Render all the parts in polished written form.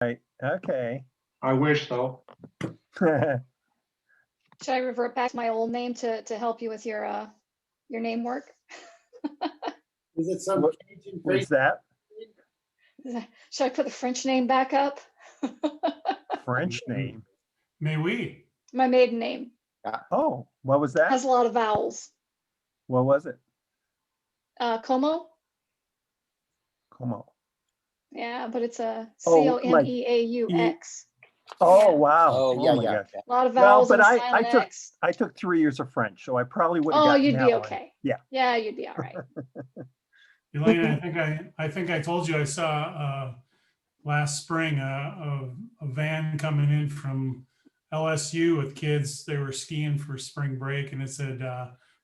Right, okay. I wish so. Should I revert back to my old name to help you with your name work? Is it some What- Cajun What's face? that? Should I put the French name back up? French name? May we? My maiden name Oh, what was has that? a lot of vowels. What was it? Como? Como? Yeah, but it's a Oh, like Comeaux. Oh, Yeah. wow. Oh, yeah, my yeah. gosh. A lot of Well, vowels but and a I silent took X. I took 3 years of French, so I probably would have Oh, gotten you'd that be one. okay. Yeah. Yeah, you'd be all right. Elaine, I think I told you I saw last spring a van coming in from LSU with kids. They were skiing for spring break, and it said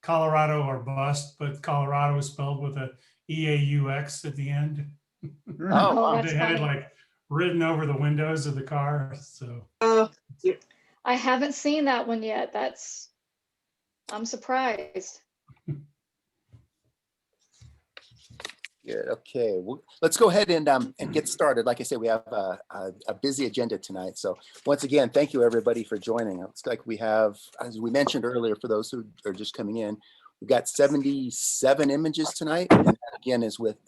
Colorado or bust, but Colorado was spelled with a EAUX at the end. Oh, wow. that's They had it funny. like written over the windows of the car. So I haven't seen that one yet. I'm surprised. Good. Okay. Let's go ahead and get started. Like I said, we have a busy agenda tonight. So once again, thank you everybody for joining. It looks like we have, as we mentioned earlier, for those who are just coming in, we've got 77 images tonight. And that again is with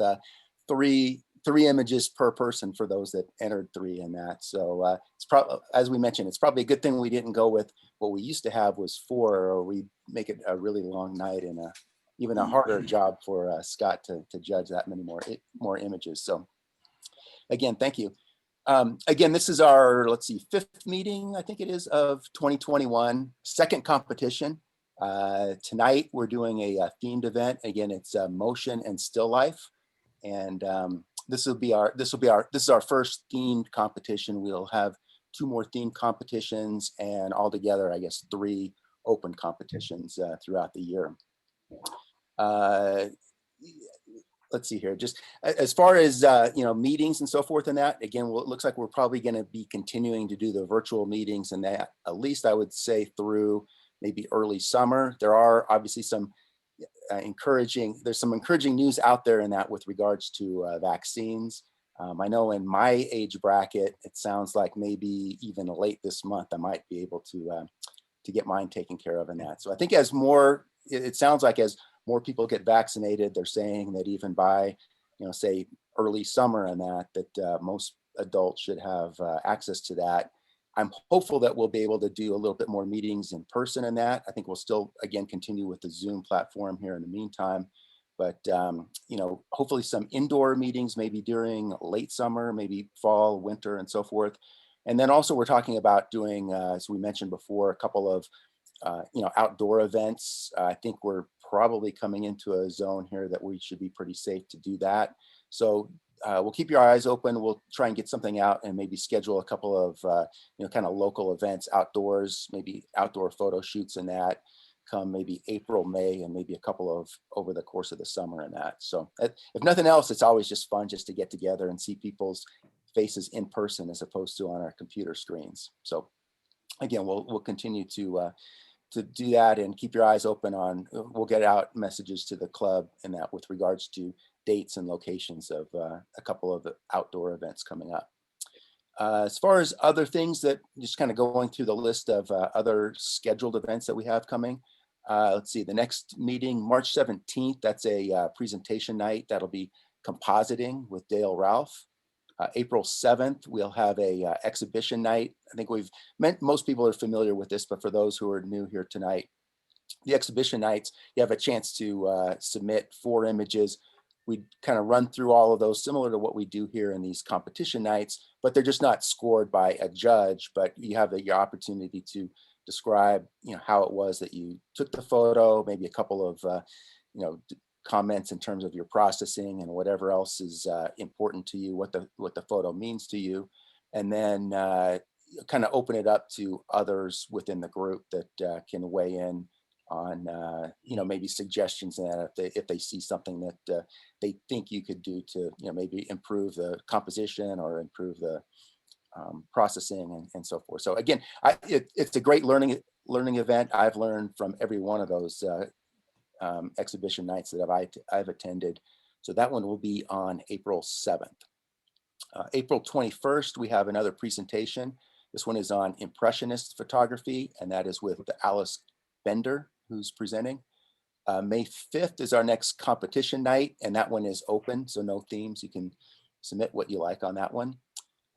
three images per person for those that entered 3 in that. So it's probably, as we mentioned, it's probably a good thing we didn't go with what we used to have was 4, or we make it a really long night and even a harder job for Scott to judge that many more images. So again, thank you. Again, this is our, let's see, 5th meeting, I think it is, of 2021, second competition. Tonight we're doing a themed event. Again, it's motion and still life. And this is our first themed competition. We'll have 2 more themed competitions and altogether, I guess, 3 open competitions throughout the year. Let's see here, just as far as meetings and so forth and that, again, well, it looks like we're probably going to be continuing to do the virtual meetings, and that at least I would say through maybe early summer. There are obviously some encouraging news out there in that with regards to vaccines. I know in my age bracket, it sounds like maybe even late this month I might be able to get mine taken care of in that. So I think as more, it sounds like as more people get vaccinated, they're saying that even by, say early summer and that most adults should have access to that. I'm hopeful that we'll be able to do a little bit more meetings in person in that. I think we'll still, again, continue with the Zoom platform here in the meantime. But, hopefully some indoor meetings, maybe during late summer, maybe fall, winter, and so forth. And then also we're talking about doing, as we mentioned before, a couple of outdoor events. I think we're probably coming into a zone here that we should be pretty safe to do that. So we'll keep your eyes open. We'll try and get something out and maybe schedule a couple of, kind of local events outdoors, maybe outdoor photo shoots and that come maybe April, May, and maybe a couple of over the course of the summer and that. So if nothing else, it's always just fun just to get together and see people's faces in person as opposed to on our computer screens. So again, we'll continue to do that and keep your eyes open on, we'll get out messages to the club and that with regards to dates and locations of a couple of the outdoor events coming up. As far as other things that just kind of going through the list of other scheduled events that we have coming. Let's see, the next meeting, March 17th, that's a presentation night. That'll be compositing with Dale Ralph. April 7th, we'll have a exhibition night. I think most people are familiar with this, but for those who are new here tonight, the exhibition nights, you have a chance to submit 4 images. We kind of run through all of those similar to what we do here in these competition nights, but they're just not scored by a judge, but you have your opportunity to describe, how it was that you took the photo, maybe a couple of, comments in terms of your processing and whatever else is important to you, what the photo means to you, and then kind of open it up to others within the group that can weigh in on maybe suggestions that if they see something that they think you could do to maybe improve the composition or improve the processing and so forth. So again, it's a great learning event. I've learned from every one of those exhibition nights that I've attended. So that one will be on April 7th. April 21st, we have another presentation. This one is on Impressionist Photography, and that is with Alice Bender, who's presenting. May 5th is our next competition night, and that one is open, so no themes. You can submit what you like on that one.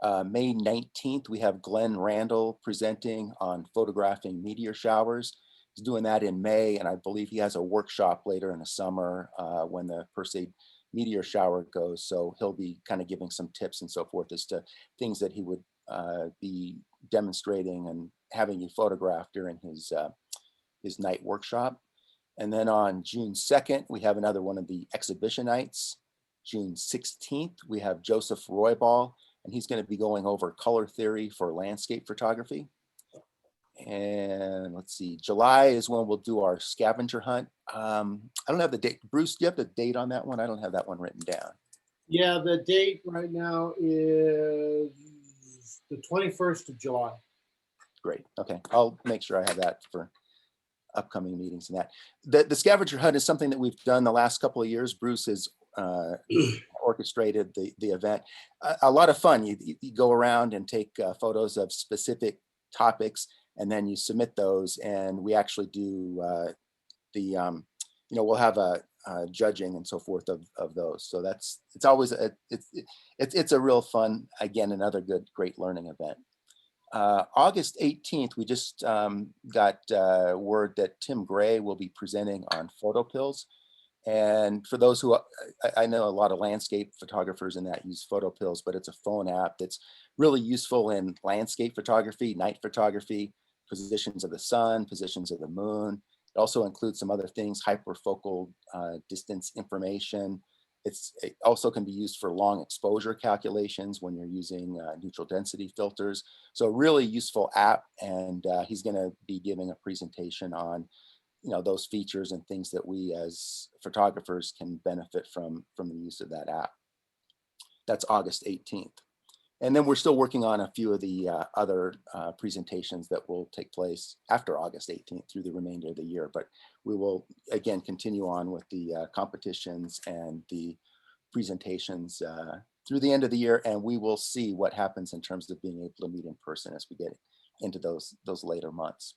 May 19th, we have Glenn Randall presenting on photographing meteor showers. He's doing that in May, and I believe he has a workshop later in the summer when the Perseid meteor shower goes. So he'll be kind of giving some tips and so forth as to things that he would be demonstrating and having you photograph during his night workshop. And then on June 2nd, we have another one of the exhibition nights. June 16th, we have Joseph Roybal, and he's going to be going over color theory for landscape photography. And let's see, July is when we'll do our scavenger hunt. I don't have the date. Bruce, do you have the date on that one? I don't have that one written down. Yeah, the date right now is the 21st of July. Great. Okay, I'll make sure I have that for upcoming meetings and that. The scavenger hunt is something that we've done the last couple of years. Bruce has orchestrated the event. A lot of fun. You go around and take photos of specific topics, and then you submit those, and we actually do we'll have a judging and so forth of those. So it's always it's a real fun, again, another great learning event. August 18th, we just got word that Tim Gray will be presenting on photo pills. And for those who, I know a lot of landscape photographers in that use photo pills, but it's a phone app that's really useful in landscape photography, night photography, positions of the sun, positions of the moon. It also includes some other things, hyperfocal distance information. It also can be used for long exposure calculations when you're using neutral density filters. So a really useful app, and he's going to be giving a presentation on those features and things that we as photographers can benefit from the use of that app. That's August 18th. And then we're still working on a few of the other presentations that will take place after August 18th through the remainder of the year. But we will, again, continue on with the competitions and the presentations through the end of the year. And we will see what happens in terms of being able to meet in person as we get into those later months.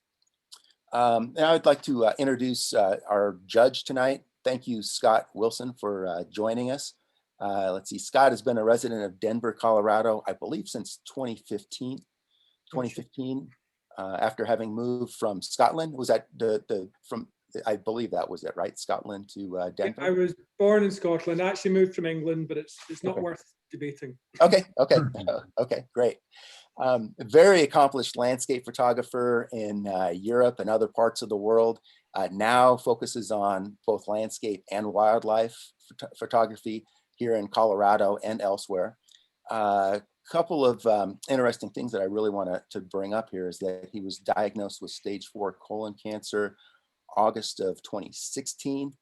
Now I'd like to introduce our judge tonight. Thank you, Scott Wilson, for joining us. Let's see, Scott has been a resident of Denver, Colorado, I believe since 2015, after having moved from Scotland. Was that I believe that was it, right? Scotland to Denver? I was born in Scotland. I actually moved from England, but it's not worth debating. Okay, great. Very accomplished landscape photographer in Europe and other parts of the world. Now focuses on both landscape and wildlife photography here in Colorado and elsewhere. Couple of interesting things that I really want to bring up here is that he was diagnosed with stage 4 colon cancer August of 2016,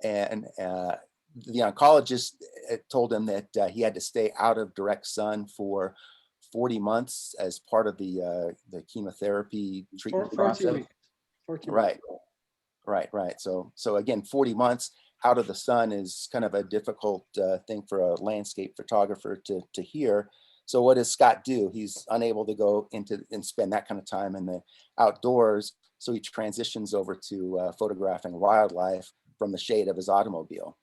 and the oncologist told him that he had to stay out of direct sun for 40 months as part of the chemotherapy treatment 40 process. weeks. 40 Right. So again, 40 months out of the sun is kind of a difficult thing for a landscape photographer to hear. So what does Scott do? He's unable to go into and spend that kind of time in the outdoors. So he transitions over to photographing wildlife from the shade of his automobile.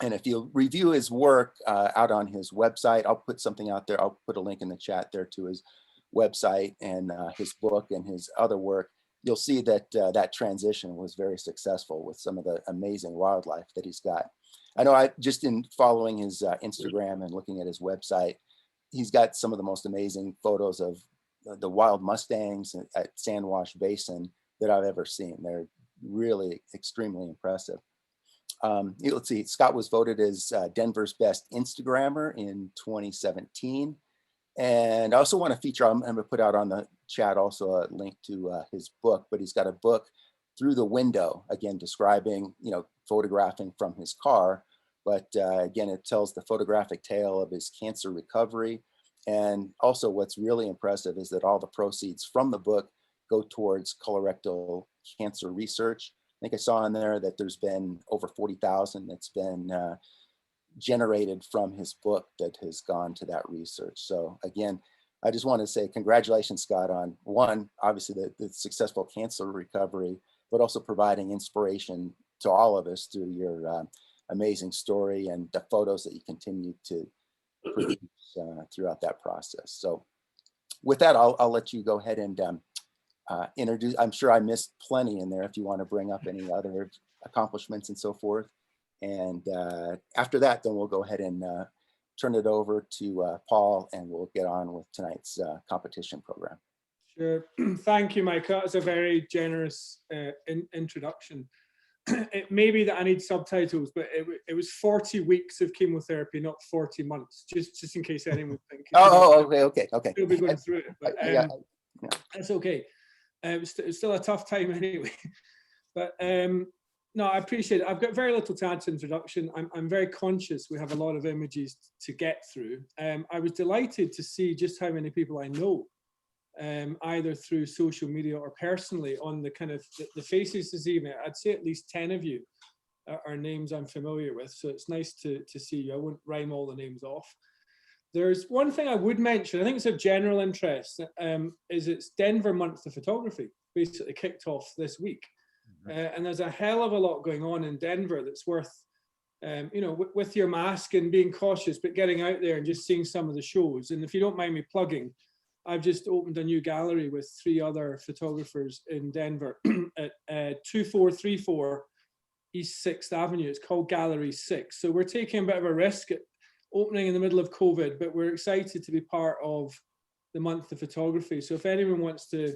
And if you review his work out on his website, I'll put something out there. I'll put a link in the chat there to his website and his book and his other work. You'll see that that transition was very successful with some of the amazing wildlife that he's got. I know just in following his Instagram and looking at his website, he's got some of the most amazing photos of the wild mustangs at Sandwash Basin that I've ever seen. They're really extremely impressive. Let's see, Scott was voted as Denver's best Instagrammer in 2017. And I also want to feature, I'm going to put out on the chat also a link to his book, but he's got a book, Through the Window, again, describing, photographing from his car. But again, it tells the photographic tale of his cancer recovery. And also what's really impressive is that all the proceeds from the book go towards colorectal cancer research. I think I saw in there that there's been over 40,000 that's been generated from his book that has gone to that research. So again, I just want to say congratulations, Scott, on one, obviously the successful cancer recovery, but also providing inspiration to all of us through your amazing story and the photos that you continue to produce throughout that process. So with that, I'll let you go ahead and introduce. I'm sure I missed plenty in there if you want to bring up any other accomplishments and so forth. And after that, then we'll go ahead and turn it over to Paul, and we'll get on with tonight's competition program. Sure. Thank you, Mike. That was a very generous introduction. It may be that I need subtitles, but it was 40 weeks of chemotherapy, not 40 months, just in case anyone's thinking. Okay. We'll be going through it, but Yeah. it's okay. It's still a tough time anyway. But no, I appreciate it. I've got very little to add to introduction. I'm very conscious we have a lot of images to get through. I was delighted to see just how many people I know, either through social media or personally, on the kind of the faces this evening. I'd say at least 10 of you are names I'm familiar with. So it's nice to see you. I won't rhyme all the names off. There's one thing I would mention, I think it's of general interest, is it's Denver Month of Photography, basically kicked off this week. And there's a hell of a lot going on in Denver that's worth, you know, with your mask and being cautious, but getting out there and just seeing some of the shows. And if you don't mind me plugging, I've just opened a new gallery with 3 other photographers in Denver at 2434 East 6th Avenue. It's called Gallery 6. So we're taking a bit of a risk at opening in the middle of COVID, but we're excited to be part of the month of photography. So if anyone wants to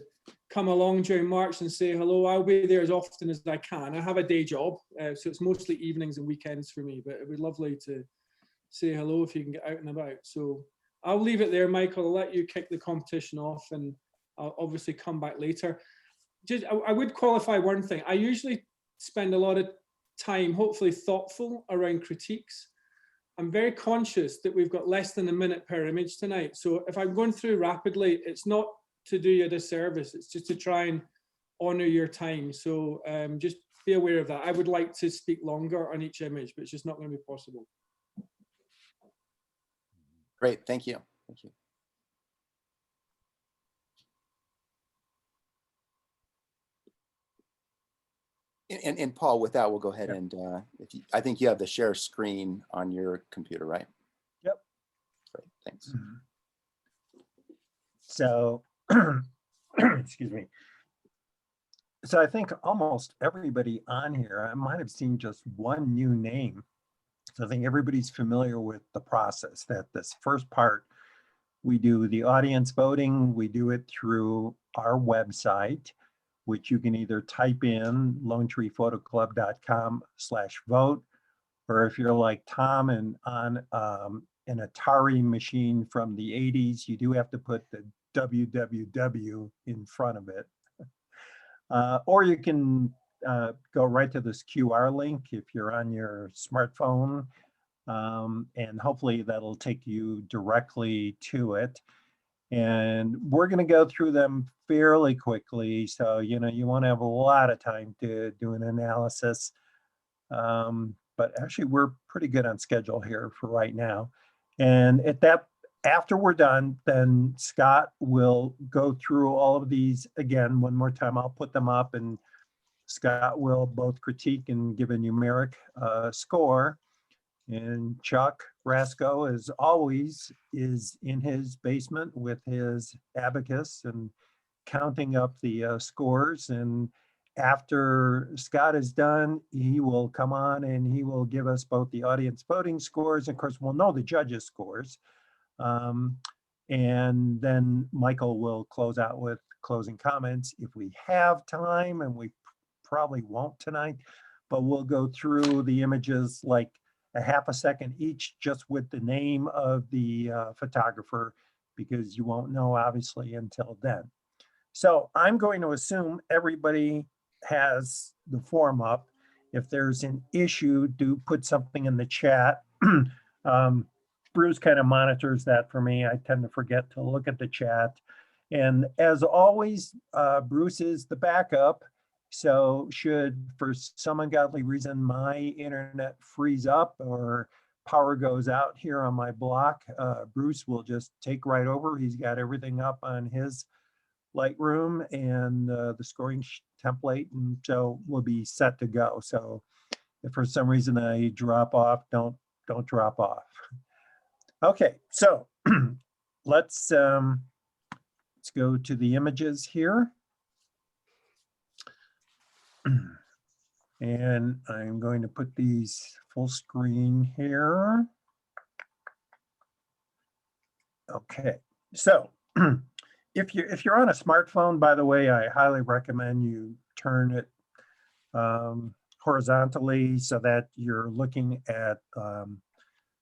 come along during March and say hello, I'll be there as often as I can. I have a day job, so it's mostly evenings and weekends for me, but it'd be lovely to say hello if you can get out and about. So I'll leave it there, Michael. I'll let you kick the competition off, and I'll obviously come back later. Just, I would qualify one thing. I usually spend a lot of time, hopefully thoughtful, around critiques. I'm very conscious that we've got less than a minute per image tonight. So if I'm going through rapidly, it's not to do you a disservice. It's just to try and honor your time. So just be aware of that. I would like to speak longer on each image, but it's just not going to be possible. Great, thank you. Thank you. And Paul, with that, we'll go ahead and I think you have the share screen on your computer, right? Yep. Great, thanks. So, excuse me. So I think almost everybody on here, I might have seen just one new name. So I think everybody's familiar with the process, that this first part, we do the audience voting, we do it through our website, which you can either type in lonetreephotoclub.com/vote, or if you're like Tom and on an Atari machine from the 80s, you do have to put the www in front of it. Or you can go right to this QR link if you're on your smartphone, and hopefully that'll take you directly to it. And we're going to go through them fairly quickly, so you know you won't have a lot of time to do an analysis. But actually, we're pretty good on schedule here for right now. And after we're done, then Scott will go through all of these again one more time. I'll put them up, and Scott will both critique and give a numeric score. And Chuck Rasco, as always, is in his basement with his abacus and counting up the scores. And after Scott is done, he will come on and he will give us both the audience voting scores. Of course, we'll know the judges' scores. And then Michael will close out with closing comments if we have time, and we probably won't tonight, but we'll go through the images like a half a second each, just with the name of the photographer, because you won't know obviously until then. So I'm going to assume everybody has the form up. If there's an issue, do put something in the chat. Bruce kind of monitors that for me. I tend to forget to look at the chat. And as always, Bruce is the backup. So should, for some ungodly reason, my internet freeze up or power goes out here on my block, Bruce will just take right over. He's got everything up on his Lightroom and the scoring template, and so we'll be set to go. So if for some reason I drop off, don't drop off. Okay, so let's go to the images here. And I'm going to put these full screen here. Okay, so if you're on a smartphone, by the way, I highly recommend you turn it horizontally so that you're looking at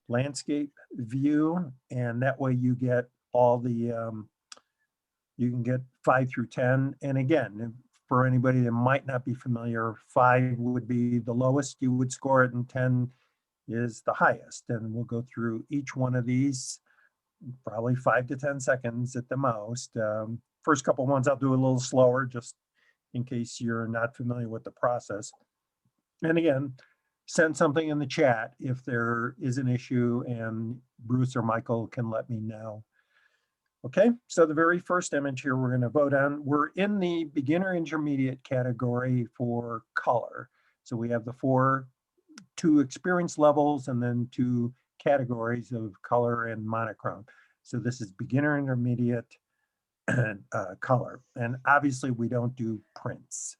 landscape view, and that way you get all the you can get 5 through 10. And again, for anybody that might not be familiar, 5 would be the lowest you would score it, and 10 is the highest. And we'll go through each one of these, probably 5 to 10 seconds at the most. First couple ones I'll do a little slower, just in case you're not familiar with the process. And again, send something in the chat if there is an issue, and Bruce or Michael can let me know. Okay, so the very first image here we're going to vote on, we're in the beginner intermediate category for color. So we have the 2 experience levels and then 2 categories of color and monochrome. So this is beginner intermediate and color. And obviously we don't do prints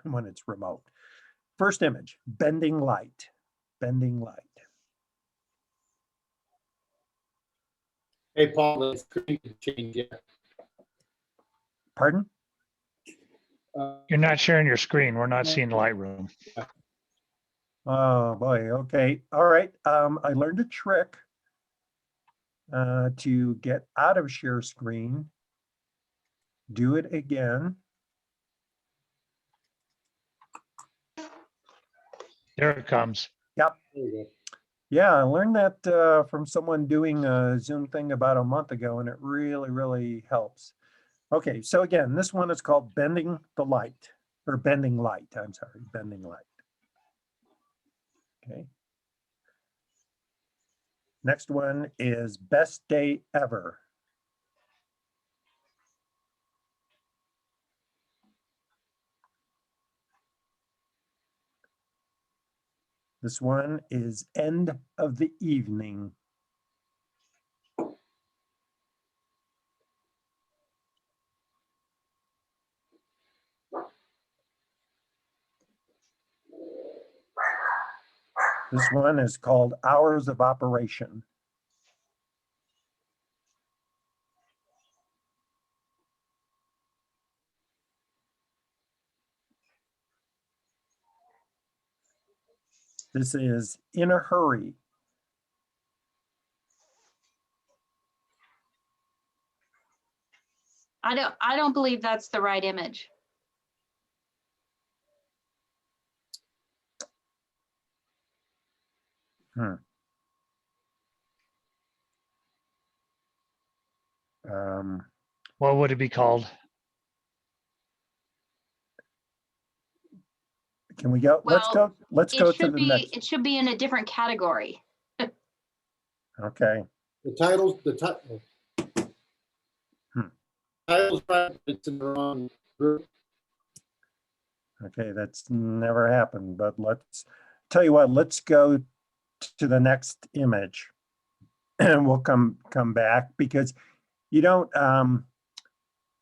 when it's remote. First image, bending light, bending light. Hey, Paul, the screen can change yet. Pardon? You're not sharing your screen. We're not seeing Lightroom. Oh boy, okay. All right, I learned a trick to get out of share screen. Do it again. There it comes. Yep. There we go. Yeah, I learned that from someone doing a Zoom thing about a month ago, and it really, really helps. Okay, so again, this one is called Bending the Light, or Bending Light, I'm sorry, Bending Light. Okay. Next one is Best Day Ever. This one is End of the Evening. This one is called Hours of Operation. This is In a Hurry. I don't believe that's the right image. What would it be called? Can we go? Well, let's go to the next. It should be in a different category. Okay. The titles, titles, it's in the wrong group. Okay, that's never happened, but let's tell you what, let's go to the next image and we'll come back, because you don't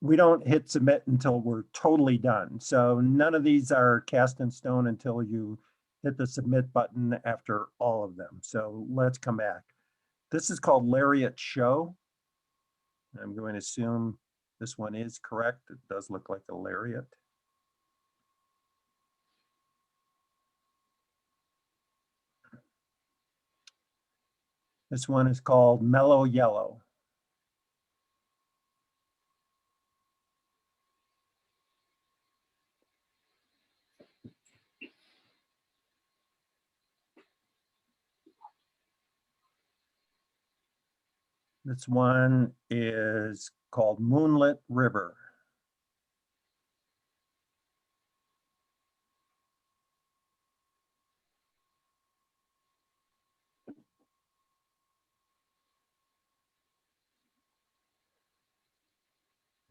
we don't hit submit until we're totally done. So none of these are cast in stone until you hit the submit button after all of them. So let's come back. This is called Lariat Show. I'm going to assume this one is correct. It does look like a lariat. This one is called Mellow Yellow. This one is called Moonlit River.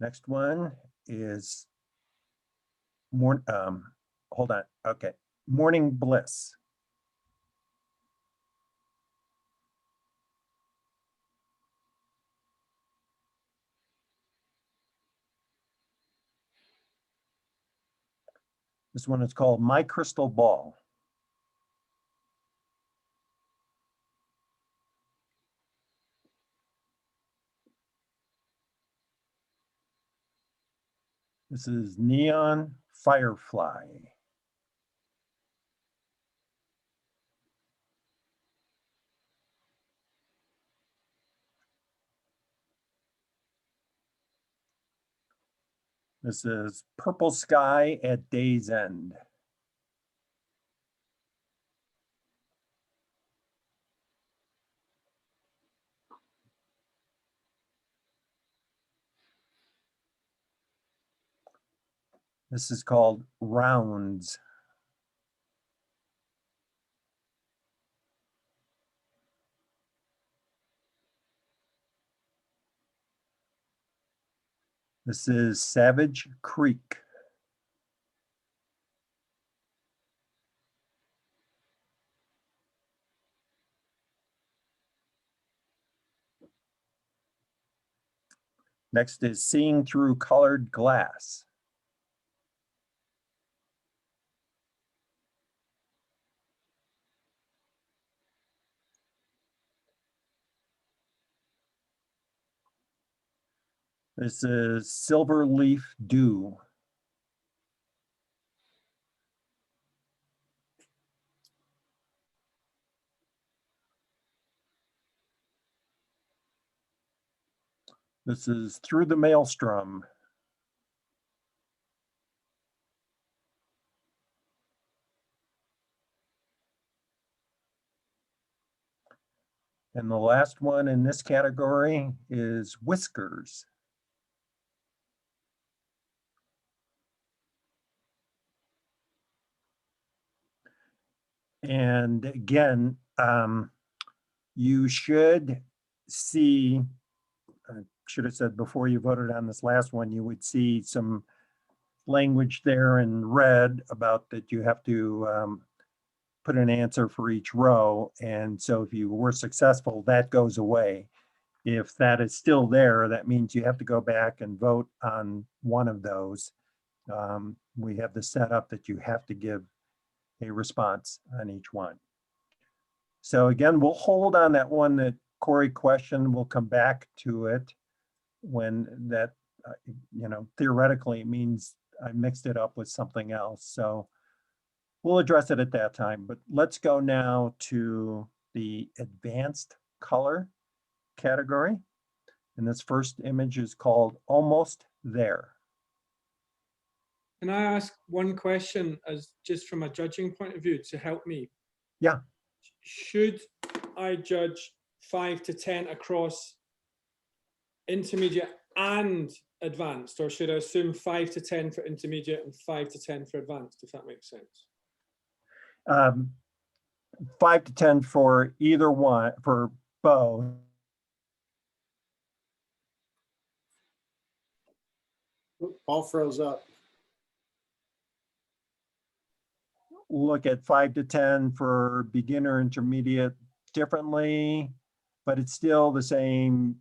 Next one is hold on. Okay. Morning Bliss. This one is called My Crystal Ball. This is Neon Firefly. This is Purple Sky at Day's End. This is called Rounds. This is Savage Creek. Next is Seeing Through Colored Glass. This is Silver Leaf Dew. This is Through the Maelstrom. And the last one in this category is Whiskers. And again, you should see, I should have said before you voted on this last one, you would see some language there in red about that you have to put an answer for each row. And so if you were successful, that goes away. If that is still there, that means you have to go back and vote on one of those. We have the setup that you have to give a response on each one. So again, we'll hold on that one that Corey questioned. We'll come back to it when that, theoretically means I mixed it up with something else. So we'll address it at that time, but let's go now to the advanced color category. And this first image is called Almost There. Can I ask one question as just from a judging point of view to help me? Yeah. Should I judge 5 to 10 across intermediate and advanced, or should I assume 5 to 10 for intermediate and 5 to 10 for advanced, if that makes sense? 5 to 10 for either one, for both. Paul froze up. Look at 5 to 10 for beginner, intermediate differently, but it's still the same.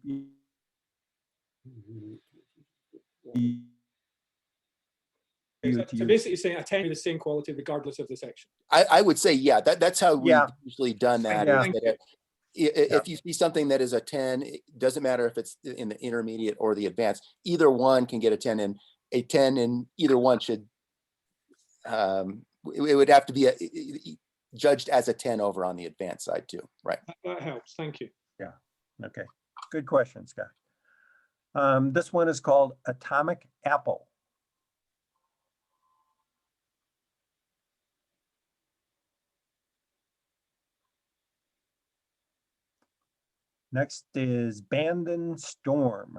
So basically saying a 10 is the same quality regardless of the section. I would say, yeah, that's how we've Yeah. usually done that. Yeah. Is that if you see something that is a 10, it doesn't matter if it's in the intermediate or the advanced, either one can get a 10, and a 10 in either one should, it would have to be judged as a 10 over on the advanced side too, right? That helps, thank you. Yeah, okay, good question, Scott. This one is called Atomic Apple. Next is Bandon Storm.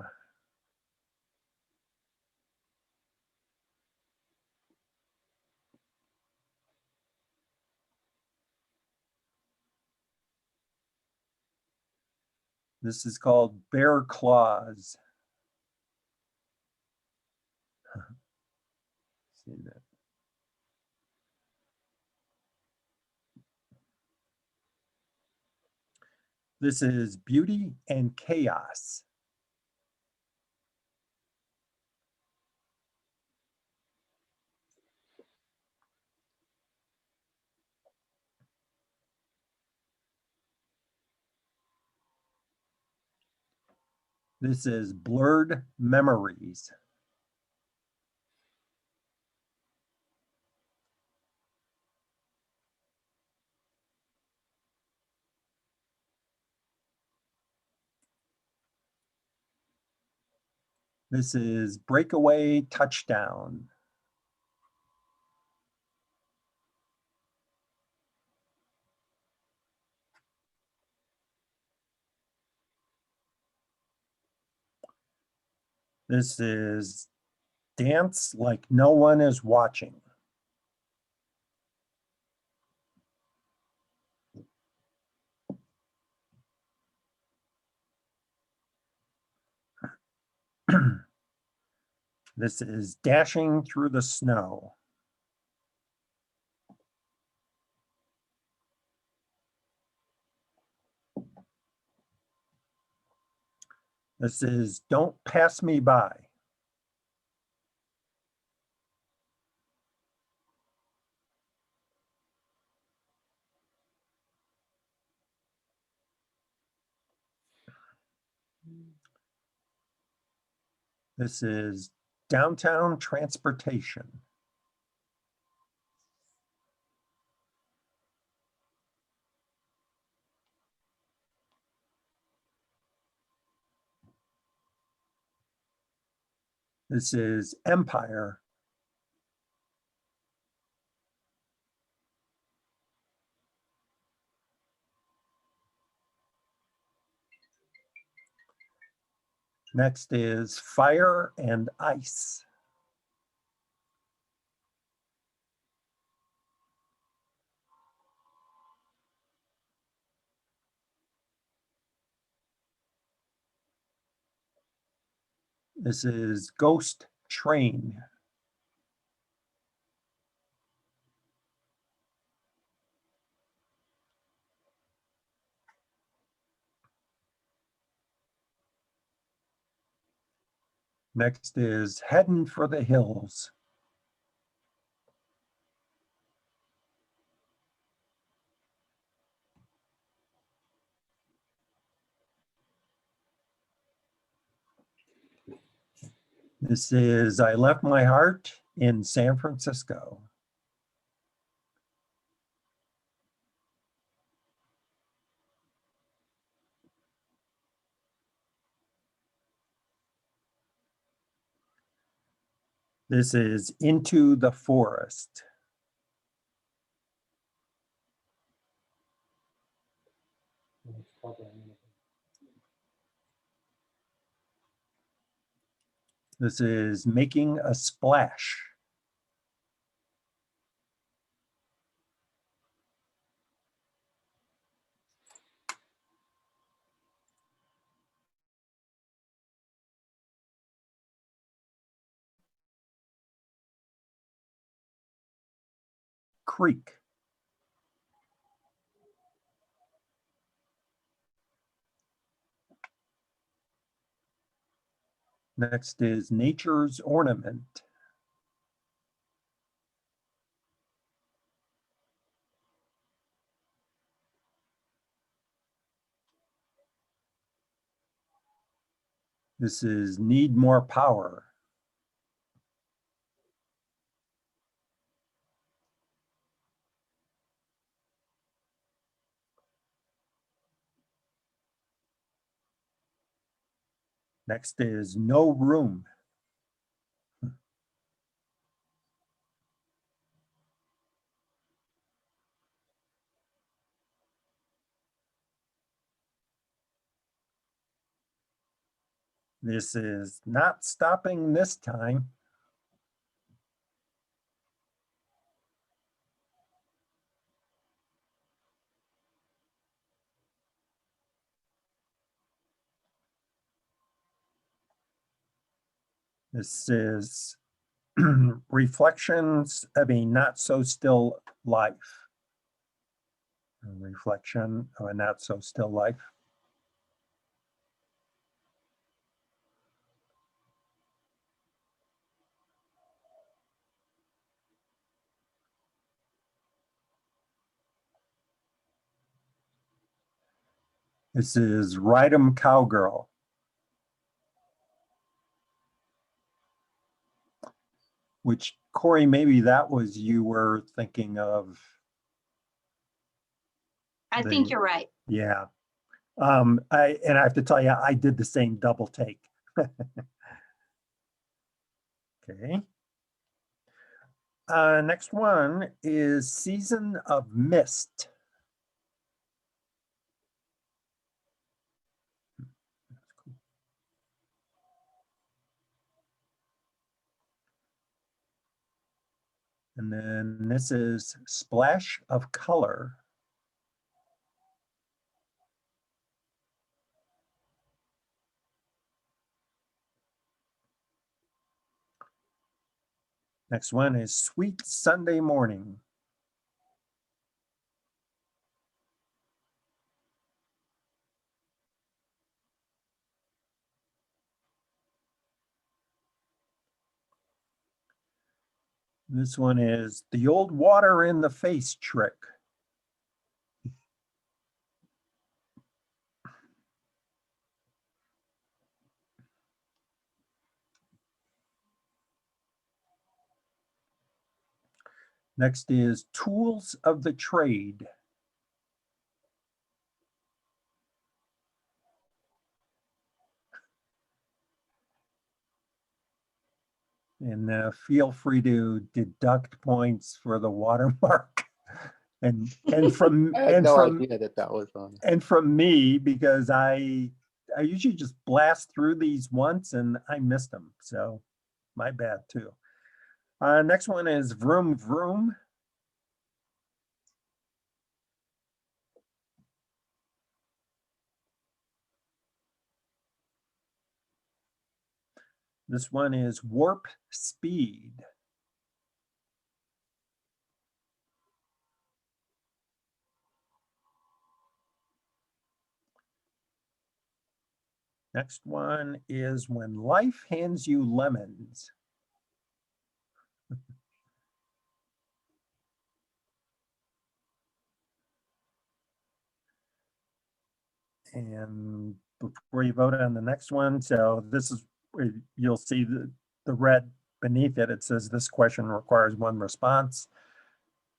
This is called Bear Claws. See that? This is Beauty and Chaos. This is Blurred Memories. This is Breakaway Touchdown. This is Dance Like No One Is Watching. This is Dashing Through the Snow. This is Don't Pass Me By. This is Downtown Transportation. This is Empire. Next is Fire and Ice. This is Ghost Train. Next is Heading for the Hills. This is I Left My Heart in San Francisco. This is Into the Forest. This is Making a Splash. Creek. Next is Nature's Ornament. This is Need More Power. Next is No Room. This is Not Stopping This Time. This is reflections of a not so still life. A reflection of a not so still life. This is Ride 'em Cowgirl. Which, Corey, maybe that was you were thinking of. I think you're right. Yeah. And I have to tell you, I did the same double take. Okay. Next one is Season of Mist. And then this is Splash of Color. Next one is Sweet Sunday Morning. This one is The Old Water in the Face Trick. Next is Tools of the Trade. And feel free to deduct points for the watermark. And from I had and no from idea that was on. and from me, because I usually just blast through these once and I missed them. So my bad too. Next one is Vroom Vroom. This one is Warp Speed. Next one is When Life Hands You Lemons. And before you vote on the next one, so this is where you'll see the red beneath it. It says this question requires one response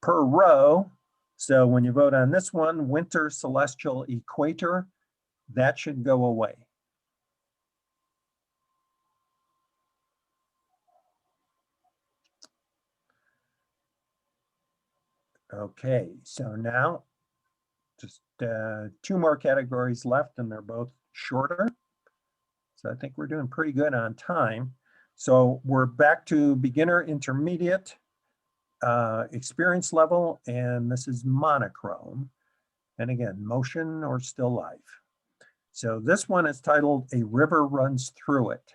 per row. So when you vote on this one, Winter Celestial Equator, that should go away. Okay, so now just two more categories left and they're both shorter. So I think we're doing pretty good on time. So we're back to beginner, intermediate, experience level, and this is monochrome. And again, motion or still life. So this one is titled A River Runs Through It.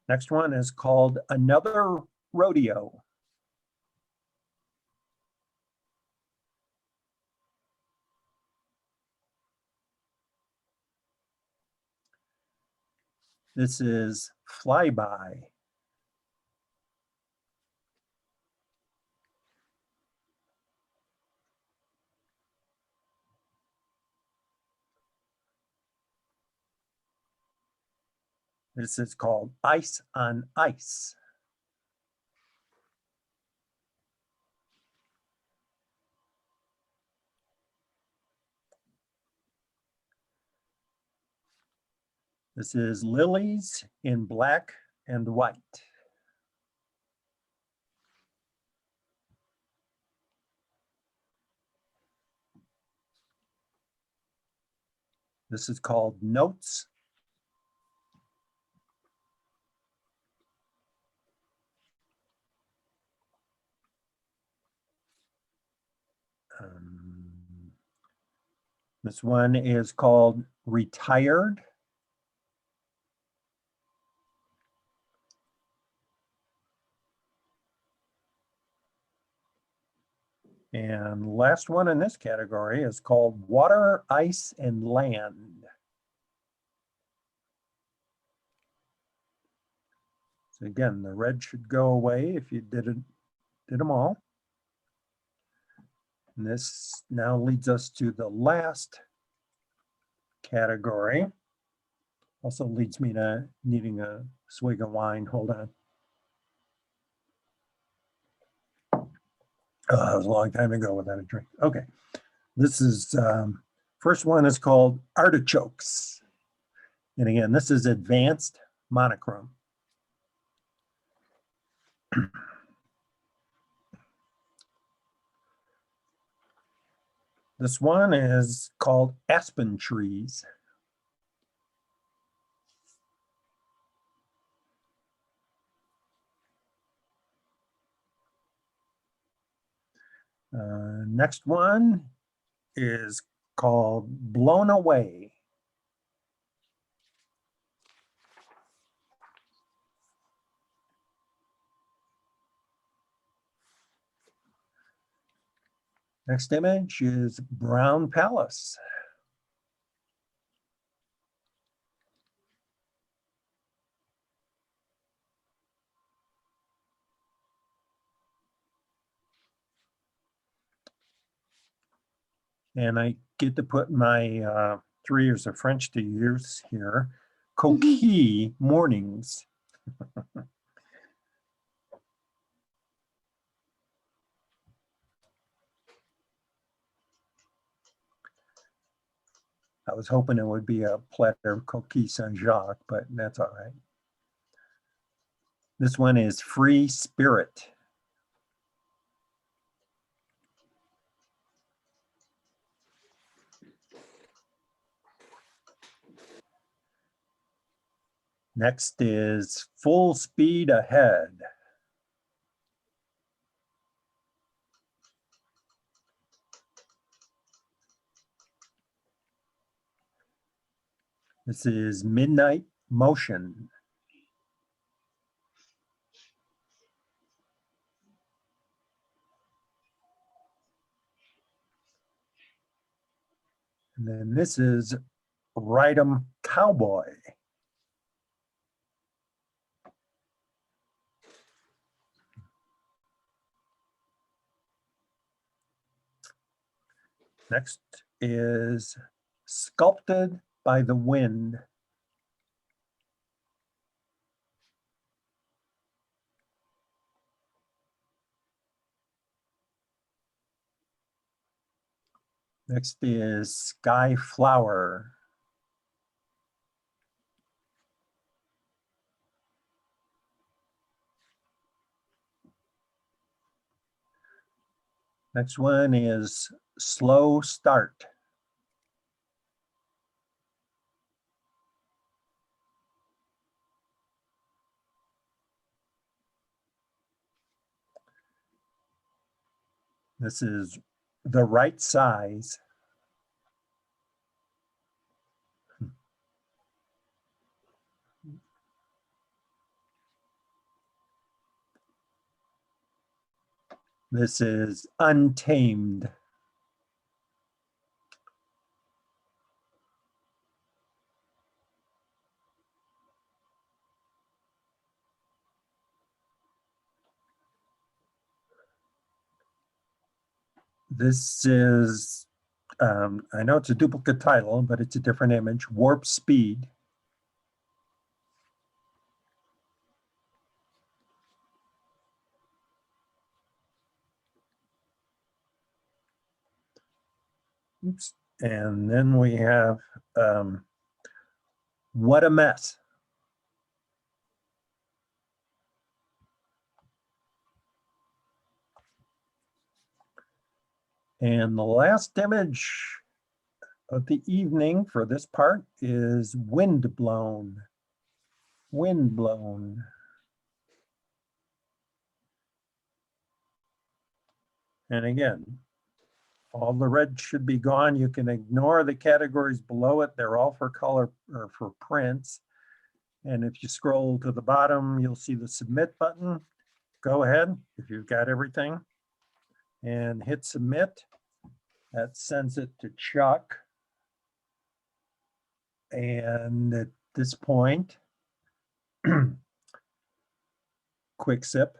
Next one is called Another Rodeo. This is Flyby. This is called Ice on Ice. This is Lilies in Black and White. This is called Notes. This one is called Retired. And last one in this category is called Water, Ice, and Land. So again, the red should go away if you did them all. And this now leads us to the last category. Also leads me to needing a swig of wine. Hold on. Oh, that was a long time ago without a drink. Okay. This is, first one is called Artichokes. And again, this is advanced monochrome. This one is called Aspen Trees. Next one is called Blown Away. Next image is Brown Palace. And I get to put my 3 years of French to use here. Coquille Mornings. I was hoping it would be a platter of Coquille Saint-Jacques, but that's all right. This one is Free Spirit. Next is Full Speed Ahead. This is Midnight Motion. And then this is Ride 'em Cowboy. Next is Sculpted by the Wind. Next is Sky Flower. Next one is Slow Start. This is The Right Size. This is Untamed. This is, I know it's a duplicate title, but it's a different image, Warp Speed. Oops. And then we have What a Mess. And the last image of the evening for this part is Windblown. Windblown. And again, All the red should be gone. You can ignore the categories below it. They're all for color or for prints. And if you scroll to the bottom, you'll see the submit button. Go ahead if you've got everything and hit submit. That sends it to Chuck. And at this point, quick sip.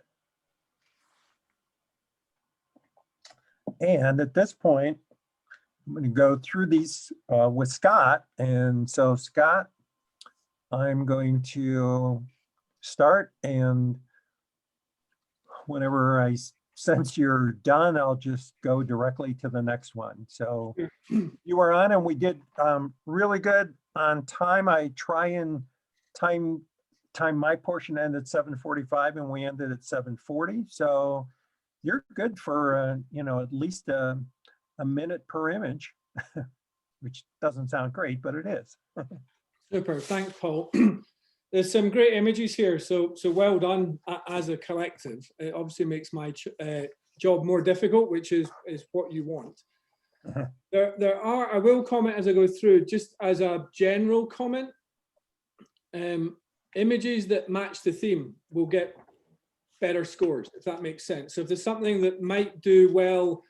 And at this point, I'm going to go through these with Scott. And so Scott, I'm going to start, and whenever I sense you're done, I'll just go directly to the next one. So you were on, and we did really good on time. I try and time my portion ended at 7:45, and we ended at 7:40. So you're good for you know, at least a minute per image, which doesn't sound great, but it is. Super, thanks, Paul. There's some great images here, so well done as a collective. It obviously makes my job more difficult, which is what you want. There are, I will comment as I go through, just as a general comment, images that match the theme will get better scores, if that makes sense. So if there's something that might do well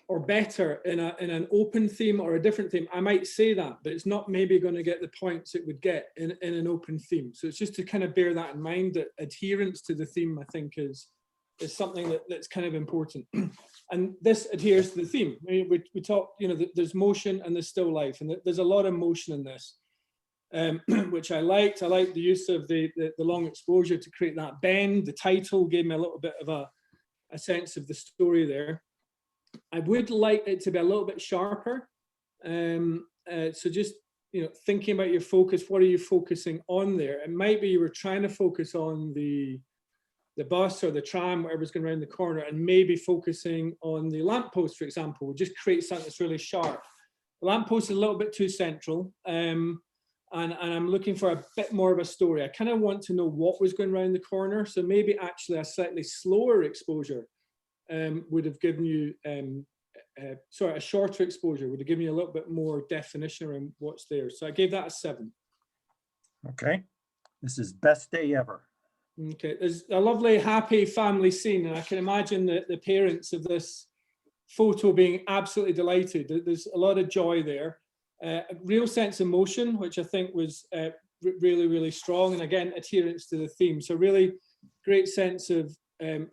or better in an open theme or a different theme, I might say that, but it's not maybe going to get the points it would get in an open theme. So it's just to kind of bear that in mind, that adherence to the theme, I think, is something that's kind of important. And this adheres to the theme. I mean, we talk, you know, there's motion and there's still life, and there's a lot of motion in this, which I liked. I liked the use of the long exposure to create that bend. The title gave me a little bit of a sense of the story there. I would like it to be a little bit sharper. So just, you know, thinking about your focus, what are you focusing on there? It might be you were trying to focus on the bus or the tram, whatever's going around the corner, and maybe focusing on the lamppost, for example, just create something that's really sharp. The lamppost is a little bit too central, and I'm looking for a bit more of a story. I kind of want to know what was going around the corner, so maybe actually a slightly slower exposure would have given you, sorry, a shorter exposure would have given you a little bit more definition around what's there. So I gave that a 7. Okay, this is best day ever. Okay, there's a lovely happy family scene, and I can imagine the parents of this photo being absolutely delighted. There's a lot of joy there. A real sense of motion, which I think was really, really strong, and again, adherence to the theme. So really great sense of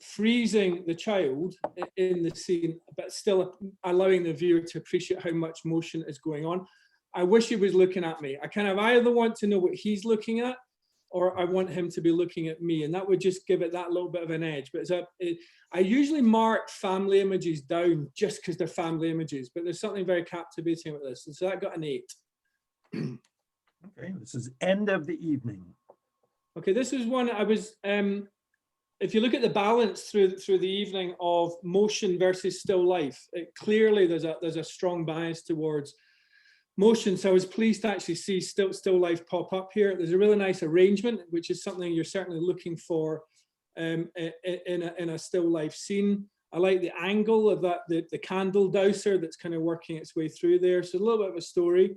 freezing the child in the scene, but still allowing the viewer to appreciate how much motion is going on. I wish he was looking at me. I kind of either want to know what he's looking at, or I want him to be looking at me, and that would just give it that little bit of an edge. But I usually mark family images down just because they're family images, but there's something very captivating with this, and so that got an 8. Okay, this is end of the evening. Okay, this is one I was, if you look at the balance through the evening of motion versus still life, clearly there's a strong bias towards motion. So I was pleased to actually see still life pop up here. There's a really nice arrangement, which is something you're certainly looking for in a still life scene. I like the angle of that, the candle dowser that's kind of working its way through there. So a little bit of a story.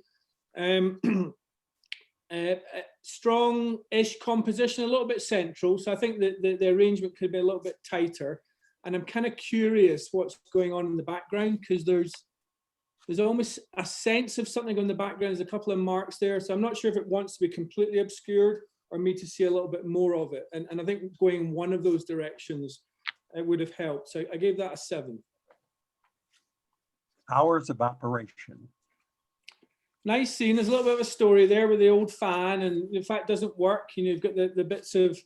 Strong-ish composition, a little bit central. So I think that the arrangement could be a little bit tighter. And I'm kind of curious what's going on in the background, because there's almost a sense of something in the background. There's a couple of marks there. So I'm not sure if it wants to be completely obscured or me to see a little bit more of it. And I think going one of those directions, it would have helped. So I gave that a 7. Hours of operation. Nice scene. There's a little bit of a story there with the old fan, and in fact doesn't work. You know, you've got the bits of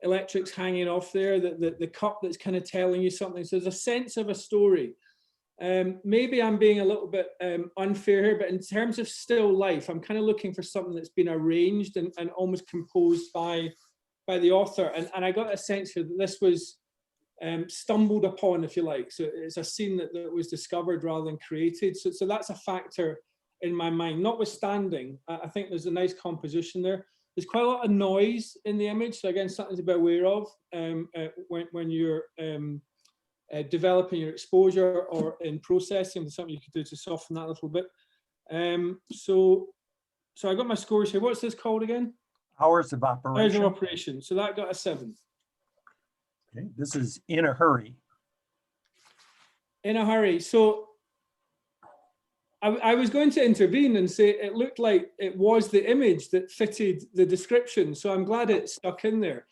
electrics hanging off there, the cup that's kind of telling you something. So there's a sense of a story. Maybe I'm being a little bit unfair here, but in terms of still life, I'm kind of looking for something that's been arranged and almost composed by the author. And I got a sense here that this was stumbled upon, if you like. So it's a scene that was discovered rather than created. So that's a factor in my mind. Notwithstanding, I think there's a nice composition there. There's quite a lot of noise in the image. So again, something to be aware of when you're developing your exposure or in processing, something you could do to soften that a little bit. So I got my scores here. What's this called again? Hours of Hours operation. of operation. So that got a 7. Okay, this is in a hurry. In a hurry. So I was going to intervene and say it looked like it was the image that fitted the description. So I'm glad it stuck in there.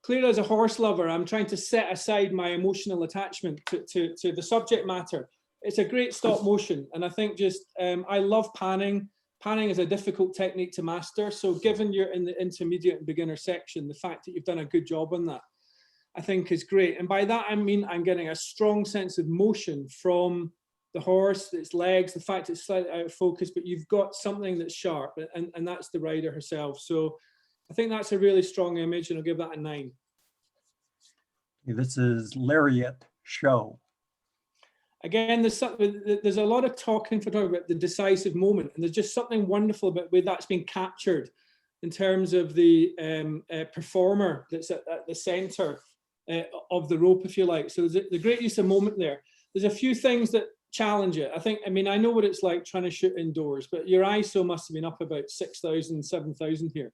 Clearly, as a horse lover, I'm trying to set aside my emotional attachment to the subject matter. It's a great stop motion. And I think just, I love panning. Panning is a difficult technique to master. So given you're in the intermediate and beginner section, the fact that you've done a good job on that, I think is great. And by that, I mean, I'm getting a strong sense of motion from the horse, its legs, the fact it's slightly out of focus, but you've got something that's sharp, and that's the rider herself. So I think that's a really strong image, and I'll give that a 9. Okay, this is Lariat Show. Again, there's a lot of talk in photography about the decisive moment, and there's just something wonderful about the way that's been captured in terms of the performer that's at the center of the rope, if you like. So there's the great use of moment there. There's a few things that challenge it. I mean, I know what it's like trying to shoot indoors, but your ISO must have been up about 6,000, 7,000 here.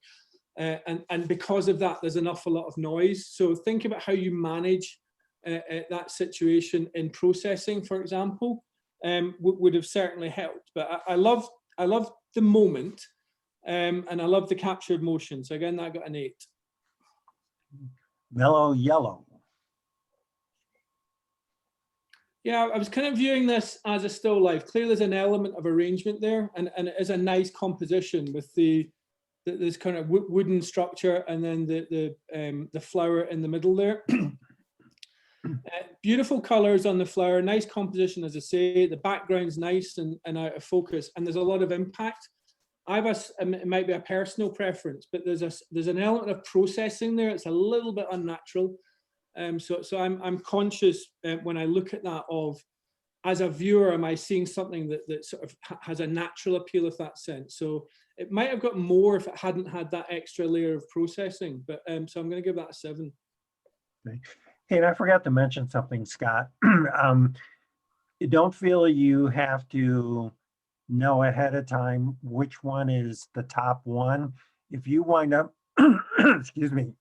And because of that, there's an awful lot of noise. So think about how you manage that situation in processing, for example, would have certainly helped. But I love the moment, and I love the captured motion. So again, that got an 8. Mellow Yellow. Yeah, I was kind of viewing this as a still life. Clearly, there's an element of arrangement there, and it is a nice composition with this kind of wooden structure, and then the flower in the middle there. Beautiful colors on the flower, nice composition, as I say. The background's nice and out of focus, and there's a lot of impact. It might be a personal preference, but there's an element of processing there. It's a little bit unnatural. So I'm conscious when I look at that of, as a viewer, am I seeing something that sort of has a natural appeal, if that sense? So it might have got more if it hadn't had that extra layer of processing. But so I'm going to give that a 7. Okay. Hey, and I forgot to mention something, Scott. You don't feel you have to know ahead of time which one is the top one. If you wind up, excuse me,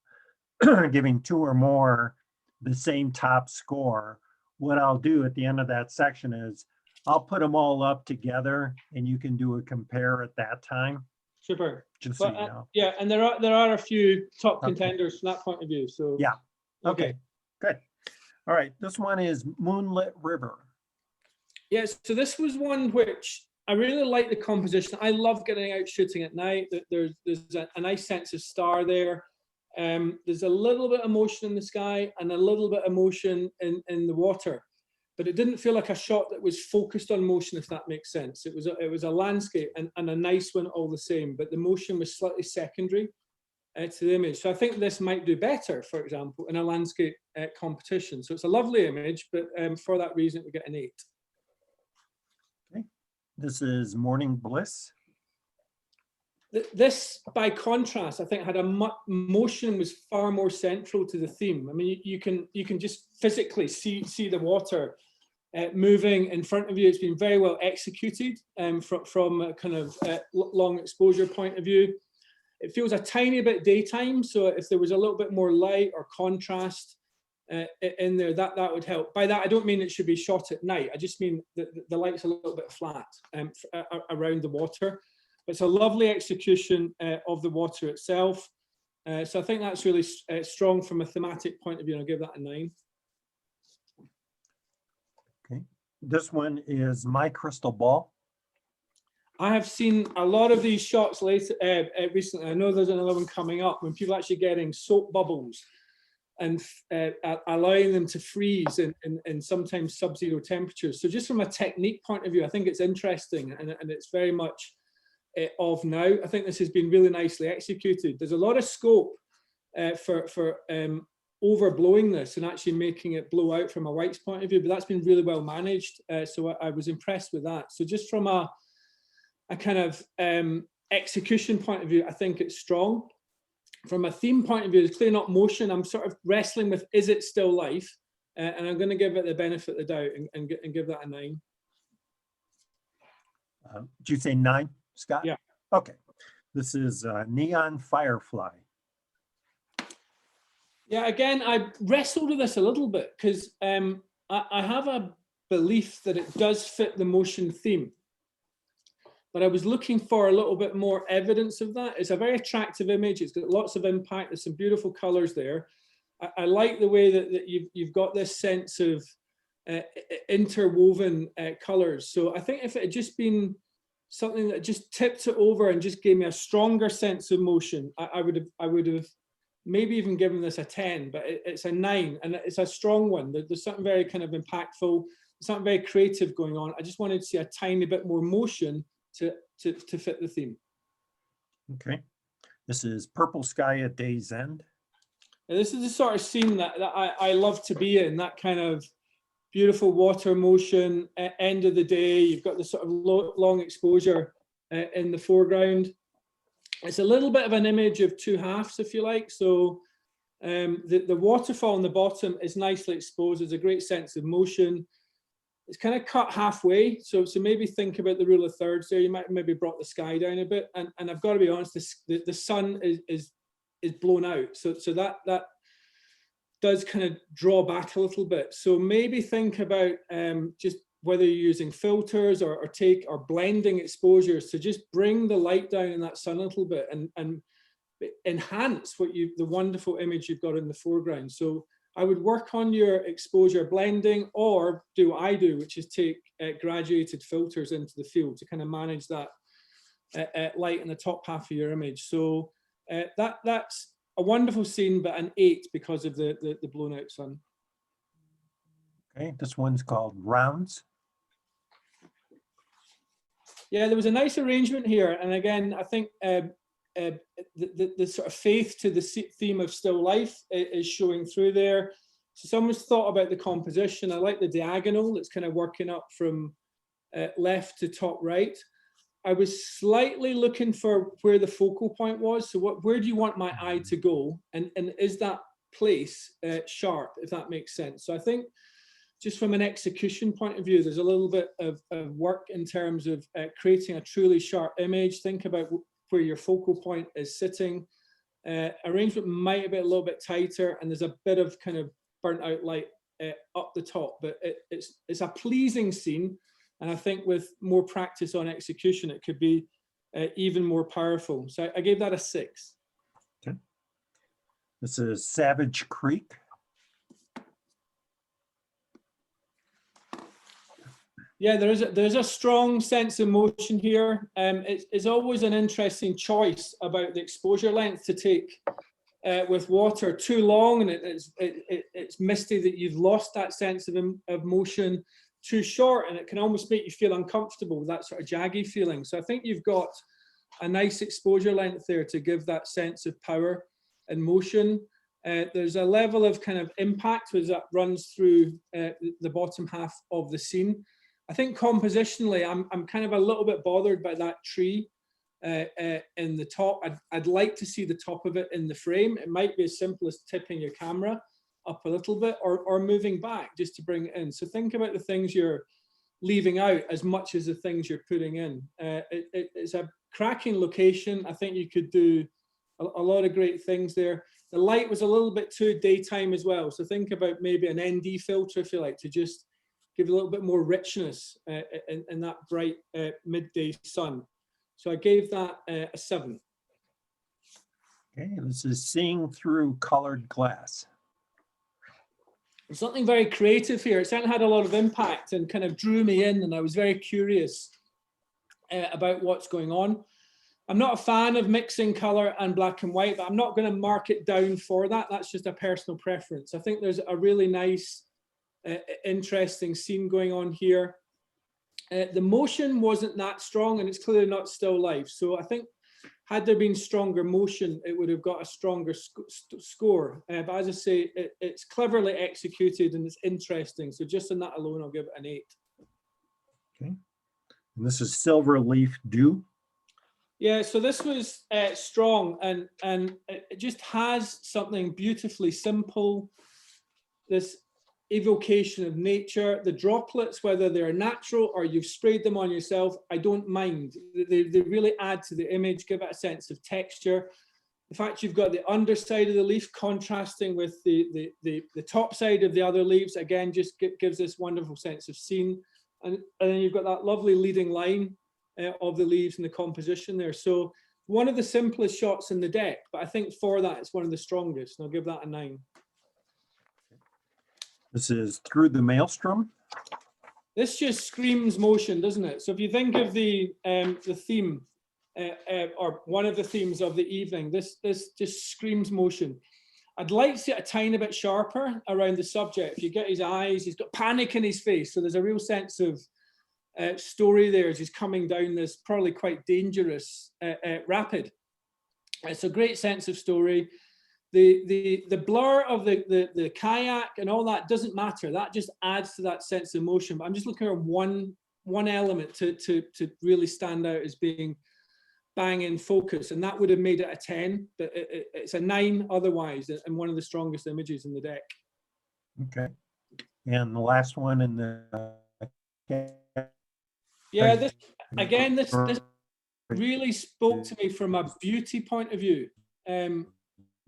giving 2 or more the same top score, what I'll do at the end of that section is I'll put them all up together, and you can do a compare at that time. Super. Just so you know. Yeah, and there are a few top contenders from that point of view. So yeah. Okay. Good. All right. This one is Moonlit River. Yes. So this was one which I really like the composition. I love getting out shooting at night. There's a nice sense of star there. There's a little bit of motion in the sky and a little bit of motion in the water, but it didn't feel like a shot that was focused on motion, if that makes sense. It was a landscape and a nice one all the same, but the motion was slightly secondary to the image. So I think this might do better, for example, in a landscape competition. So it's a lovely image, but for that reason, we get an 8. Okay. This is Morning Bliss. This, by contrast, I think had motion was far more central to the theme. I mean, you can just physically see the water moving in front of you. It's been very well executed from a kind of long exposure point of view. It feels a tiny bit daytime, so if there was a little bit more light or contrast in there, that would help. By that, I don't mean it should be shot at night. I just mean that the light's a little bit flat around the water. It's a lovely execution of the water itself. So I think that's really strong from a thematic point of view, and I'll give that a 9. Okay. This one is My Crystal Ball. I have seen a lot of these shots recently. I know there's another one coming up when people are actually getting soap bubbles and allowing them to freeze in sometimes sub-zero temperatures. So just from a technique point of view, I think it's interesting, and it's very much of now. I think this has been really nicely executed. There's a lot of scope for overblowing this and actually making it blow out from a white's point of view, but that's been really well managed. So I was impressed with that. So just from a kind of execution point of view, I think it's strong. From a theme point of view, it's clearly not motion. I'm sort of wrestling with, is it still life? And I'm going to give it the benefit of the doubt and give that a 9. Did you say 9, Scott? Yeah. Okay. This is Neon Firefly. Yeah, again, I wrestled with this a little bit because I have a belief that it does fit the motion theme. But I was looking for a little bit more evidence of that. It's a very attractive image. It's got lots of impact. There's some beautiful colors there. I like the way that you've got this sense of interwoven colors. So I think if it had just been something that just tipped it over and just gave me a stronger sense of motion, I would have maybe even given this a 10, but it's a 9, and it's a strong one. There's something very kind of impactful, something very creative going on. I just wanted to see a tiny bit more motion to fit the theme. Okay. This is Purple Sky at Day's End. Now, this is the sort of scene that I love to be in, that kind of beautiful water motion, end of the day. You've got this sort of long exposure in the foreground. It's a little bit of an image of 2 halves, if you like. So the waterfall on the bottom is nicely exposed. There's a great sense of motion. It's kind of cut halfway. So maybe think about the rule of thirds there. You might maybe brought the sky down a bit. And I've got to be honest, the sun is blown out. So that does kind of draw back a little bit. So maybe think about just whether you're using filters or blending exposures to just bring the light down in that sun a little bit and enhance the wonderful image you've got in the foreground. So I would work on your exposure blending, or do what I do, which is take graduated filters into the field to kind of manage that light in the top half of your image. So that's a wonderful scene, but an 8 because of the blown out sun. Okay, this one's called Rounds. Yeah, there was a nice arrangement here. And again, I think the sort of faith to the theme of still life is showing through there. So someone's thought about the composition. I like the diagonal that's kind of working up from left to top right. I was slightly looking for where the focal point was. So where do you want my eye to go? And is that place sharp, if that makes sense? So I think just from an execution point of view, there's a little bit of work in terms of creating a truly sharp image. Think about where your focal point is sitting. Arrangement might be a little bit tighter, and there's a bit of kind of burnt out light up the top, but it's a pleasing scene. And I think with more practice on execution, it could be even more powerful. So I gave that a 6. Okay. This is Savage Creek. Yeah, there's a strong sense of motion here. It's always an interesting choice about the exposure length to take with water. Too long and it's misty that you've lost that sense of motion. Too short and it can almost make you feel uncomfortable with that sort of jaggy feeling. So I think you've got a nice exposure length there to give that sense of power and motion. There's a level of kind of impact as that runs through the bottom half of the scene. I think compositionally, I'm kind of a little bit bothered by that tree in the top. I'd like to see the top of it in the frame. It might be as simple as tipping your camera up a little bit or moving back just to bring it in. So think about the things you're leaving out as much as the things you're putting in. It's a cracking location. I think you could do a lot of great things there. The light was a little bit too daytime as well. So think about maybe an ND filter, if you like, to just give a little bit more richness in that bright midday sun. So I gave that a 7. Okay, this is Seeing Through Colored Glass. There's something very creative here. It certainly had a lot of impact and kind of drew me in, and I was very curious about what's going on. I'm not a fan of mixing color and black and white, but I'm not going to mark it down for that. That's just a personal preference. I think there's a really nice, interesting scene going on here. The motion wasn't that strong, and it's clearly not still life. So I think had there been stronger motion, it would have got a stronger score. But as I say, it's cleverly executed and it's interesting. So just on that alone, I'll give it an 8. Okay. And this is Silver Leaf Dew. Yeah, so this was strong and it just has something beautifully simple. This evocation of nature. The droplets, whether they're natural or you've sprayed them on yourself, I don't mind. They really add to the image, give it a sense of texture. The fact you've got the underside of the leaf contrasting with the top side of the other leaves, again, just gives this wonderful sense of scene. And then you've got that lovely leading line of the leaves and the composition there. So one of the simplest shots in the deck, but I think for that, it's one of the strongest. And I'll give that a 9. This is Through the Maelstrom. This just screams motion, doesn't it? So if you think of the theme, or one of the themes of the evening, this just screams motion. I'd like to see it a tiny bit sharper around the subject. If you get his eyes, he's got panic in his face. So there's a real sense of story there as he's coming down this probably quite dangerous rapid. It's a great sense of story. The blur of the kayak and all that doesn't matter. That just adds to that sense of motion. But I'm just looking at one element to really stand out as being bang in focus, and that would have made it a 10, but it's a 9 otherwise, and one of the strongest images in the deck. Okay. And the last one in the yeah, this really spoke to me from a beauty point of view. Can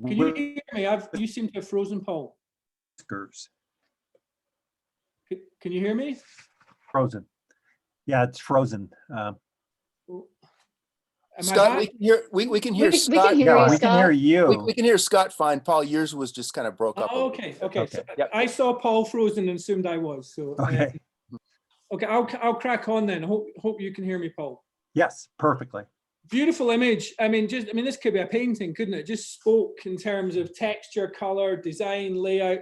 you hear me? You seem to have frozen, Paul. Whiskers. Can you hear me? Frozen. Yeah, it's frozen. Scott, we can hear Scott. We can hear you, we can hear you. We can hear Scott fine. Paul, yours was just kind of broke up. Oh, okay. So Yep. I saw Paul frozen and assumed I was. So Okay. Okay, I'll crack on then. Hope you can hear me, Paul. Yes, perfectly. Beautiful image. I mean, this could be a painting, couldn't it? Just spoke in terms of texture, color, design, layout.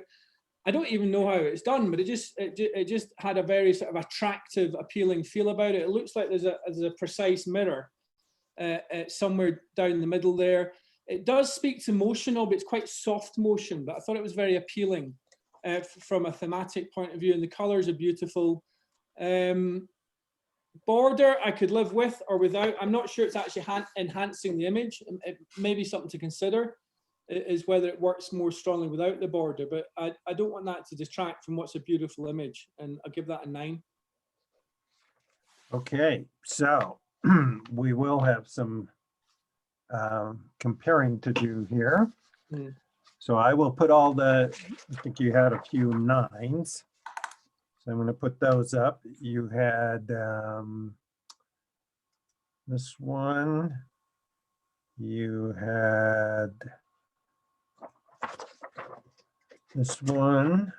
I don't even know how it's done, but it just had a very sort of attractive, appealing feel about it. It looks like there's a precise mirror somewhere down the middle there. It does speak to motion, but it's quite soft motion, but I thought it was very appealing from a thematic point of view, and the colors are beautiful. Border I could live with or without. I'm not sure it's actually enhancing the image. It may be something to consider, is whether it works more strongly without the border, but I don't want that to distract from what's a beautiful image, and I'll give that a 9. Okay, so we will have some comparing to do here. So I will put all I think you had a few 9s. So I'm going to put those up. You had this one. You had this one,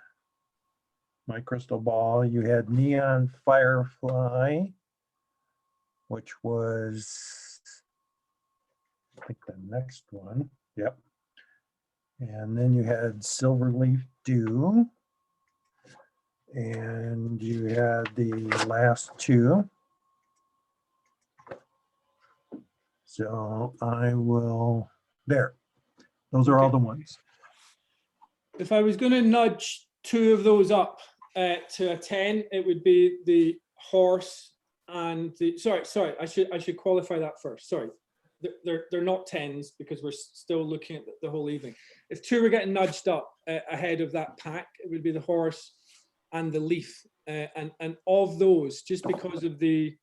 My Crystal Ball. You had Neon Firefly, which was, I think, the next one. Yep. And then you had Silverleaf Dew. And you had the last 2. So I will, there. Those are all the ones. If I was going to nudge 2 of those up to a 10, it would be the horse and the, sorry, I should qualify that first. Sorry, they're not 10s because we're still looking at the whole evening. If 2 were getting nudged up ahead of that pack, it would be the horse and the leaf, and of those, just because of the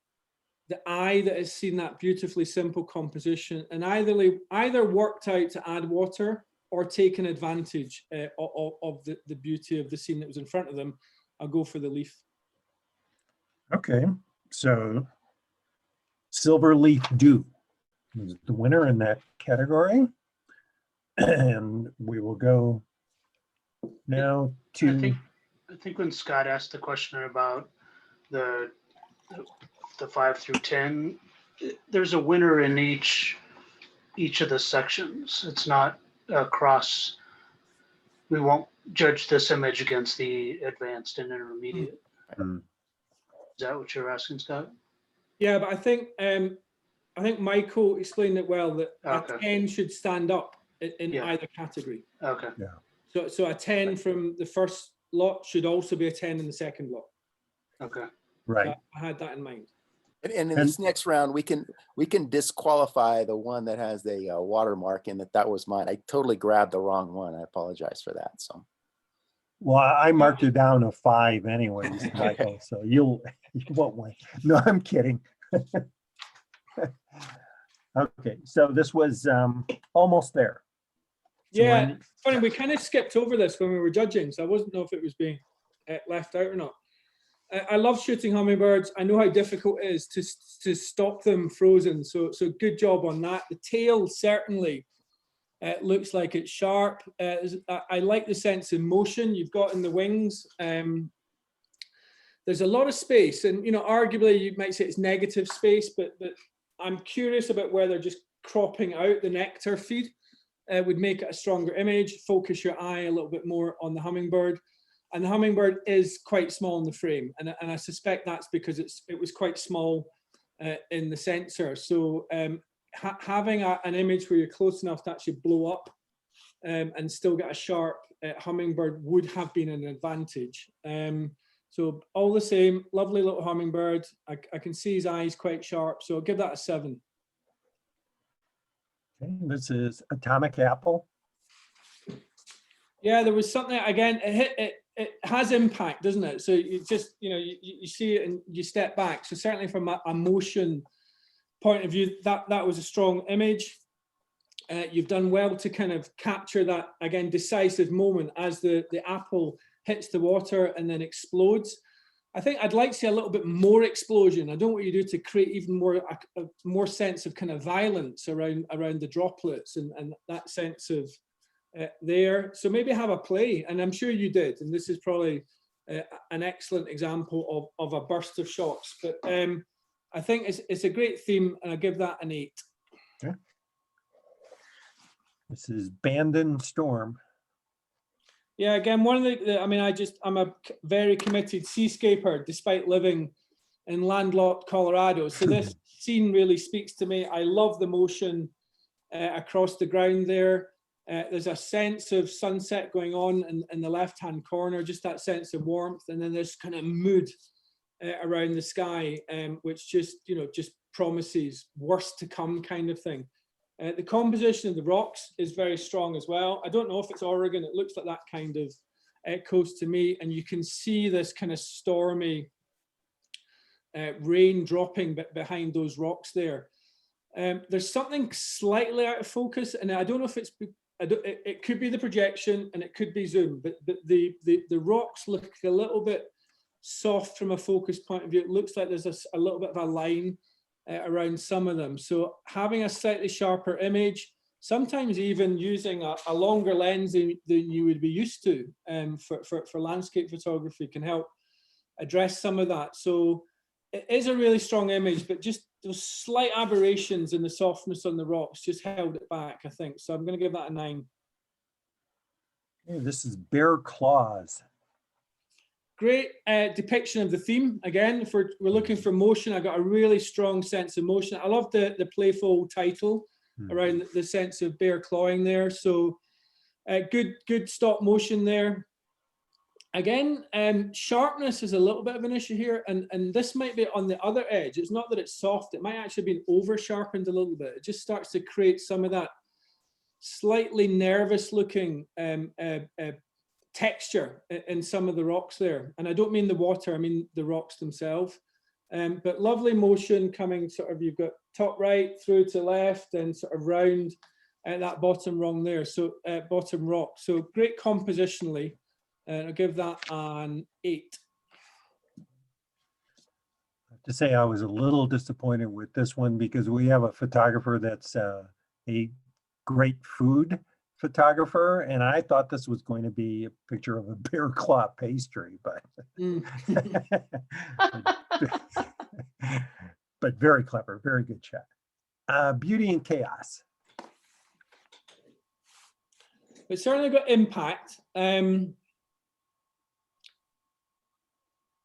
eye that has seen that beautifully simple composition, and either worked out to add water or taken advantage of the beauty of the scene that was in front of them, I'll go for the leaf. Okay, so Silverleaf Dew is the winner in that category. And we will go now to... I think when Scott asked the question about the 5 through 10, there's a winner in each of the sections. It's not across. We won't judge this image against the advanced and intermediate. Is that what you're asking, Scott? Yeah, but I think Michael explained it well, that Okay. a 10 should stand up in Yeah. either category. Okay. Yeah. So a 10 from the first lot should also be a 10 in the second lot. Okay. Right. So I had that in mind. And in this next round, we can disqualify the one that has the watermark in that was mine. I totally grabbed the wrong one. I apologize for that. So Well, I marked it down to 5 anyways, Michael, so you won't win. No, I'm kidding. Okay, so this was almost there. So Yeah, when- funny, we kind of skipped over this when we were judging, so I wasn't know if it was being left out or not. I love shooting hummingbirds. I know how difficult it is to stop them frozen, so good job on that. The tail certainly looks like it's sharp. I like the sense of motion you've got in the wings. There's a lot of space, and arguably you might say it's negative space, but I'm curious about whether just cropping out the nectar feed would make it a stronger image, focus your eye a little bit more on the hummingbird. And the hummingbird is quite small in the frame, and I suspect that's because it was quite small in the sensor. So having an image where you're close enough to actually blow up and still get a sharp hummingbird would have been an advantage. So all the same, lovely little hummingbird. I can see his eyes quite sharp, so I'll give that a 7. Okay, this is Atomic Apple. Yeah, there was something, again, it has impact, doesn't it? So you just, you see it and you step back. So certainly from a motion point of view, that was a strong image. You've done well to kind of capture that, again, decisive moment as the apple hits the water and then explodes. I think I'd like to see a little bit more explosion. I don't know what you do to create even more sense of kind of violence around the droplets and that sense of there. So maybe have a play, and I'm sure you did, and this is probably an excellent example of a burst of shots, but I think it's a great theme, and I'll give that an 8. Okay. This is Bandon Storm. Yeah, again, one of I'm a very committed seascaper despite living in landlocked Colorado, so this scene really speaks to me. I love the motion across the ground there. There's a sense of sunset going on in the left-hand corner, just that sense of warmth, and then there's kind of mood around the sky, which just promises worse to come kind of thing. The composition of the rocks is very strong as well. I don't know if it's Oregon. It looks like that kind of coast to me, and you can see this kind of stormy rain dropping behind those rocks there. There's something slightly out of focus, and I don't know if it could be the projection and it could be zoom, but the rocks look a little bit soft from a focus point of view. It looks like there's a little bit of a line around some of them. So having a slightly sharper image, sometimes even using a longer lens than you would be used to for landscape photography can help address some of that. So it is a really strong image, but just those slight aberrations in the softness on the rocks just held it back, I think. So I'm going to give that a 9. Okay, this is Bear Claws. Great depiction of the theme. Again, if we're looking for motion, I got a really strong sense of motion. I love the playful title around the sense of bear clawing there. So good stop motion there. Again, sharpness is a little bit of an issue here, and this might be on the other edge. It's not that it's soft, it might actually be over sharpened a little bit. It just starts to create some of that slightly nervous looking texture in some of the rocks there. And I don't mean the water, I mean the rocks themselves. But lovely motion coming sort of, you've got top right through to left and sort of round at that bottom rung there. So bottom rock. So great compositionally. And I'll give that an 8. I have to say I was a little disappointed with this one because we have a photographer that's a great food photographer, and I thought this was going to be a picture of a bear claw pastry, but but very clever, very good shot. Beauty and Chaos. It's certainly got impact.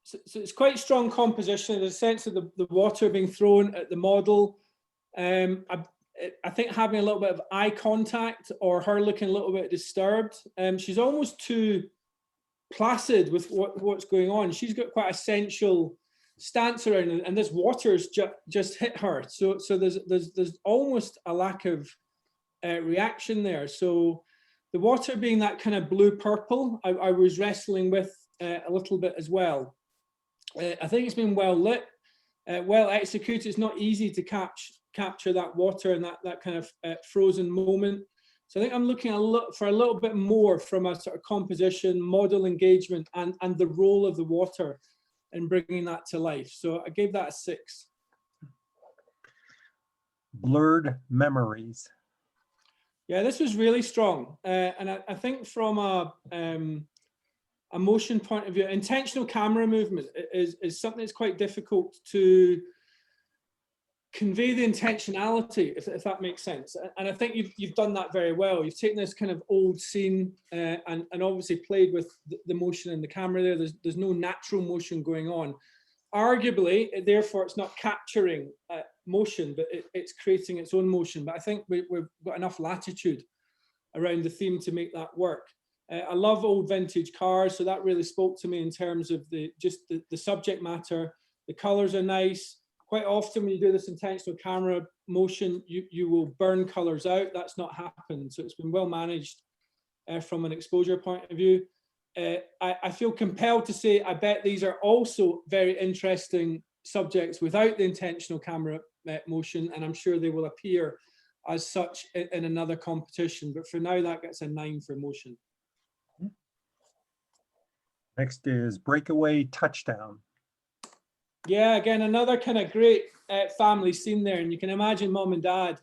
So it's quite strong composition. There's a sense of the water being thrown at the model. I think having a little bit of eye contact or her looking a little bit disturbed. She's almost too placid with what's going on. She's got quite a sensual stance around it, and this water's just hit her. So there's almost a lack of reaction there. So The water being that kind of blue purple, I was wrestling with a little bit as well. I think it's been well lit, well executed. It's not easy to capture that water and that kind of frozen moment. So I think I'm looking for a little bit more from a sort of composition, model engagement, and the role of the water in bringing that to life. So I gave that a 6. Blurred memories. Yeah, this was really strong. And I think from a motion point of view, intentional camera movement is something that's quite difficult to convey the intentionality, if that makes sense. And I think you've done that very well. You've taken this kind of old scene and obviously played with the motion in the camera there. There's no natural motion going on. Arguably, therefore, it's not capturing motion, but it's creating its own motion. But I think we've got enough latitude around the theme to make that work. I love old vintage cars, so that really spoke to me in terms of the subject matter. The colors are nice. Quite often when you do this intentional camera motion, you will burn colors out. That's not happened. So it's been well managed from an exposure point of view. I feel compelled to say, I bet these are also very interesting subjects without the intentional camera motion, and I'm sure they will appear as such in another competition. But for now, that gets a 9 for motion. Next is Breakaway Touchdown. Yeah, again, another kind of great family scene there. And you can imagine mom and dad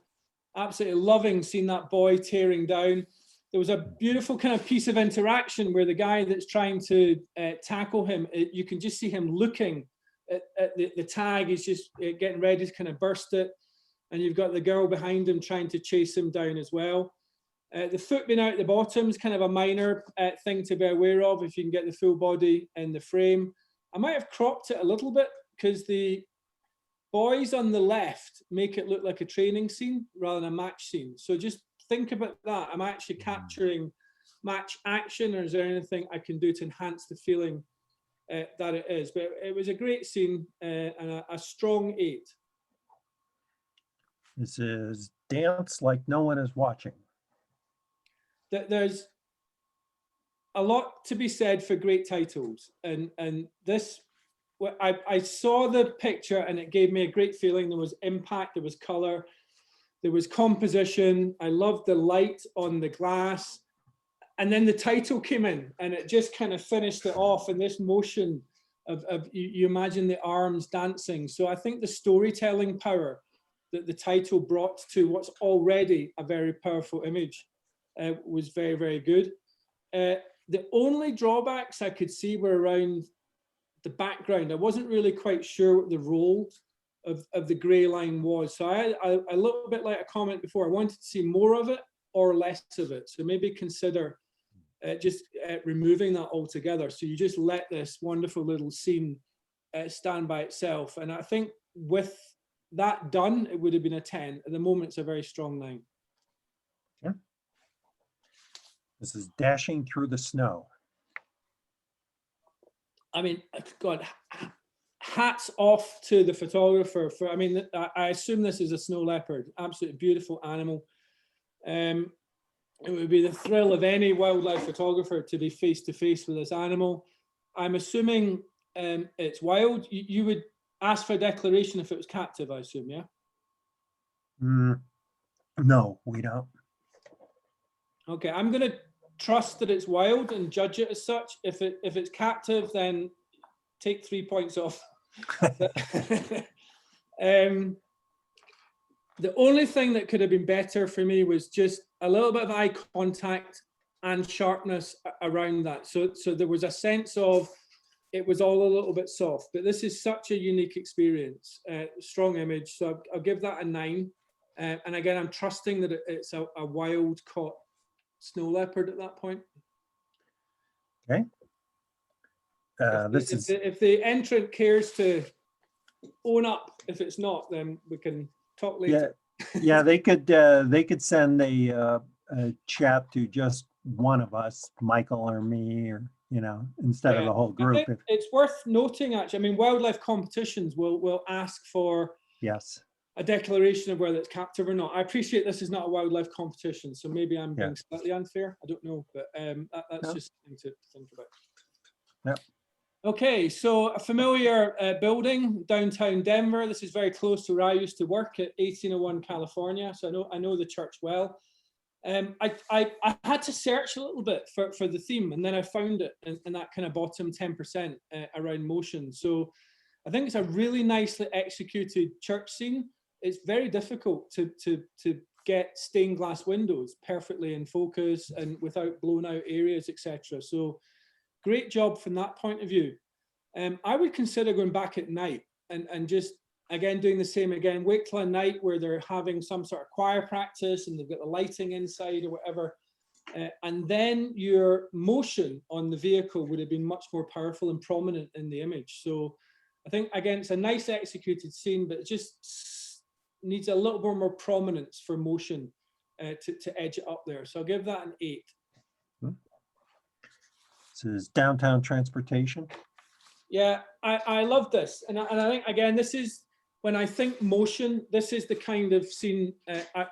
absolutely loving seeing that boy tearing down. There was a beautiful kind of piece of interaction where the guy that's trying to tackle him, you can just see him looking at the tag. He's just getting ready to kind of burst it. And you've got the girl behind him trying to chase him down as well. The foot being out at the bottom is kind of a minor thing to be aware of if you can get the full body in the frame. I might have cropped it a little bit because the boys on the left make it look like a training scene rather than a match scene. So just think about that. Am I actually capturing match action, or is there anything I can do to enhance the feeling that it is? But it was a great scene and a strong 8. This is Dance Like No One Is Watching. There's a lot to be said for great titles, and this, I saw the picture and it gave me a great feeling. There was impact, there was color, there was composition. I loved the light on the glass, and then the title came in and it just kind of finished it off in this motion of you imagine the arms dancing. So I think the storytelling power that the title brought to what's already a very powerful image was very, very good. The only drawbacks I could see were around the background. I wasn't really quite sure what the role of the grey line was. So I a little bit like a comment before, I wanted to see more of it or less of it. So maybe consider just removing that altogether. So you just let this wonderful little scene stand by itself. And I think with that done, it would have been a 10. At the moment, it's a very strong 9. Yeah. This is Dashing Through the Snow. I mean, God, hats off to the photographer for, I mean, I assume this is a snow leopard, absolutely beautiful animal. It would be the thrill of any wildlife photographer to be face to face with this animal. I'm assuming it's wild. You would ask for a declaration if it was captive, I assume, yeah? No, we don't. Okay, I'm going to trust that it's wild and judge it as such. If it's captive, then take 3 points off. The only thing that could have been better for me was just a little bit of eye contact and sharpness around that. So there was a sense of it was all a little bit soft, but this is such a unique experience, strong image. So I'll give that a 9. And again, I'm trusting that it's a wild caught snow leopard at that point. Okay. If the entrant cares to own up, if it's not, then we can talk later. Yeah, they could send a chat to just one of us, Michael or me, or instead of the whole group. It's worth noting, actually. I mean, wildlife competitions will ask for yes a declaration of whether it's captive or not. I appreciate this is not a wildlife competition, so maybe I'm being slightly unfair. I don't know, but that's just something to think about. Yep. Okay, so a familiar building, downtown Denver. This is very close to where I used to work at 1801 California, so I know the church well. I had to search a little bit for the theme, and then I found it in that kind of bottom 10% around motion. So I think it's a really nicely executed church scene. It's very difficult to get stained glass windows perfectly in focus and without blown out areas, etc. So great job from that point of view. I would consider going back at night and just, again, doing the same again. Wait till a night where they're having some sort of choir practice and they've got the lighting inside or whatever. And then your motion on the vehicle would have been much more powerful and prominent in the image. So I think, again, it's a nice executed scene, but it just needs a little more prominence for motion to edge it up there. So I'll give that an 8. This is downtown transportation. Yeah, I love this. And I think, again, this is, when I think motion, this is the kind of scene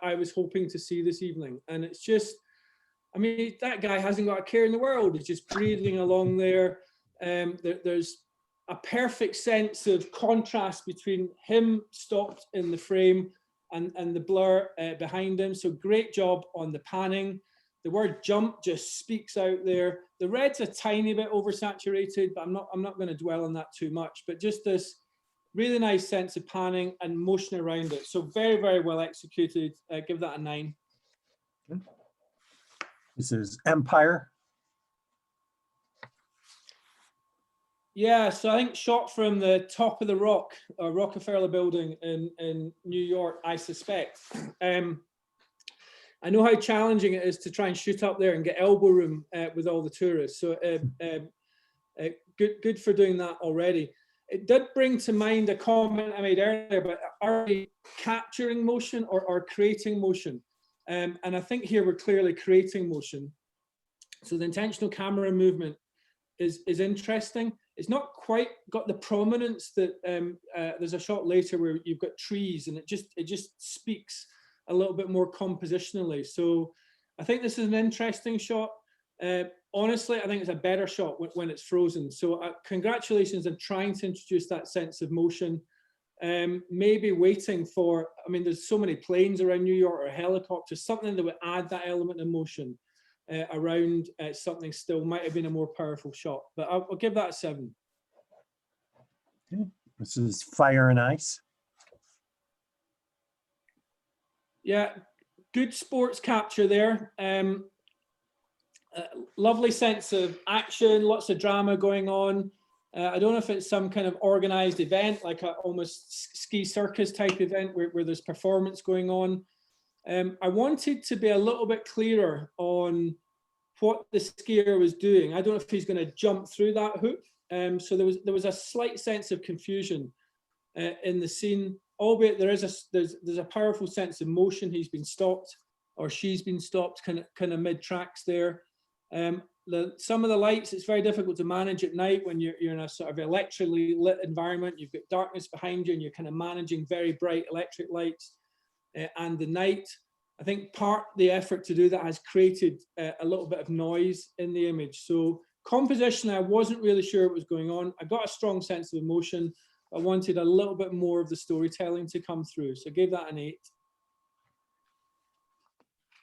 I was hoping to see this evening. And it's just, I mean, that guy hasn't got a care in the world. He's just breathing along there. There's a perfect sense of contrast between him stopped in the frame and the blur behind him. So great job on the panning. The word jump just speaks out there. The red's a tiny bit oversaturated, but I'm not going to dwell on that too much. But just this really nice sense of panning and motion around it. So very, very well executed. Give that a 9. This is Empire. Yeah, so I think shot from the top of the Rockefeller building in New York, I suspect. I know how challenging it is to try and shoot up there and get elbow room with all the tourists. So good for doing that already. It did bring to mind a comment I made earlier, but are we capturing motion or creating motion? And I think here we're clearly creating motion. So the intentional camera movement is interesting. It's not quite got the prominence that there's a shot later where you've got trees and it just speaks a little bit more compositionally. So I think this is an interesting shot. Honestly, I think it's a better shot when it's frozen. So congratulations on trying to introduce that sense of motion. Maybe waiting for, I mean, there's so many planes around New York or helicopters, something that would add that element of motion around something still might have been a more powerful shot. But I'll give that a 7. Okay. This is Fire and Ice. Yeah, good sports capture there. Lovely sense of action, lots of drama going on. I don't know if it's some kind of organized event, like a almost ski circus type event where there's performance going on. I wanted to be a little bit clearer on what the skier was doing. I don't know if he's going to jump through that hoop. So there was a slight sense of confusion in the scene, albeit there's a powerful sense of motion. He's been stopped or she's been stopped kind of mid tracks there. Some of the lights, it's very difficult to manage at night when you're in a sort of electrically lit environment. You've got darkness behind you and you're kind of managing very bright electric lights and the night. I think part the effort to do that has created a little bit of noise in the image. So composition, I wasn't really sure what was going on. I got a strong sense of emotion. I wanted a little bit more of the storytelling to come through. So I gave that an 8.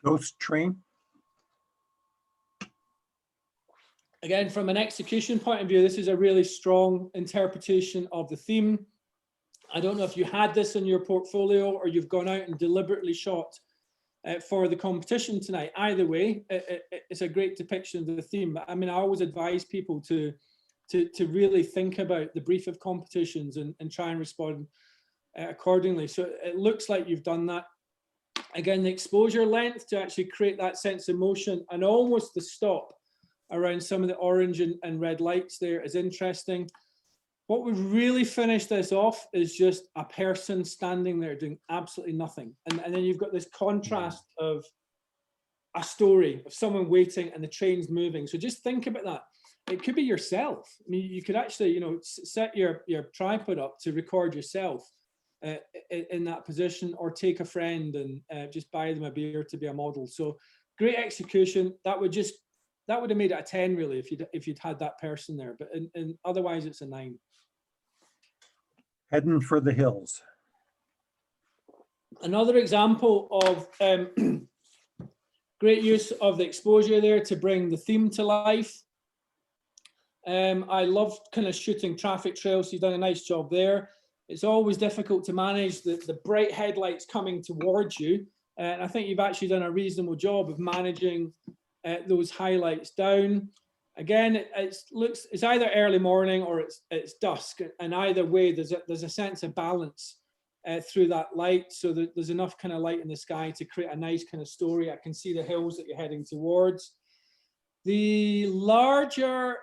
Ghost Train. Again, from an execution point of view, this is a really strong interpretation of the theme. I don't know if you had this in your portfolio or you've gone out and deliberately shot for the competition tonight. Either way, it's a great depiction of the theme. But I mean, I always advise people to really think about the brief of competitions and try and respond accordingly. So it looks like you've done that. Again, the exposure length to actually create that sense of motion and almost the stop around some of the orange and red lights there is interesting. What would really finish this off is just a person standing there doing absolutely nothing. And then you've got this contrast of a story of someone waiting and the train's moving. So just think about that. It could be yourself. I mean, you could actually, set your tripod up to record yourself in that position, or take a friend and just buy them a beer to be a model. So great execution. That would have made it a 10 really if you'd had that person there, but and otherwise it's a 9. Heading for the hills. Another example of great use of the exposure there to bring the theme to life. I love kind of shooting traffic trails. So you've done a nice job there. It's always difficult to manage the bright headlights coming towards you. And I think you've actually done a reasonable job of managing those highlights down. Again, it's either early morning or it's dusk, and either way, there's a sense of balance through that light, so that there's enough kind of light in the sky to create a nice kind of story. I can see the hills that you're heading towards. The larger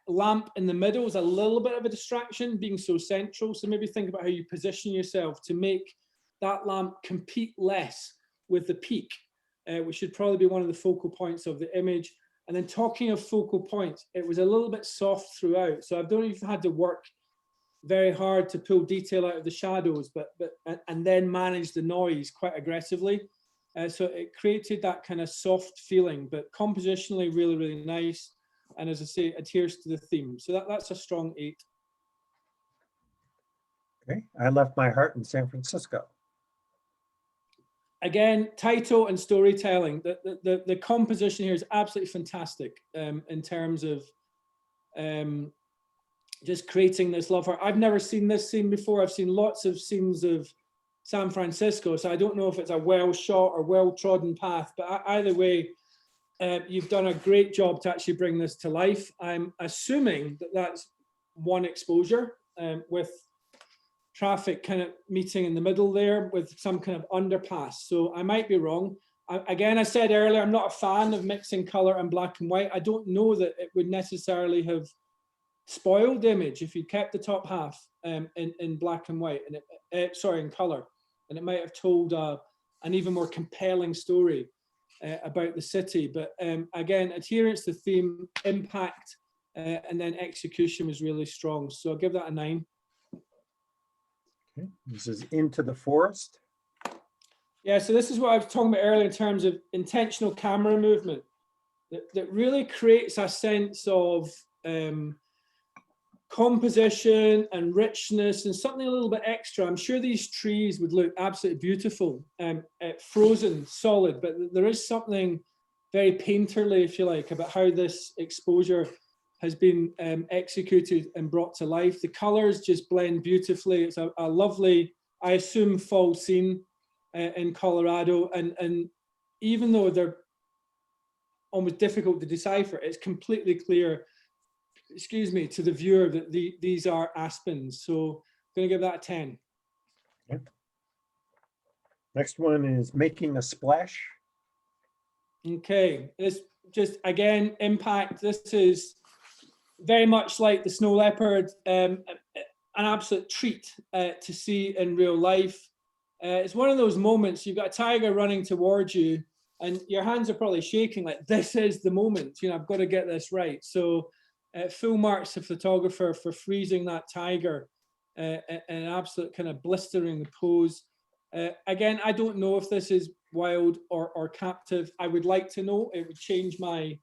lamp in the middle is a little bit of a distraction, being so central. So maybe think about how you position yourself to make that lamp compete less with the peak, which should probably be one of the focal points of the image. And then talking of focal points, it was a little bit soft throughout. So I don't know if you had to work very hard to pull detail out of the shadows, and then manage the noise quite aggressively. So it created that kind of soft feeling, but compositionally really, really nice. And as I say, adheres to the theme. So that's a strong 8. Okay, I left my heart in San Francisco. Again, title and storytelling. The composition here is absolutely fantastic in terms of just creating this love heart. I've never seen this scene before. I've seen lots of scenes of San Francisco, so I don't know if it's a well shot or well trodden path, but either way, you've done a great job to actually bring this to life. I'm assuming that that's one exposure with traffic kind of meeting in the middle there with some kind of underpass. So I might be wrong. Again, I said earlier, I'm not a fan of mixing color and black and white. I don't know that it would necessarily have spoiled the image if you kept the top half in black and white, and in color, and it might have told an even more compelling story about the city. But again, adherence to theme, impact, and then execution was really strong. So I'll give that a 9. Okay. This is Into the Forest. Yeah, so this is what I was talking about earlier in terms of intentional camera movement that really creates a sense of composition and richness and something a little bit extra. I'm sure these trees would look absolutely beautiful, frozen, solid, but there is something very painterly, if you like, about how this exposure has been executed and brought to life. The colors just blend beautifully. It's a lovely, I assume, fall scene in Colorado. And even though they're almost difficult to decipher, it's completely clear, to the viewer that these are aspens. So I'm going to give that a 10. Okay. Next one is Making a Splash. Okay, this just, again, impact. This is very much like the snow leopard, an absolute treat to see in real life. It's one of those moments, you've got a tiger running towards you and your hands are probably shaking like, this is the moment, I've got to get this right. So full marks to photographer for freezing that tiger and an absolute kind of blistering the pose. Again, I don't know if this is wild or captive. I would like to know. It would change my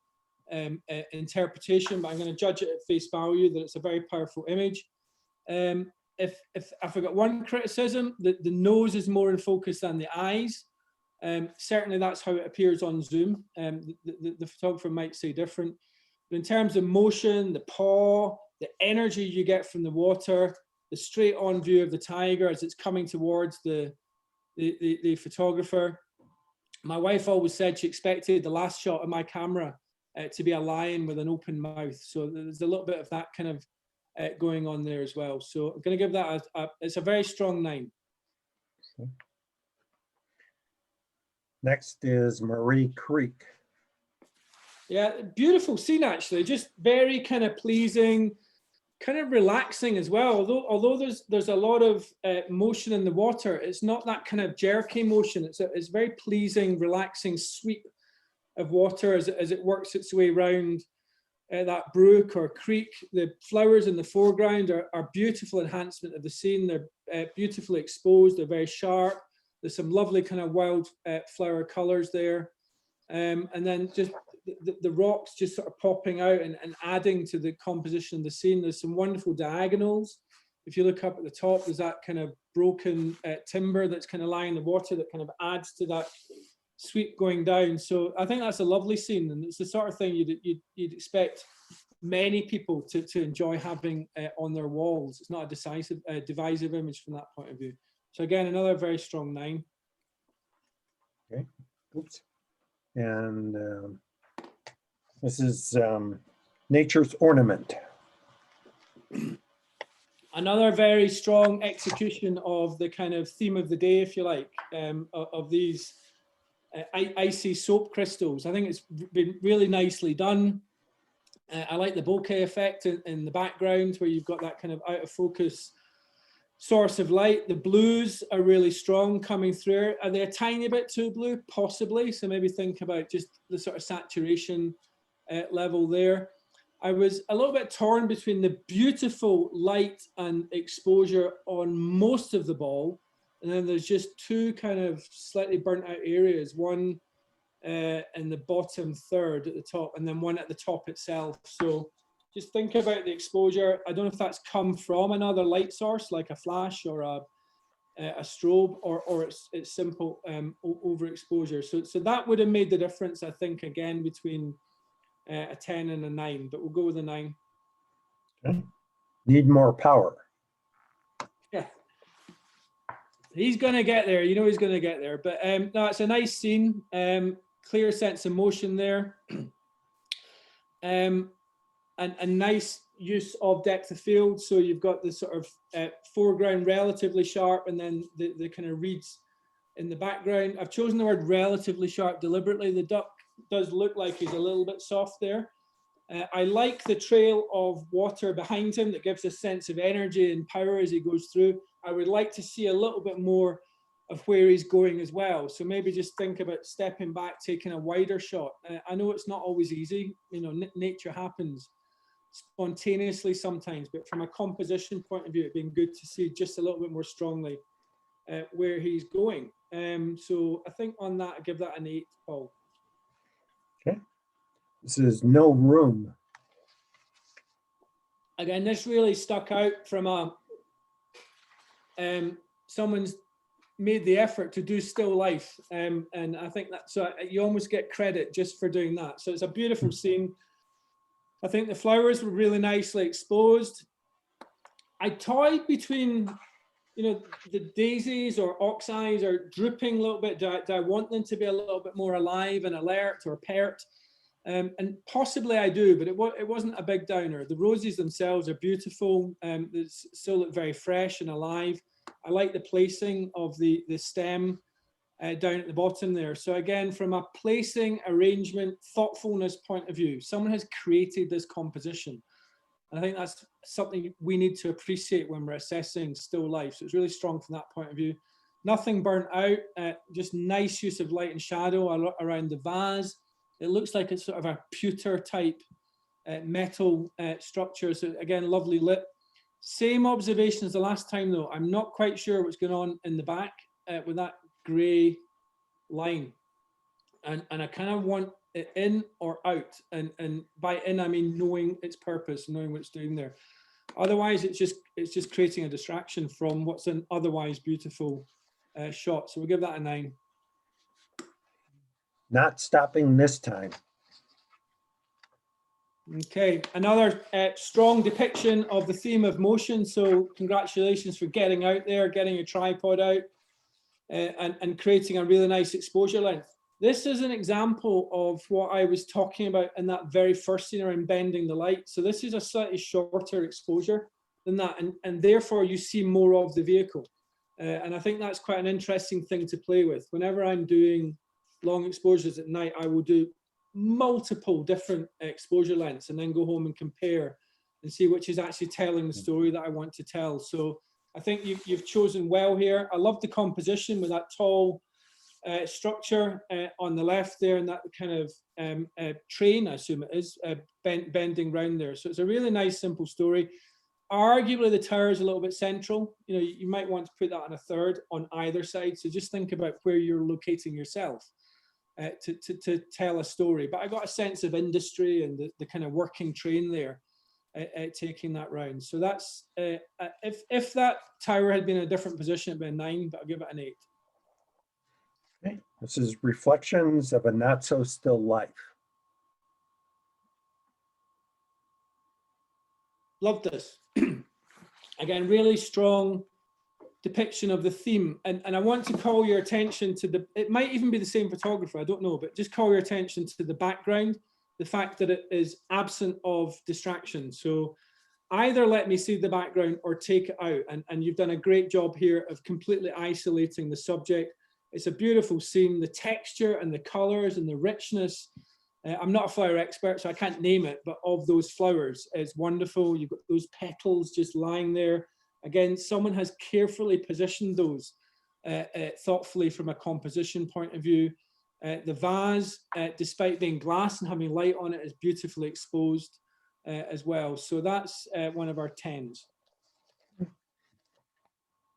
interpretation, but I'm going to judge it at face value that it's a very powerful image. If I got one criticism, the nose is more in focus than the eyes. Certainly that's how it appears on Zoom. The photographer might say different. But in terms of motion, the paw, the energy you get from the water, the straight on view of the tiger as it's coming towards the photographer. My wife always said she expected the last shot of my camera to be a lion with an open mouth. So there's a little bit of that kind of going on there as well. So I'm going to give that it's a very strong 9. Next is Marie Creek. Yeah, beautiful scene actually, just very kind of pleasing, kind of relaxing as well. Although there's a lot of motion in the water, it's not that kind of jerky motion. It's very pleasing, relaxing sweep of water as it works its way around that brook or creek. The flowers in the foreground are beautiful enhancement of the scene. They're beautifully exposed. They're very sharp. There's some lovely kind of wild flower colors there. And then just the rocks just sort of popping out and adding to the composition of the scene. There's some wonderful diagonals. If you look up at the top, there's that kind of broken timber that's kind of lying in the water that kind of adds to that sweep going down. So I think that's a lovely scene, and it's the sort of thing you'd expect many people to enjoy having on their walls. It's not a divisive image from that point of view. So again, another very strong 9. Okay. Oops. And this is Nature's Ornament. Another very strong execution of the kind of theme of the day, if you like, of these icy soap crystals. I think it's been really nicely done. I like the bokeh effect in the background where you've got that kind of out of focus source of light. The blues are really strong coming through. Are they a tiny bit too blue? Possibly. So maybe think about just the sort of saturation level there. I was a little bit torn between the beautiful light and exposure on most of the ball, and then there's just 2 kind of slightly burnt out areas, one in the bottom third at the top, and then one at the top itself. So just think about the exposure. I don't know if that's come from another light source like a flash or a strobe, or it's simple overexposure. So that would have made the difference, I think, again, between a 10 and a 9, but we'll go with a 9. Okay. Need more power. Yeah. He's going to get there. You know he's going to get there. But no, it's a nice scene. Clear sense of motion there. And a nice use of depth of field. So you've got the sort of foreground relatively sharp, and then the kind of reeds in the background. I've chosen the word relatively sharp deliberately. The duck does look like he's a little bit soft there. I like the trail of water behind him that gives a sense of energy and power as he goes through. I would like to see a little bit more of where he's going as well. So maybe just think about stepping back, taking a wider shot. I know it's not always easy. You know, nature happens spontaneously sometimes, but from a composition point of view, it'd been good to see just a little bit more strongly where he's going. So I think on that, I give that an 8, Paul. Okay. This is No Room. Again, this really stuck out from a someone's made the effort to do still life, and I think that, so you almost get credit just for doing that. So it's a beautiful scene. I think the flowers were really nicely exposed. I toyed between, you know, the daisies or oxeyes are drooping a little bit. Do I want them to be a little bit more alive and alert or pert? And possibly I do, but it wasn't a big downer. The roses themselves are beautiful. They still look very fresh and alive. I like the placing of the stem down at the bottom there. So again, from a placing, arrangement, thoughtfulness point of view, someone has created this composition. And I think that's something we need to appreciate when we're assessing still life. So it's really strong from that point of view. Nothing burnt out, just nice use of light and shadow around the vase. It looks like it's sort of a pewter type metal structure. So again, lovely lit. Same observation as the last time though. I'm not quite sure what's going on in the back with that gray line. And I kind of want it in or out. And by in, I mean knowing its purpose, knowing what it's doing there. Otherwise, it's just creating a distraction from what's an otherwise beautiful shot. So we'll give that a 9. Not stopping this time. Okay, another strong depiction of the theme of motion. So congratulations for getting out there, getting a tripod out and creating a really nice exposure length. This is an example of what I was talking about in that very first scene around bending the light. So this is a slightly shorter exposure than that, and therefore you see more of the vehicle. And I think that's quite an interesting thing to play with. Whenever I'm doing long exposures at night, I will do multiple different exposure lengths and then go home and compare and see which is actually telling the story that I want to tell. So I think you've chosen well here. I love the composition with that tall structure on the left there, and that kind of train, I assume it is, bending round there. So it's a really nice, simple story. Arguably, the tower is a little bit central. You know, you might want to put that on a third on either side. So just think about where you're locating yourself to tell a story. But I got a sense of industry and the kind of working train there, taking that round. So that's, if that tower had been in a different position, it'd been a 9, but I'll give it an 8. Okay. This is Reflections of a Not So Still Life. Love this. Again, really strong depiction of the theme. And I want to call your attention to it might even be the same photographer, I don't know, but just call your attention to the background, the fact that it is absent of distraction. So either let me see the background or take it out. And you've done a great job here of completely isolating the subject. It's a beautiful scene, the texture and the colors and the richness. I'm not a flower expert, so I can't name it, but of those flowers, it's wonderful. You've got those petals just lying there. Again, someone has carefully positioned those thoughtfully from a composition point of view. The vase, despite being glass and having light on it, is beautifully exposed as well. So that's one of our 10s.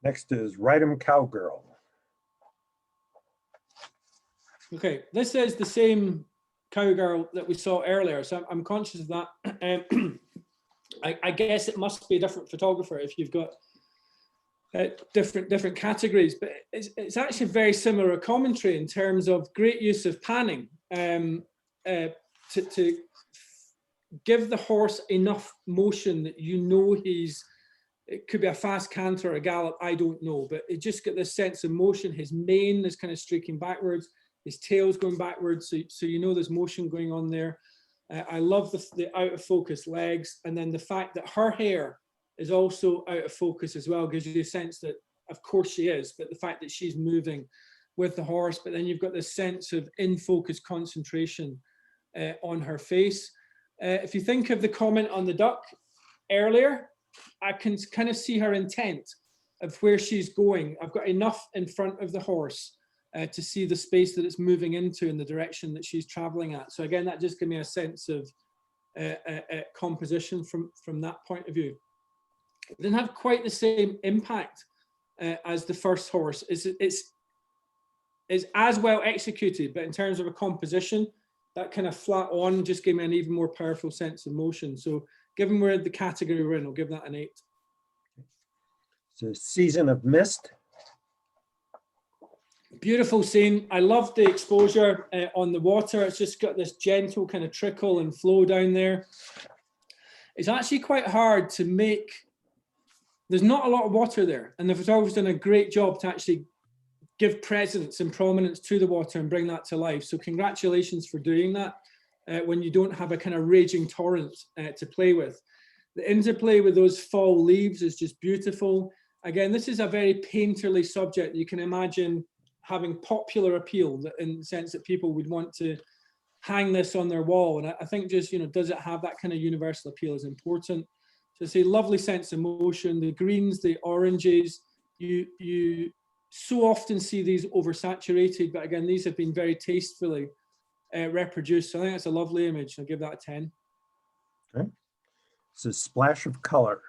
Next is Ride 'em Cowgirl. Okay, this is the same cowgirl that we saw earlier, so I'm conscious of that. I guess it must be a different photographer if you've got different categories, but it's actually very similar commentary in terms of great use of panning to give the horse enough motion that you know it could be a fast canter or a gallop, I don't know, but it just got this sense of motion. His mane is kind of streaking backwards, his tail's going backwards, so you know there's motion going on there. I love the out of focus legs, and then the fact that her hair is also out of focus as well gives you a sense that of course she is, but the fact that she's moving with the horse, but then you've got this sense of in focus concentration on her face. If you think of the comment on the duck earlier, I can kind of see her intent of where she's going. I've got enough in front of the horse to see the space that it's moving into and the direction that she's traveling at. So again, that just gives me a sense of composition from that point of view. It didn't have quite the same impact as the first horse. It's as well executed, but in terms of a composition, that kind of flat on just gave me an even more powerful sense of motion. So given where the category we're in, I'll give that an 8. So Season of Mist. Beautiful scene. I love the exposure on the water. It's just got this gentle kind of trickle and flow down there. It's actually quite hard to make. There's not a lot of water there, and the photographer's done a great job to actually give presence and prominence to the water and bring that to life. So congratulations for doing that when you don't have a kind of raging torrent to play with. The interplay with those fall leaves is just beautiful. Again, this is a very painterly subject. You can imagine having popular appeal in the sense that people would want to hang this on their wall. And I think just, does it have that kind of universal appeal is important. So it's a lovely sense of motion, the greens, the oranges, you so often see these oversaturated, but again, these have been very tastefully reproduced. So I think that's a lovely image. I'll give that a 10. Okay. It's a Splash of Color.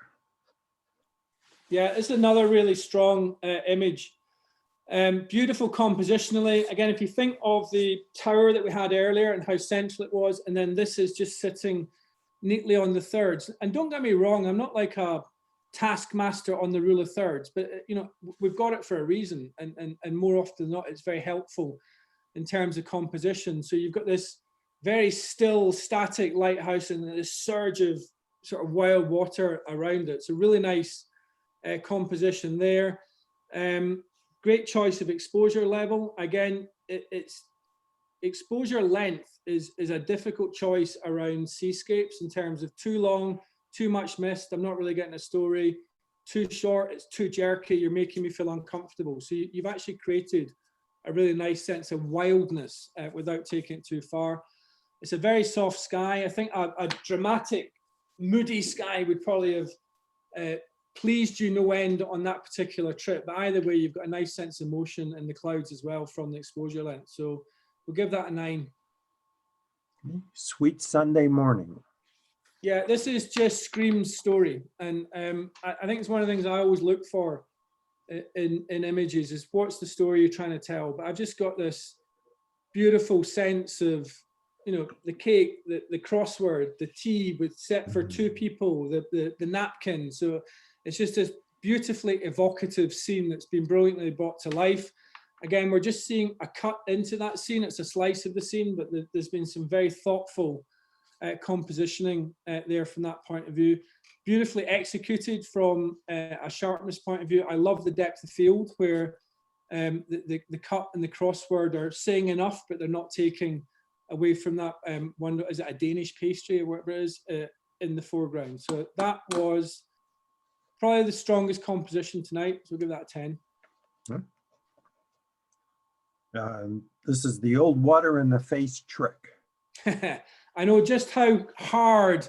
Yeah, it's another really strong image. Beautiful compositionally. Again, if you think of the tower that we had earlier and how central it was, and then this is just sitting neatly on the thirds. And don't get me wrong, I'm not like a taskmaster on the rule of thirds, but we've got it for a reason, and more often than not, it's very helpful in terms of composition. So you've got this very still, static lighthouse and this surge of sort of wild water around it. So really nice composition there. Great choice of exposure level. Again, it's exposure length is a difficult choice around seascapes in terms of too long, too much mist, I'm not really getting a story. Too short, it's too jerky, you're making me feel uncomfortable. So you've actually created a really nice sense of wildness without taking it too far. It's a very soft sky. I think a dramatic, moody sky would probably have pleased you no end on that particular trip. But either way, you've got a nice sense of motion in the clouds as well from the exposure length. So we'll give that a 9. Sweet Sunday morning. Yeah, this is just screams story. And I think it's one of the things I always look for in images is what's the story you're trying to tell. But I've just got this beautiful sense of, you know, the cake, the crossword, the tea with set for 2 people, the napkin. So it's just this beautifully evocative scene that's been brilliantly brought to life. Again, we're just seeing a cut into that scene. It's a slice of the scene, but there's been some very thoughtful compositioning there from that point of view. Beautifully executed from a sharpness point of view. I love the depth of field where the cut and the crossword are saying enough, but they're not taking away from that one. Is it a Danish pastry or whatever it is in the foreground? So that was probably the strongest composition tonight. So we'll give that a 10. This is the old water in the face trick. I know just how hard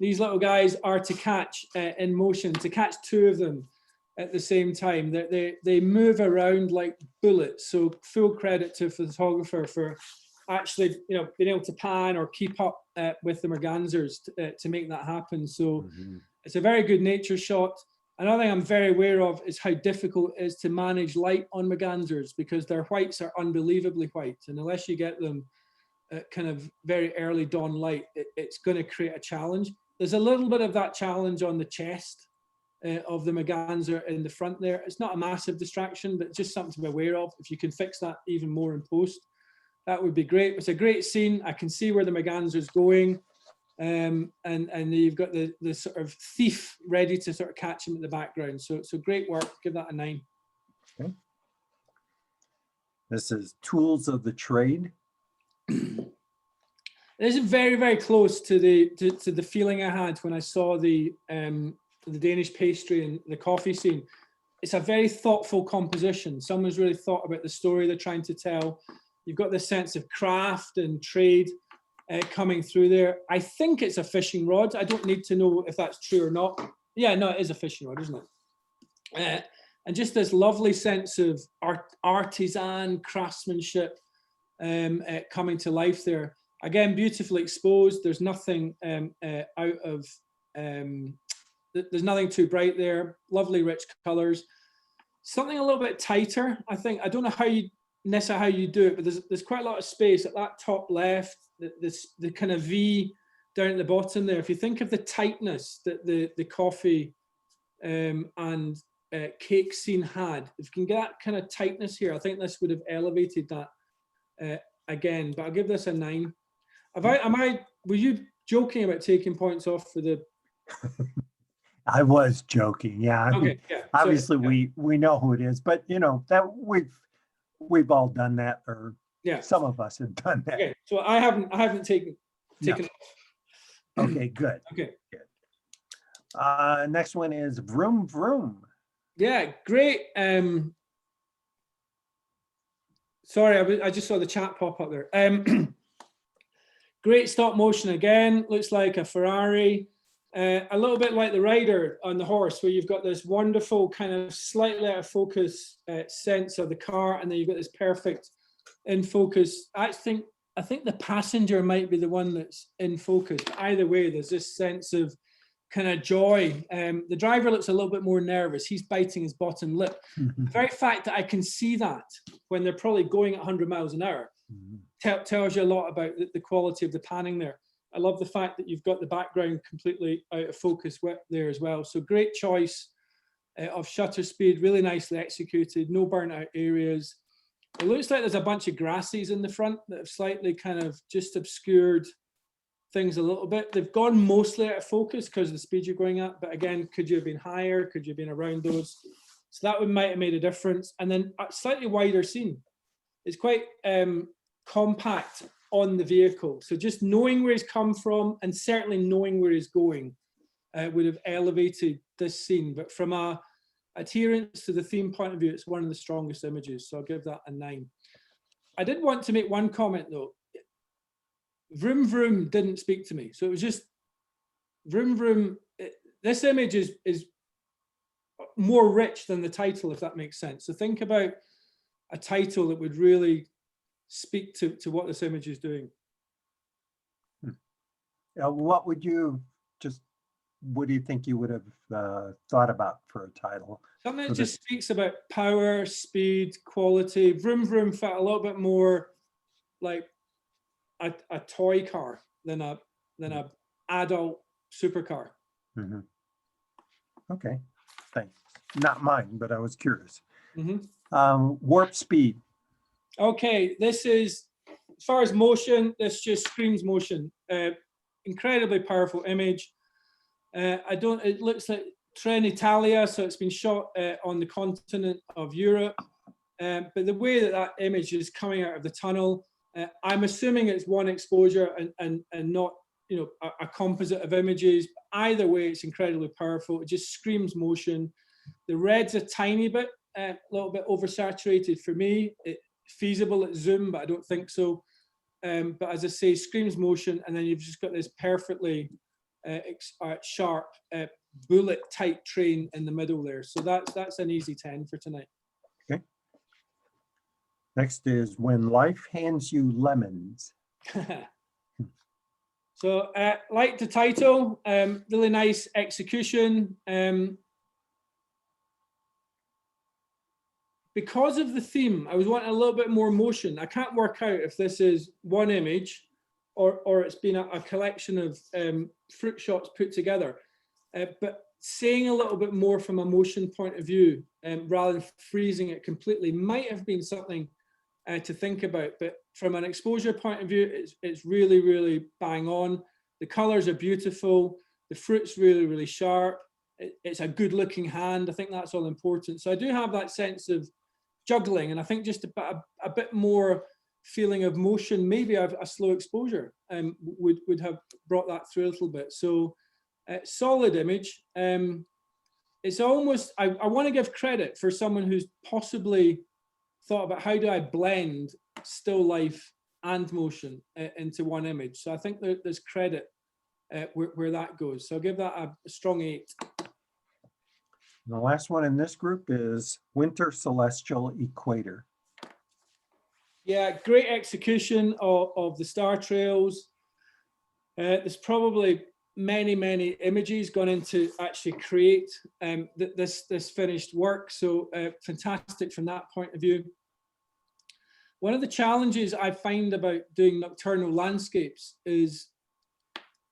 these little guys are to catch in motion, to catch 2 of them at the same time. They move around like bullets. So full credit to the photographer for actually, you know, being able to pan or keep up with the mergansers to make that happen. So it's a very good nature shot. Another thing I'm very aware of is how difficult it is to manage light on mergansers because their whites are unbelievably white. And unless you get them at kind of very early dawn light, it's going to create a challenge. There's a little bit of that challenge on the chest of the merganser in the front there. It's not a massive distraction, but just something to be aware of. If you can fix that even more in post, that would be great. It's a great scene. I can see where the merganser is going. And you've got the sort of thief ready to sort of catch him in the background. So great work. Give that a 9. Okay. This is Tools of the Trade. This is very, very close to the feeling I had when I saw the Danish pastry and the coffee scene. It's a very thoughtful composition. Someone's really thought about the story they're trying to tell. You've got this sense of craft and trade coming through there. I think it's a fishing rod. I don't need to know if that's true or not. Yeah, no, it is a fishing rod, isn't it? And just this lovely sense of artisan craftsmanship coming to life there. Again, beautifully exposed. There's nothing there's nothing too bright there. Lovely rich colors. Something a little bit tighter, I think. I don't know how you do it, but there's quite a lot of space at that top left. The kind of V down at the bottom there. If you think of the tightness that the coffee and cake scene had, if you can get that kind of tightness here, I think this would have elevated that again. But I'll give this a 9. Were you joking about taking points off for the? I was joking. Yeah. I mean, okay. Yeah. obviously, we know who it is, but you know that we've all done that, or yeah, some of us have done that. Okay. So I haven't taken off. Okay. Good. Okay. Good. Next one is Vroom Vroom. Yeah. Great. Sorry, I just saw the chat pop up there. Great stop motion again. Looks like a Ferrari. A little bit like the rider on the horse, where you've got this wonderful kind of slightly out of focus sense of the car, and then you've got this perfect in focus. I think the passenger might be the one that's in focus. But either way, there's this sense of kind of joy. The driver looks a little bit more nervous. He's biting his bottom lip. The very fact that I can see that when they're probably going at 100 miles an hour tells you a lot about the quality of the panning there. I love the fact that you've got the background completely out of focus there as well. So great choice of shutter speed, really nicely executed, no burnt out areas. It looks like there's a bunch of grasses in the front that have slightly kind of just obscured things a little bit. They've gone mostly out of focus because of the speed you're going at, but again, could you have been higher? Could you have been around those? So that might have made a difference. And then a slightly wider scene. It's quite compact on the vehicle. So just knowing where he's come from and certainly knowing where he's going would have elevated this scene. But from a adherence to the theme point of view, it's one of the strongest images. So I'll give that a 9. I did want to make one comment though. Vroom Vroom didn't speak to me. So it was just Vroom Vroom. This image is more rich than the title, if that makes sense. So think about a title that would really speak to what this image is doing. What would you what do you think you would have thought about for a title? Something that So just speaks about power, speed, quality. Vroom Vroom felt a little bit more like a toy car than a adult supercar. Mhm. Okay, thanks. Not mine, but I was curious. Warp speed. Okay, this is, as far as motion, this just screams motion. Incredibly powerful image. It looks like Trenitalia, so it's been shot on the continent of Europe. But the way that image is coming out of the tunnel, I'm assuming it's one exposure and not, you know, a composite of images. Either way, it's incredibly powerful. It just screams motion. The red's a tiny bit, a little bit oversaturated for me. It's feasible at zoom, but I don't think so. But as I say, screams motion, and then you've just got this perfectly sharp bullet type train in the middle there. So that's an easy 10 for tonight. Okay. Next is When Life Hands You Lemons. So like the title, really nice execution. Because of the theme, I was wanting a little bit more motion. I can't work out if this is one image or it's been a collection of fruit shots put together. But saying a little bit more from a motion point of view, rather than freezing it completely, might have been something to think about. But from an exposure point of view, it's really, really bang on. The colors are beautiful. The fruit's really, really sharp. It's a good looking hand. I think that's all important. So I do have that sense of juggling, and I think just a bit more feeling of motion, maybe a slow exposure would have brought that through a little bit. So solid image. It's almost, I want to give credit for someone who's possibly thought about how do I blend still life and motion into one image. So I think there's credit where that goes. So I'll give that a strong 8. And the last one in this group is Winter Celestial Equator. Yeah, great execution of the star trails. There's probably many images gone into actually create this finished work. So fantastic from that point of view. One of the challenges I find about doing nocturnal landscapes is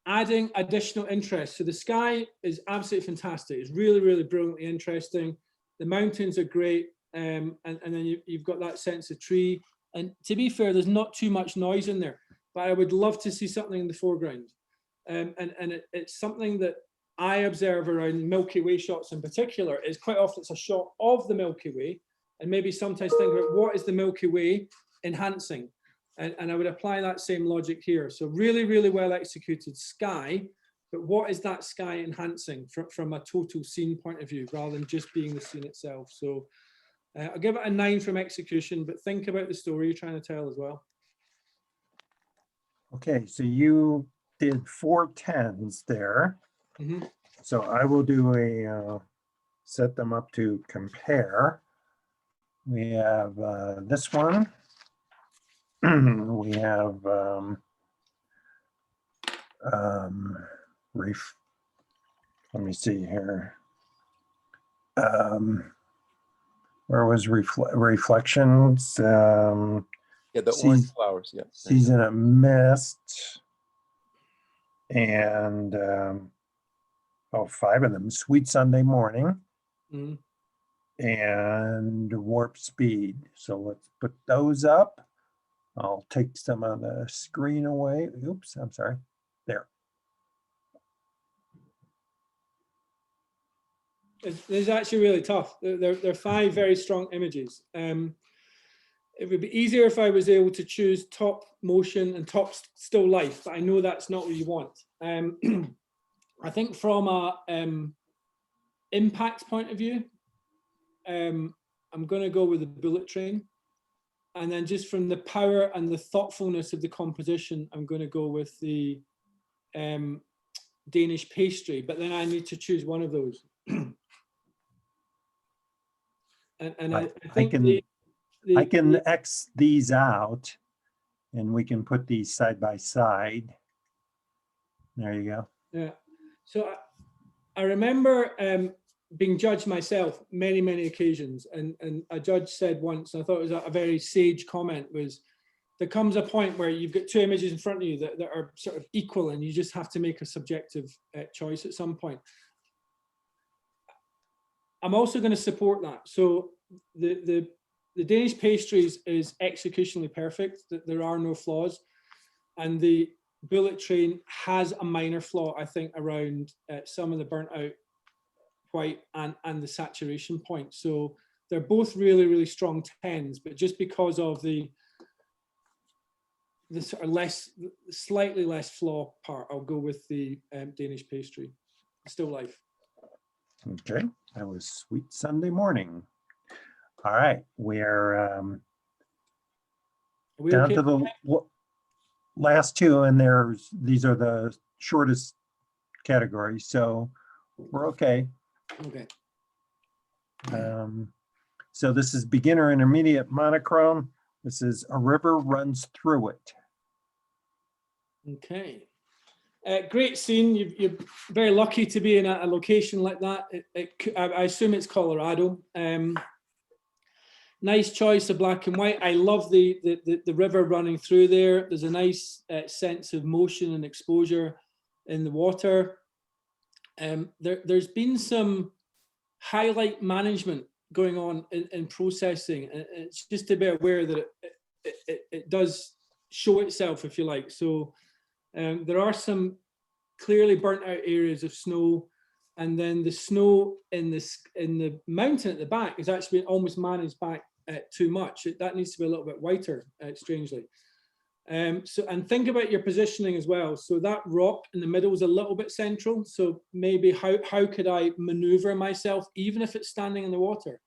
adding additional interest. So the sky is absolutely fantastic. It's really, really brilliantly interesting. The mountains are great. And then you've got that sense of tree. And to be fair, there's not too much noise in there, but I would love to see something in the foreground. It's something that I observe around Milky Way shots in particular, is quite often it's a shot of the Milky Way, and maybe sometimes think about what is the Milky Way enhancing. And I would apply that same logic here. So really, really well executed sky, but what is that sky enhancing from a total scene point of view, rather than just being the scene itself? So I'll give it a 9 from execution, but think about the story you're trying to tell as well. Okay, so you did 4 10s there. Mm-hmm. So I will do a, set them up to compare. We have this one. We have let me see here. Where was reflections? Yeah, the orange flowers. Yeah. Season of Mist. And 5 of them. Sweet Sunday Morning. Mm-hmm. And Warp Speed. So let's put those up. I'll take some of the screen away. Oops, I'm sorry. There. It's actually really tough. They're 5 very strong images. It would be easier if I was able to choose top motion and top still life, but I know that's not what you want. I think from a impact point of view, I'm going to go with the bullet train. And then just from the power and the thoughtfulness of the composition, I'm going to go with the Danish pastry, but then I need to choose one of those. And Right. I think I can X these out and we can put these side by side. There you go. Yeah. So I remember being judged myself many occasions, and a judge said once, and I thought it was a very sage comment, was there comes a point where you've got two images in front of you that are sort of equal, and you just have to make a subjective choice at some point. I'm also going to support that. So the Danish pastries is executionally perfect, that there are no flaws, and the bullet train has a minor flaw, I think, around some of the burnt out white and the saturation point. So they're both really strong 10s, but just because of the sort of slightly less flaw part, I'll go with the Danish pastry. Still life. Okay, that was Sweet Sunday Morning. All right, we're down okay? to the last two, and these are the shortest categories, so we're okay. Okay. So this is beginner intermediate monochrome. This is A River Runs Through It. Okay. Great scene. You're very lucky to be in a location like that. I assume it's Colorado. Nice choice of black and white. I love the river running through there. There's a nice sense of motion and exposure in the water. There's been some highlight management going on in processing. It's just to be aware that it does show itself, if you like. So there are some clearly burnt out areas of snow, and then the snow in the mountain at the back is actually almost managed back too much. That needs to be a little bit whiter, strangely. And think about your positioning as well. So that rock in the middle is a little bit central. So maybe how could I maneuver myself, even if it's standing in the water,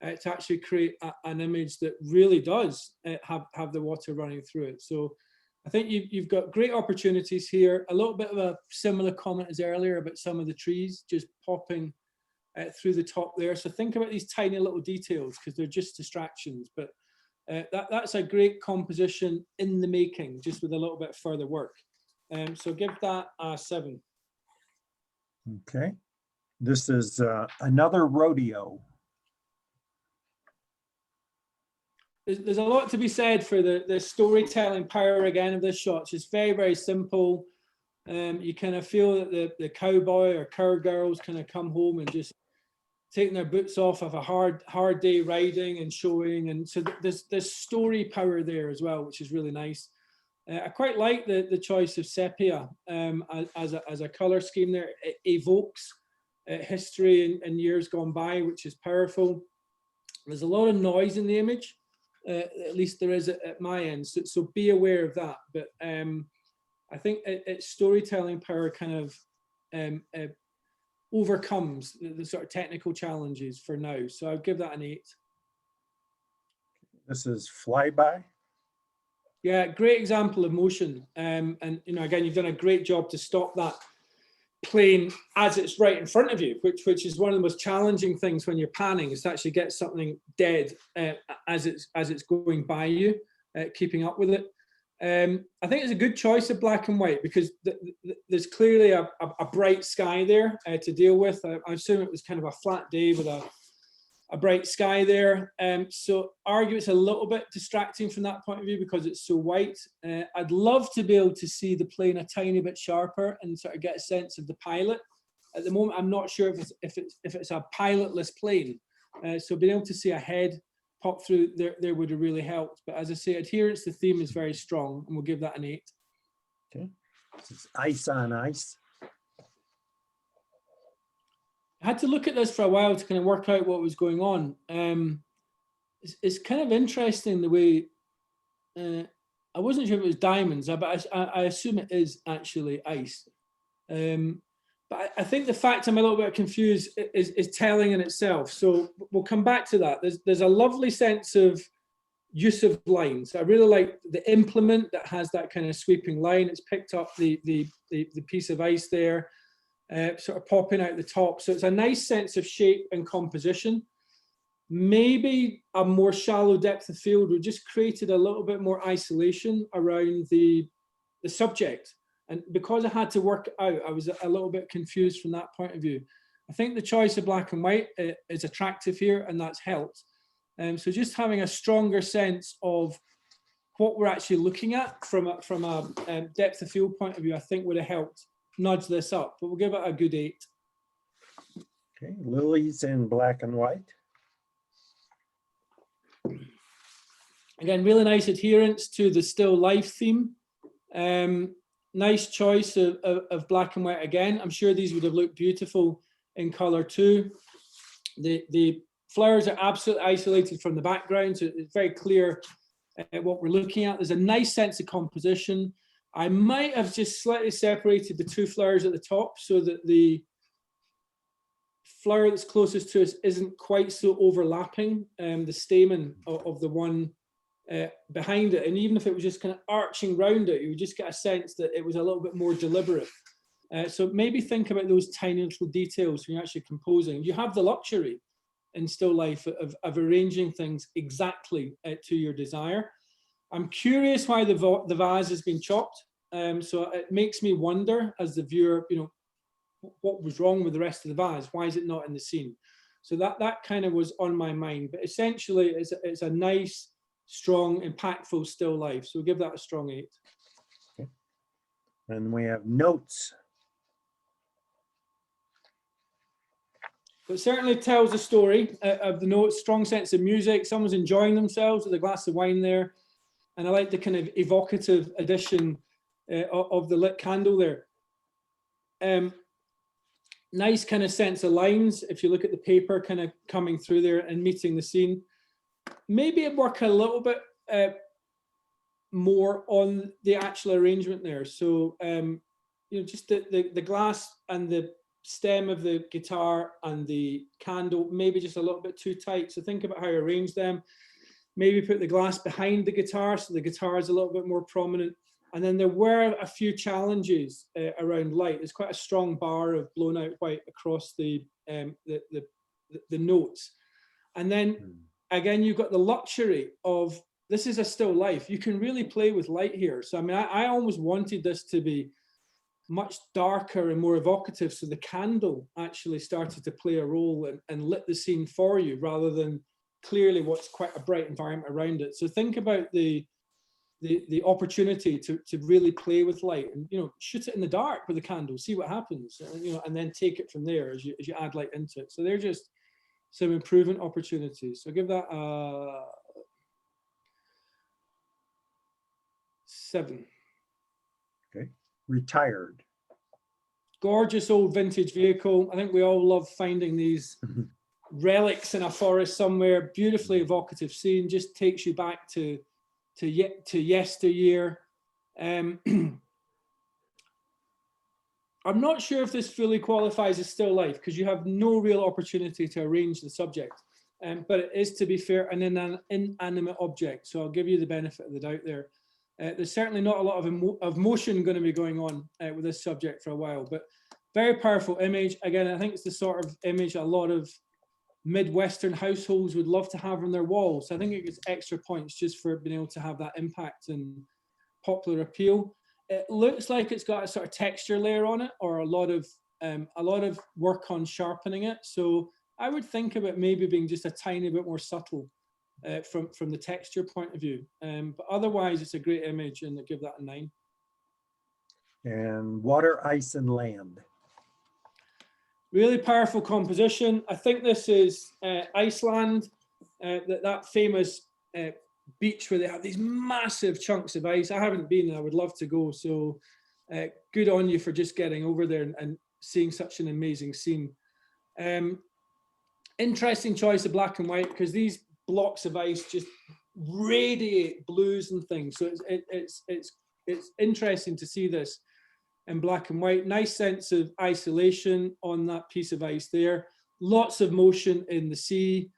to actually create an image that really does have the water running through it. So I think you've got great opportunities here. A little bit of a similar comment as earlier about some of the trees just popping through the top there. So think about these tiny little details, because they're just distractions. But that's a great composition in the making, just with a little bit further work. So give that a 7. Okay. This is Another Rodeo. There's a lot to be said for the storytelling power again of this shot. It's very simple. You kind of feel that the cowboy or cowgirls kind of come home and just taking their boots off of a hard day riding and showing, and so there's story power there as well, which is really nice. I quite like the choice of sepia as a color scheme there. It evokes history and years gone by, which is powerful. There's a lot of noise in the image. At least there is at my end, so be aware of that. But I think its storytelling power kind of overcomes the sort of technical challenges for now. So I'll give that an 8. This is Flyby. Yeah, great example of motion. And again, you've done a great job to stop that plane as it's right in front of you, which is one of the most challenging things when you're panning, is to actually get something dead as it's going by you, keeping up with it. I think it's a good choice of black and white, because there's clearly a bright sky there to deal with. I assume it was kind of a flat day with a bright sky there. So argue it's a little bit distracting from that point of view because it's so white. I'd love to be able to see the plane a tiny bit sharper and sort of get a sense of the pilot. At the moment, I'm not sure if it's a pilotless plane. So being able to see a head pop through there would have really helped. But as I say, adherence to theme is very strong, and we'll give that an 8. Okay. This is Ice on Ice. I had to look at this for a while to kind of work out what was going on. It's kind of interesting the way, I wasn't sure if it was diamonds, but I assume it is actually ice. But I think the fact I'm a little bit confused is telling in itself. So we'll come back to that. There's a lovely sense of use of lines. I really like the implement that has that kind of sweeping line. It's picked up the piece of ice there, sort of popping out the top. So it's a nice sense of shape and composition. maybe a more shallow depth of field would just created a little bit more isolation around the subject. And because I had to work it out, I was a little bit confused from that point of view. I think the choice of black and white is attractive here, and that's helped. So just having a stronger sense of what we're actually looking at from a depth of field point of view, I think would have helped nudge this up, but we'll give it a good 8. Okay, lilies in black and white. Again, really nice adherence to the still life theme. Nice choice of black and white again. I'm sure these would have looked beautiful in color too. The flowers are absolutely isolated from the background, so it's very clear what we're looking at. There's a nice sense of composition. I might have just slightly separated the 2 flowers at the top so that the flower that's closest to us isn't quite so overlapping the stamen of the one behind it. And even if it was just kind of arching round it, you would just get a sense that it was a little bit more deliberate. So maybe think about those tiny little details when you're actually composing. You have the luxury in still life of arranging things exactly to your desire. I'm curious why the vase has been chopped. So it makes me wonder as the viewer, you know, what was wrong with the rest of the vase? Why is it not in the scene? So that kind of was on my mind. But essentially, it's a nice, strong, impactful still life. So we'll give that a strong 8. Okay. And we have notes. It certainly tells a story of the notes, strong sense of music. Someone's enjoying themselves with a glass of wine there. And I like the kind of evocative addition of the lit candle there. Nice kind of sense of lines. If you look at the paper kind of coming through there and meeting the scene. Maybe it'd work a little bit more on the actual arrangement there. So, you know, just the glass and the stem of the guitar and the candle, maybe just a little bit too tight. So think about how you arrange them. Maybe put the glass behind the guitar so the guitar is a little bit more prominent. And then there were a few challenges around light. There's quite a strong bar of blown out white across the notes. And then again, you've got the luxury of, this is a still life. You can really play with light here. So I mean, I almost wanted this to be much darker and more evocative, so the candle actually started to play a role and lit the scene for you rather than clearly what's quite a bright environment around it. So think about the opportunity to really play with light and, you know, shoot it in the dark with a candle, see what happens, you know, and then take it from there as you add light into it. So they're just some improvement opportunities. So give that a 7. Okay. Retired. Gorgeous old vintage vehicle. I think we all love finding these relics in a forest somewhere. Beautifully evocative scene. Just takes you back to yesteryear. I'm not sure if this fully qualifies as still life because you have no real opportunity to arrange the subject. But it is, to be fair, an inanimate object. So I'll give you the benefit of the doubt there. There's certainly not a lot of motion going to be going on with this subject for a while, but very powerful image. Again, I think it's the sort of image a lot of Midwestern households would love to have on their walls. So I think it gets extra points just for being able to have that impact and popular appeal. It looks like it's got a sort of texture layer on it, or a lot of work on sharpening it. So I would think about maybe being just a tiny bit more subtle from the texture point of view. But otherwise, it's a great image, and I give that a 9. And water, ice, and land. Really powerful composition. I think this is Iceland, that famous beach where they have these massive chunks of ice. I haven't been, I would love to go. So good on you for just getting over there and seeing such an amazing scene. Interesting choice of black and white because these blocks of ice just radiate blues and things. So it's interesting to see this in black and white. Nice sense of isolation on that piece of ice there. Lots of motion in the sea.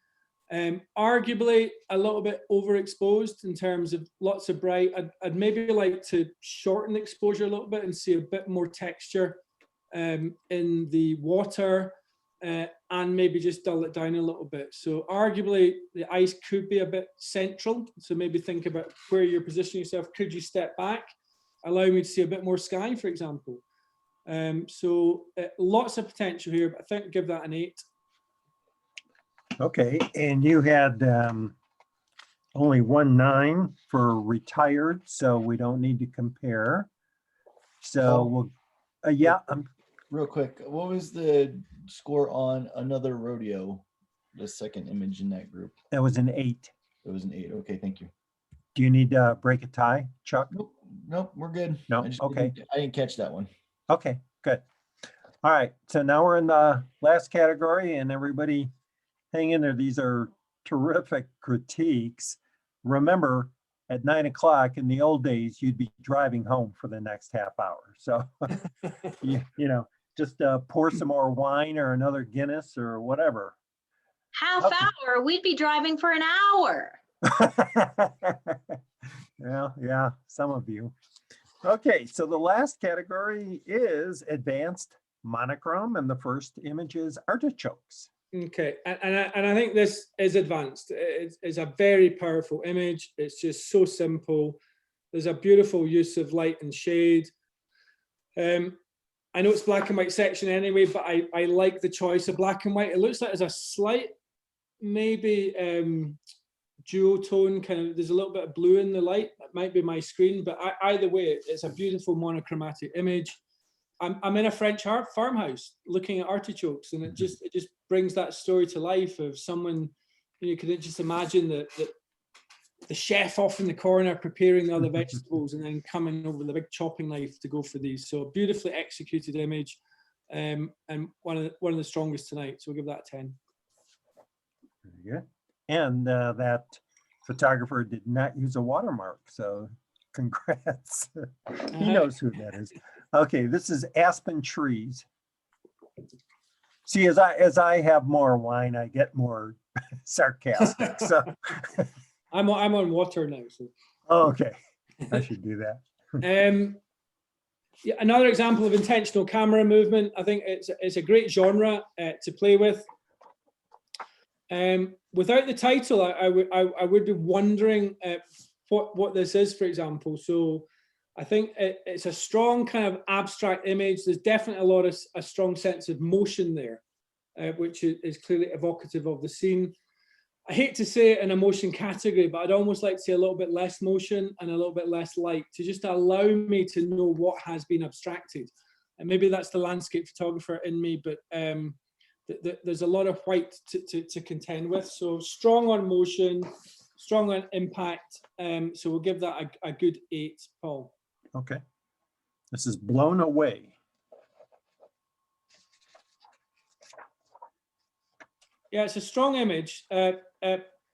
Arguably a little bit overexposed in terms of lots of bright. I'd maybe like to shorten the exposure a little bit and see a bit more texture in the water. and maybe just dull it down a little bit. So arguably the ice could be a bit central. So maybe think about where you're positioning yourself. Could you step back, allow me to see a bit more sky, for example? So lots of potential here, but I think give that an 8. Okay, and you had only 1.9 for retired, so we don't need to compare. So we'll, yeah, real quick, what was the score on Another Rodeo, the second image in that group? that was an 8. It was an 8. Okay, thank you. Do you need to break a tie, Chuck? Nope, we're good. No, I just okay. I didn't catch that one. Okay, good. All right, so now we're in the last category, and everybody hang in there. These are terrific critiques. Remember, at 9 o'clock in the old days, you'd be driving home for the next half hour. So, you know, just pour some more wine or another Guinness or whatever. Half hour, we'd be driving for an hour. Well, yeah, some of you. Okay, so the last category is advanced monochrome, and the first image is artichokes. Okay, and I think this is advanced. It's a very powerful image. It's just so simple. There's a beautiful use of light and shade. I know it's black and white section anyway, but I like the choice of black and white. It looks like there's a slight, maybe duotone kind of, there's a little bit of blue in the light. That might be my screen, but either way, it's a beautiful monochromatic image. I'm in a French farmhouse looking at artichokes, and it just brings that story to life of someone, you could just imagine the chef off in the corner preparing the other vegetables and then coming over with a big chopping knife to go for these. So beautifully executed image, and one of the strongest tonight. So we'll give that a 10. Very good. And that photographer did not use a watermark, so congrats. He knows who that is. Okay, this is Aspen Trees. See, as I have more wine, I get more sarcastic. So I'm on water now. So. Oh, okay, I should do that. Yeah, another example of intentional camera movement. I think it's a great genre to play with. Without the title, I would be wondering what this is, for example. So I think it's a strong kind of abstract image. There's definitely a strong sense of motion there, which is clearly evocative of the scene. I hate to say it in a motion category, but I'd almost like to see a little bit less motion and a little bit less light to just allow me to know what has been abstracted. And maybe that's the landscape photographer in me, but there's a lot of white to contend with. So strong on motion, strong on impact. So we'll give that a good 8, Paul. Okay. This is Blown Away. Yeah, it's a strong image.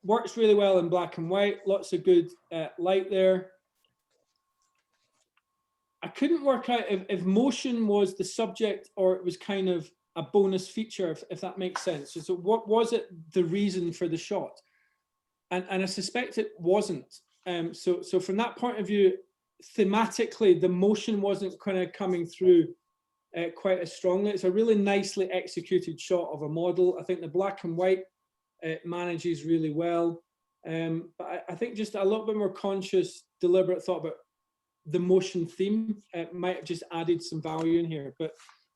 Works really well in black and white. Lots of good light there. I couldn't work out if motion was the subject or it was kind of a bonus feature, if that makes sense. So what was it the reason for the shot? And I suspect it wasn't. So from that point of view, thematically, the motion wasn't kind of coming through quite as strongly. It's a really nicely executed shot of a model. I think the black and white manages really well. But I think just a little bit more conscious, deliberate thought about the motion theme might have just added some value in here. But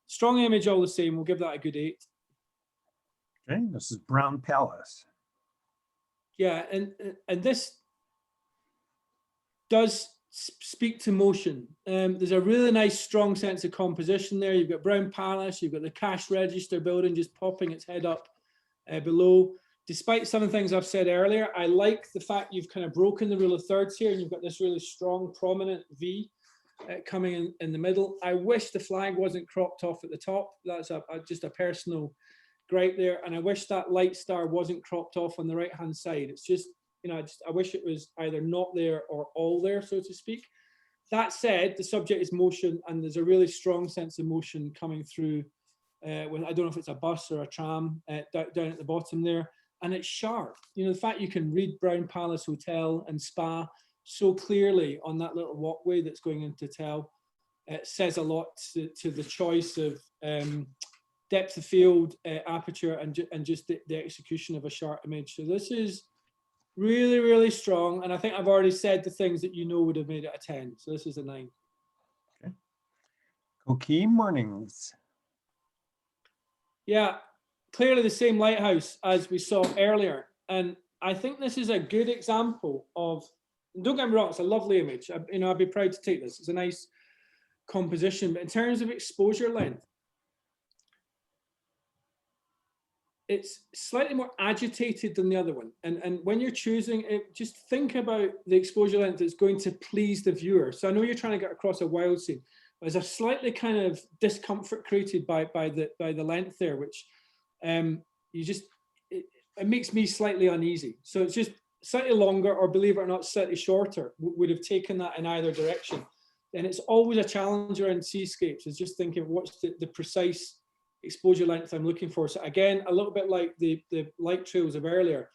strong image all the same. We'll give that a good 8. Okay, this is Brown Palace. Yeah, and this does speak to motion. There's a really nice strong sense of composition there. You've got Brown Palace, you've got the cash register building just popping its head up below. Despite some of the things I've said earlier, I like the fact you've kind of broken the rule of thirds here and you've got this really strong prominent V coming in the middle. I wish the flag wasn't cropped off at the top. That's just a personal gripe there. And I wish that light star wasn't cropped off on the right hand side. It's just, I wish it was either not there or all there, so to speak. That said, the subject is motion, and there's a really strong sense of motion coming through. When I don't know if it's a bus or a tram down at the bottom there, and it's sharp. The fact you can read Brown Palace Hotel and Spa so clearly on that little walkway that's going into town, it says a lot to the choice of depth of field, aperture, and just the execution of a sharp image. So this is really, really strong. And I think I've already said the things that you know would have made it a 10. So this is a 9. Okay. Okay, mornings. Yeah, clearly the same lighthouse as we saw earlier. And I think this is a good example of, don't get me wrong, it's a lovely image. I'd be proud to take this. It's a nice composition, but in terms of exposure length, it's slightly more agitated than the other one. And when you're choosing it, just think about the exposure length that's going to please the viewer. So I know you're trying to get across a wild scene, but there's a slightly kind of discomfort created by the length there, which it makes me slightly uneasy. So it's just slightly longer, or believe it or not, slightly shorter would have taken that in either direction. And it's always a challenge around seascapes, is just thinking what's the precise exposure length I'm looking for. So again, a little bit like the light trails of earlier,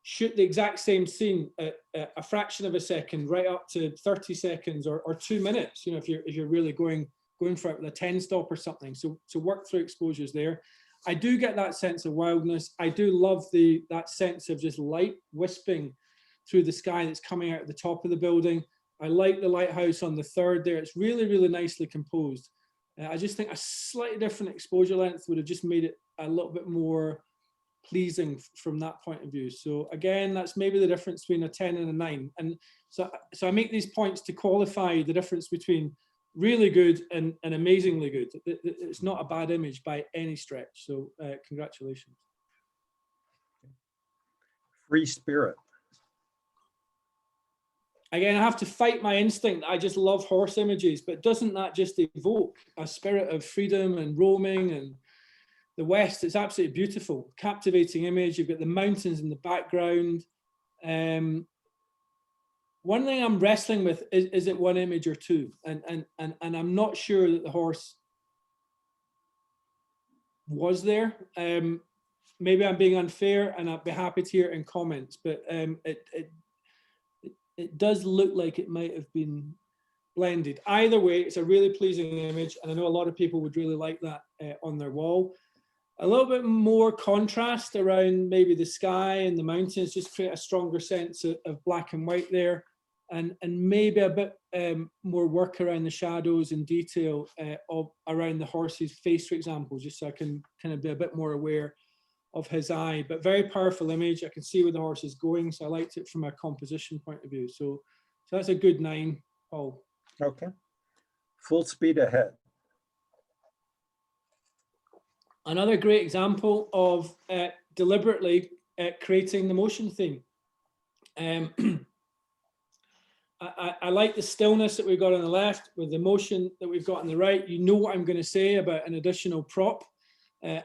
shoot the exact same scene at a fraction of a second, right up to 30 seconds or 2 minutes, if you're really going for it with a 10 stop or something. So work through exposures there. I do get that sense of wildness. I do love that sense of just light wisping through the sky that's coming out at the top of the building. I like the lighthouse on the third there. It's really, really nicely composed. I just think a slightly different exposure length would have just made it a little bit more pleasing from that point of view. So again, that's maybe the difference between a 10 and a 9. And so I make these points to qualify the difference between really good and amazingly good. It's not a bad image by any stretch. So congratulations. Free spirit. Again, I have to fight my instinct. I just love horse images, but doesn't that just evoke a spirit of freedom and roaming and the West? It's absolutely beautiful, captivating image. You've got the mountains in the background. One thing I'm wrestling with is it one image or two? And I'm not sure that the horse was there. Maybe I'm being unfair, and I'd be happy to hear it in comments, but it does look like it might have been blended. Either way, it's a really pleasing image, and I know a lot of people would really like that on their wall. A little bit more contrast around maybe the sky and the mountains, just create a stronger sense of black and white there, and maybe a bit more work around the shadows and detail around the horse's face, for example, just so I can kind of be a bit more aware of his eye. But very powerful image. I can see where the horse is going, so I liked it from a composition point of view. So that's a good 9, Paul. Okay. Full speed ahead. Another great example of deliberately creating the motion theme. I like the stillness that we've got on the left with the motion that we've got on the right. You know what I'm going to say about an additional prop.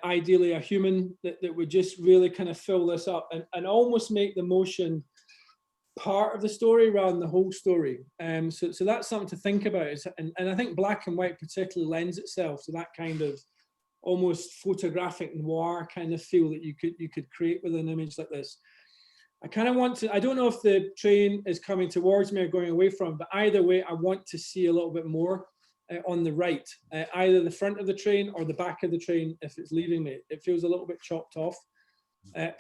Ideally a human that would just really kind of fill this up and almost make the motion part of the story rather than the whole story. So that's something to think about. And I think black and white particularly lends itself to that kind of almost photographic noir kind of feel that you could create with an image like this. I kind of want to, I don't know if the train is coming towards me or going away from, but either way, I want to see a little bit more on the right, either the front of the train or the back of the train if it's leaving me. It feels a little bit chopped off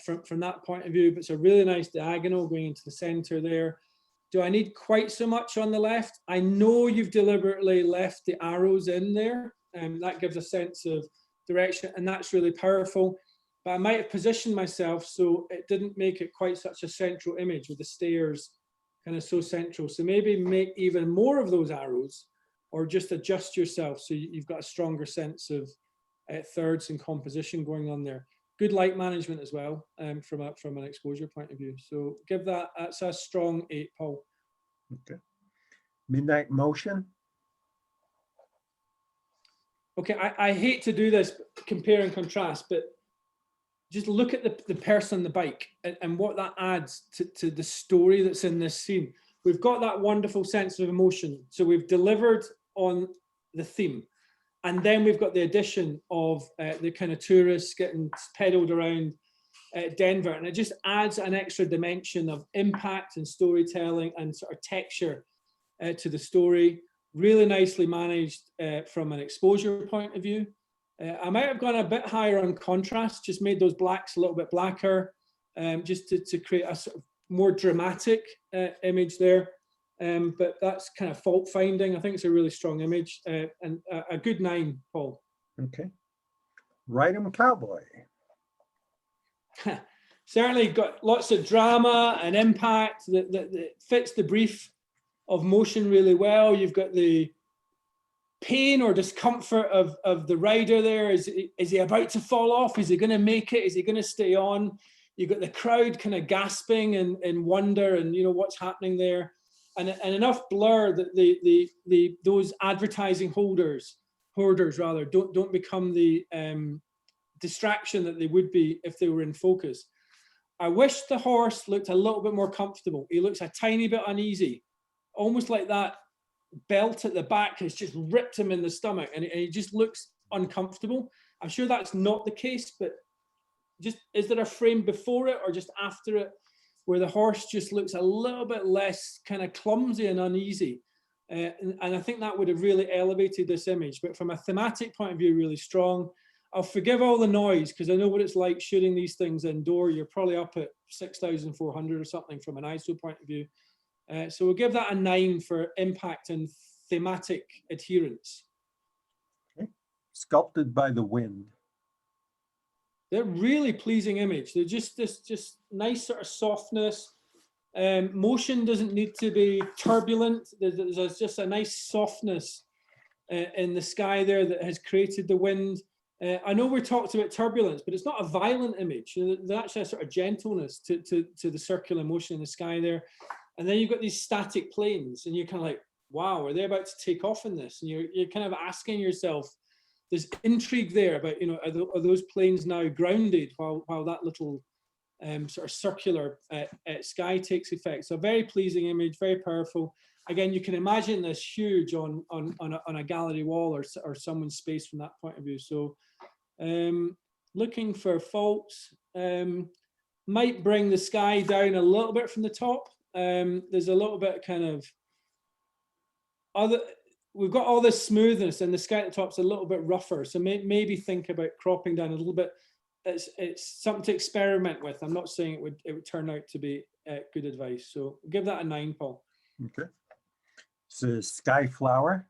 from that point of view, but it's a really nice diagonal going into the center there. Do I need quite so much on the left? I know you've deliberately left the arrows in there, and that gives a sense of direction, and that's really powerful. But I might have positioned myself so it didn't make it quite such a central image with the stairs kind of so central. So maybe make even more of those arrows, or just adjust yourself so you've got a stronger sense of thirds and composition going on there. Good light management as well from an exposure point of view. So give that's a strong 8, Paul. Okay. Midnight Motion. Okay, I hate to do this, compare and contrast, but just look at the person on the bike and what that adds to the story that's in this scene. We've got that wonderful sense of emotion. So we've delivered on the theme. And then we've got the addition of the kind of tourists getting pedaled around Denver. And it just adds an extra dimension of impact and storytelling and sort of texture to the story. Really nicely managed from an exposure point of view. I might have gone a bit higher on contrast, just made those blacks a little bit blacker, just to create a sort of more dramatic image there. But that's kind of fault finding. I think it's a really strong image and a good 9, Paul. Okay. Ride 'em cowboy. Certainly got lots of drama and impact that fits the brief of motion really well. You've got the pain or discomfort of the rider there. Is he about to fall off? Is he going to make it? Is he going to stay on? You've got the crowd kind of gasping in wonder and, you know, what's happening there. And enough blur that those advertising hoarders rather don't become the distraction that they would be if they were in focus. I wish the horse looked a little bit more comfortable. He looks a tiny bit uneasy, almost like that belt at the back has just ripped him in the stomach, and he just looks uncomfortable. I'm sure that's not the case, but just is there a frame before it or just after it where the horse just looks a little bit less kind of clumsy and uneasy? And I think that would have really elevated this image. But from a thematic point of view, really strong. I'll forgive all the noise because I know what it's like shooting these things indoor. You're probably up at 6,400 or something from an ISO point of view. So we'll give that a 9 for impact and thematic adherence. Okay. Sculpted by the wind. They're really pleasing image. They're just nice sort of softness. Motion doesn't need to be turbulent. There's just a nice softness in the sky there that has created the wind. I know we talked about turbulence, but it's not a violent image. There's actually a sort of gentleness to the circular motion in the sky there. And then you've got these static planes, and you're kind of like, wow, are they about to take off in this? And you're kind of asking yourself, there's intrigue there about, you know, are those planes now grounded while that little sort of circular sky takes effect? So a very pleasing image, very powerful. Again, you can imagine this huge on a gallery wall or someone's space from that point of view. So looking for faults, might bring the sky down a little bit from the top. There's a little bit kind of we've got all this smoothness and the sky at the top's a little bit rougher. So maybe think about cropping down a little bit. It's something to experiment with. I'm not saying it would turn out to be good advice. So give that a 9, Paul. Okay. So Sky Flower.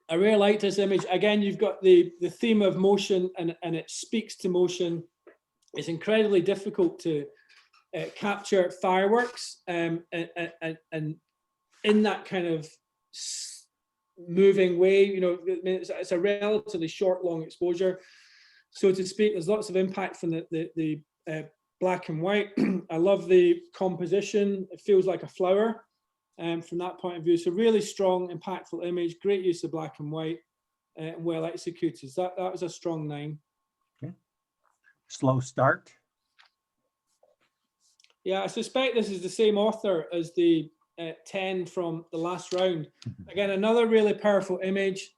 I really like this image. Again, you've got the theme of motion and it speaks to motion. It's incredibly difficult to capture fireworks and in that kind of moving way. You know, it's a relatively short, long exposure, so to speak. There's lots of impact from the black and white. I love the composition. It feels like a flower from that point of view. So really strong, impactful image. Great use of black and white and well executed. So that was a strong 9. Okay. Slow Start. Yeah, I suspect this is the same author as the 10 from the last round. Again, another really powerful image.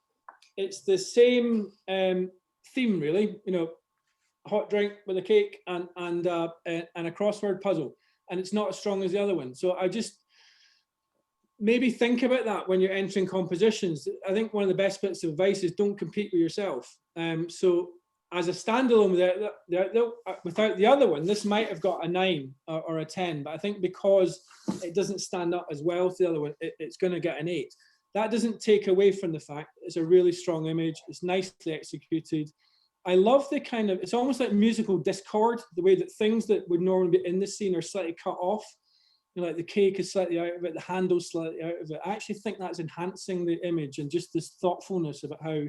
It's the same theme, really. You know, hot drink with a cake and a crossword puzzle, and it's not as strong as the other one. So I just maybe think about that when you're entering compositions. I think one of the best bits of advice is don't compete with yourself. So as a standalone without the other one, this might have got a 9 or a 10, but I think because it doesn't stand up as well as the other one, it's going to get an 8. That doesn't take away from the fact it's a really strong image. It's nicely executed. I love the kind of, it's almost like musical discord, the way that things that would normally be in the scene are slightly cut off. You know, like the cake is slightly out of it, the handle's slightly out of it. I actually think that's enhancing the image and just this thoughtfulness about how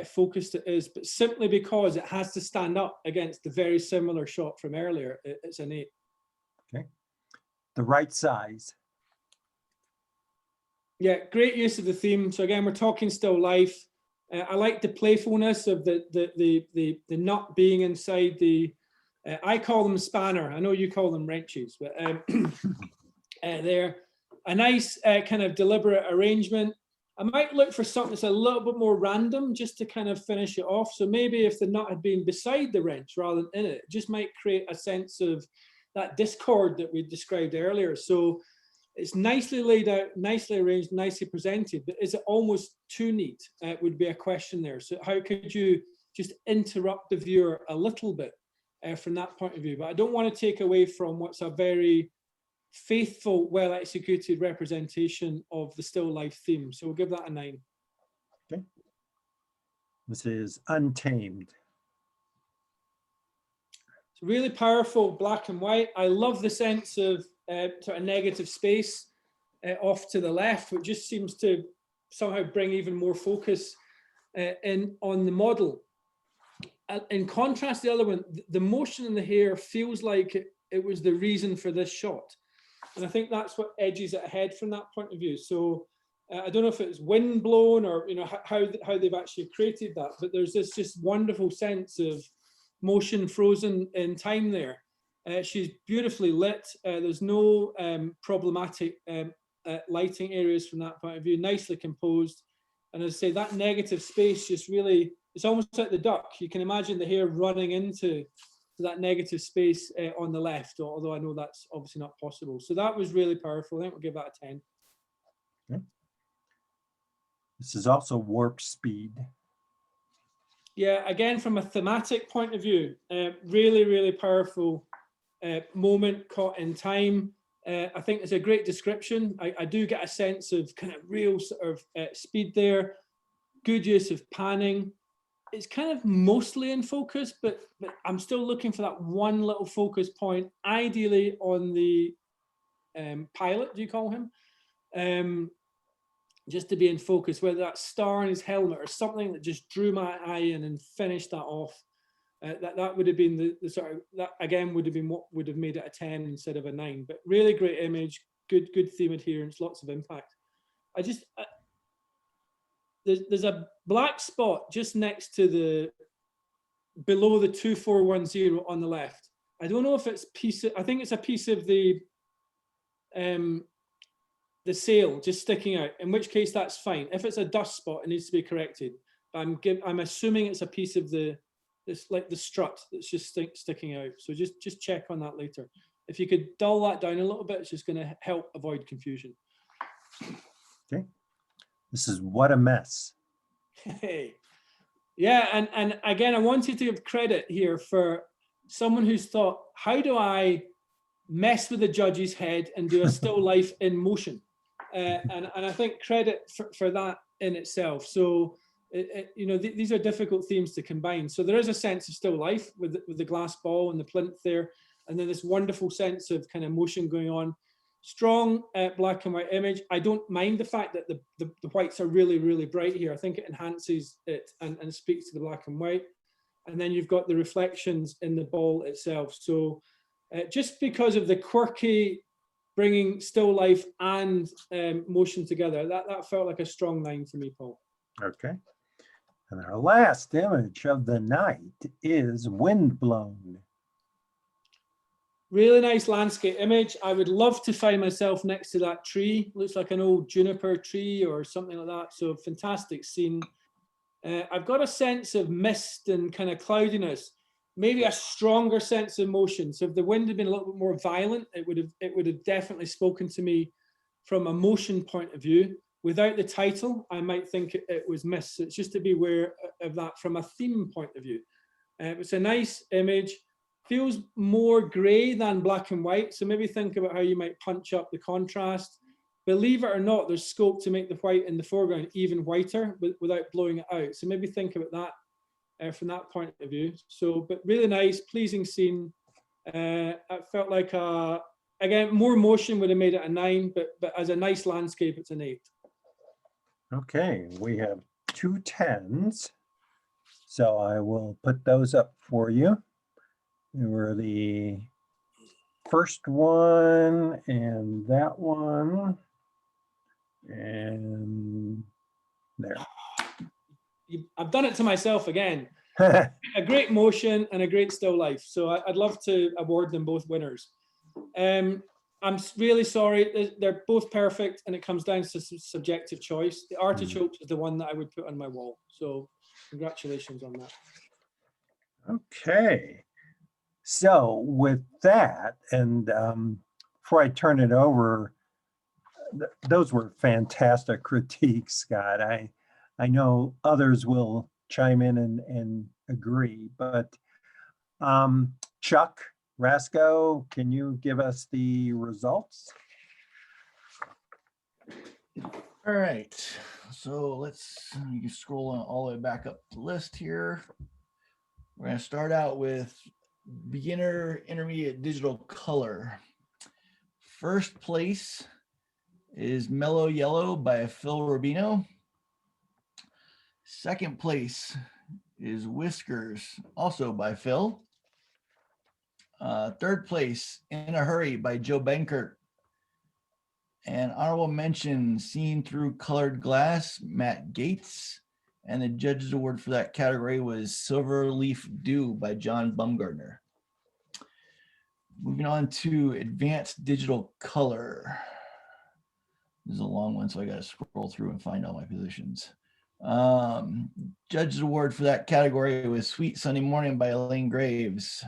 focused it is, but simply because it has to stand up against the very similar shot from earlier, it's an 8. Okay. The Right Size. Yeah, great use of the theme. So again, we're talking still life. I like the playfulness of the nut being inside the. I call them spanner. I know you call them wrenches, but they're a nice kind of deliberate arrangement. I might look for something that's a little bit more random just to kind of finish it off. So maybe if the nut had been beside the wrench rather than in it, it just might create a sense of that discord that we described earlier. So It's nicely laid out, nicely arranged, nicely presented, but is it almost too neat? Would be a question there. So how could you just interrupt the viewer a little bit from that point of view? But I don't want to take away from what's a very faithful, well executed representation of the still life theme. So we'll give that a 9. Okay. This is Untamed. It's really powerful, black and white. I love the sense of sort of negative space off to the left, which just seems to somehow bring even more focus in on the model. In contrast, the other one, the motion in the hair feels like it was the reason for this shot. And I think that's what edges it ahead from that point of view. So I don't know if it's windblown or how they've actually created that, but there's this just wonderful sense of motion frozen in time there. She's beautifully lit. There's no problematic lighting areas from that point of view, nicely composed. And as I say, that negative space just really, it's almost like the duck. You can imagine the hair running into that negative space on the left, although I know that's obviously not possible. So that was really powerful. I think we'll give that a 10. Okay. This is also warp speed. Yeah, again, from a thematic point of view, really, really powerful moment caught in time. I think it's a great description. I do get a sense of kind of real sort of speed there, good use of panning. It's kind of mostly in focus, but I'm still looking for that one little focus point, ideally on the pilot, do you call him? Just to be in focus, whether that's star in his helmet or something that just drew my eye in and finished that off. That would have been the sort of, that again would have been what would have made it a 10 instead of a 9. But really great image, good theme adherence, lots of impact. There's a black spot just next to below the 2410 on the left. I don't know if it's I think it's a piece of the sail just sticking out, in which case that's fine. If it's a dust spot, it needs to be corrected. I'm assuming it's a piece of like the strut that's just sticking out. So just check on that later. If you could dull that down a little bit, it's just going to help avoid confusion. Okay. This is What a Mess. Hey. Yeah, and again, I wanted to give credit here for someone who's thought, how do I mess with the judge's head and do a still life in motion? And I think credit for that in itself. So, these are difficult themes to combine. So there is a sense of still life with the glass ball and the plinth there, and then this wonderful sense of kind of motion going on. Strong black and white image. I don't mind the fact that the whites are really, really bright here. I think it enhances it and speaks to the black and white. And then you've got the reflections in the ball itself. So just because of the quirky bringing still life and motion together, that felt like a strong 9 for me, Paul. Okay. And our last image of the night is Windblown. Really nice landscape image. I would love to find myself next to that tree. Looks like an old juniper tree or something like that. So fantastic scene. I've got a sense of mist and kind of cloudiness, maybe a stronger sense of motion. So if the wind had been a little bit more violent, it would have definitely spoken to me from a motion point of view. Without the title, I might think it was mist. So it's just to be aware of that from a theme point of view. It's a nice image. Feels more gray than black and white. So maybe think about how you might punch up the contrast. Believe it or not, there's scope to make the white in the foreground even whiter without blowing it out. So maybe think about that from that point of view. So, but really nice, pleasing scene. I felt like, again, more motion would have made it a 9, but as a nice landscape, it's an 8. Okay, we have 2 10s. So I will put those up for you. They were the first one and that one. And there. I've done it to myself again. A great motion and a great still life. So I'd love to award them both winners. I'm really sorry. They're both perfect and it comes down to subjective choice. The Artichokes is the one that I would put on my wall. So congratulations on that. Okay. So with that, and before I turn it over, those were fantastic critiques, Scott. I know others will chime in and agree, but Chuck Rasco, can you give us the results? All right, so you can scroll on all the way back up the list here. We're going to start out with beginner intermediate digital color. First place is Mellow Yellow by Phil Rubino. Second place is Whiskers, also by Phil. Third place, In a Hurry by Joe Benkert. And honorable mention, Seen Through Colored Glass, Matt Gates. And the judges award for that category was Silver Leaf Dew by John Bumgardner. Moving on to advanced digital color. This is a long one, so I got to scroll through and find all my positions. Judges award for that category was Sweet Sunday Morning by Elaine Graves.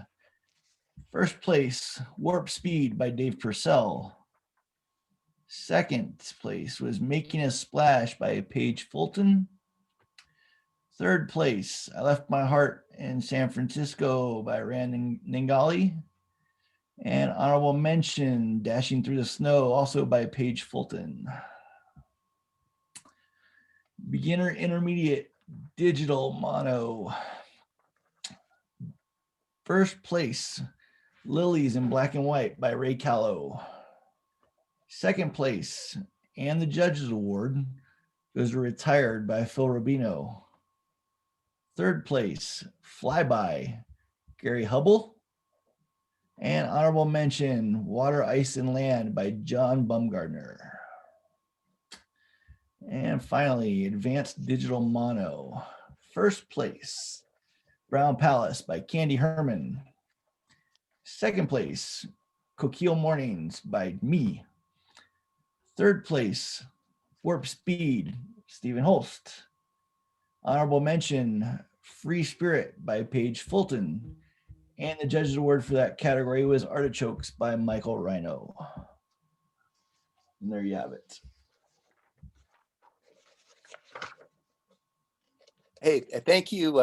First place, Warp Speed by Dave Purcell. Second place was Making a Splash by Paige Fulton. Third place, I Left My Heart in San Francisco by Rand Ningali. And honorable mention, Dashing Through the Snow, also by Paige Fulton. Beginner intermediate digital mono. First place, Lilies in Black and White by Ray Callow. Second place, and the Judges Award, goes to Retired by Phil Rubino. Third place, Flyby, Gary Hubble. And honorable mention, Water, Ice, and Land by John Bumgardner. And finally, Advanced Digital Mono. First place, Brown Palace by Candy Herman. Second place, Coquille Mornings by me. Third place, Warp Speed, Stephen Holst. Honorable mention, Free Spirit by Paige Fulton. And the judges award for that category was Artichokes by Michael Rhino. And there you have it. Hey, thank you,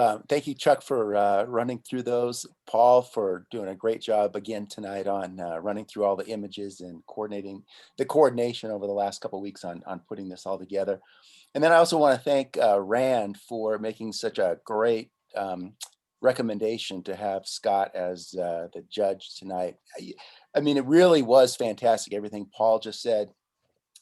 Chuck, for running through those. Paul, for doing a great job again tonight on running through all the images and coordination over the last couple of weeks on putting this all together. And then I also want to thank Rand for making such a great recommendation to have Scott as the judge tonight. I mean, it really was fantastic. Everything Paul just said,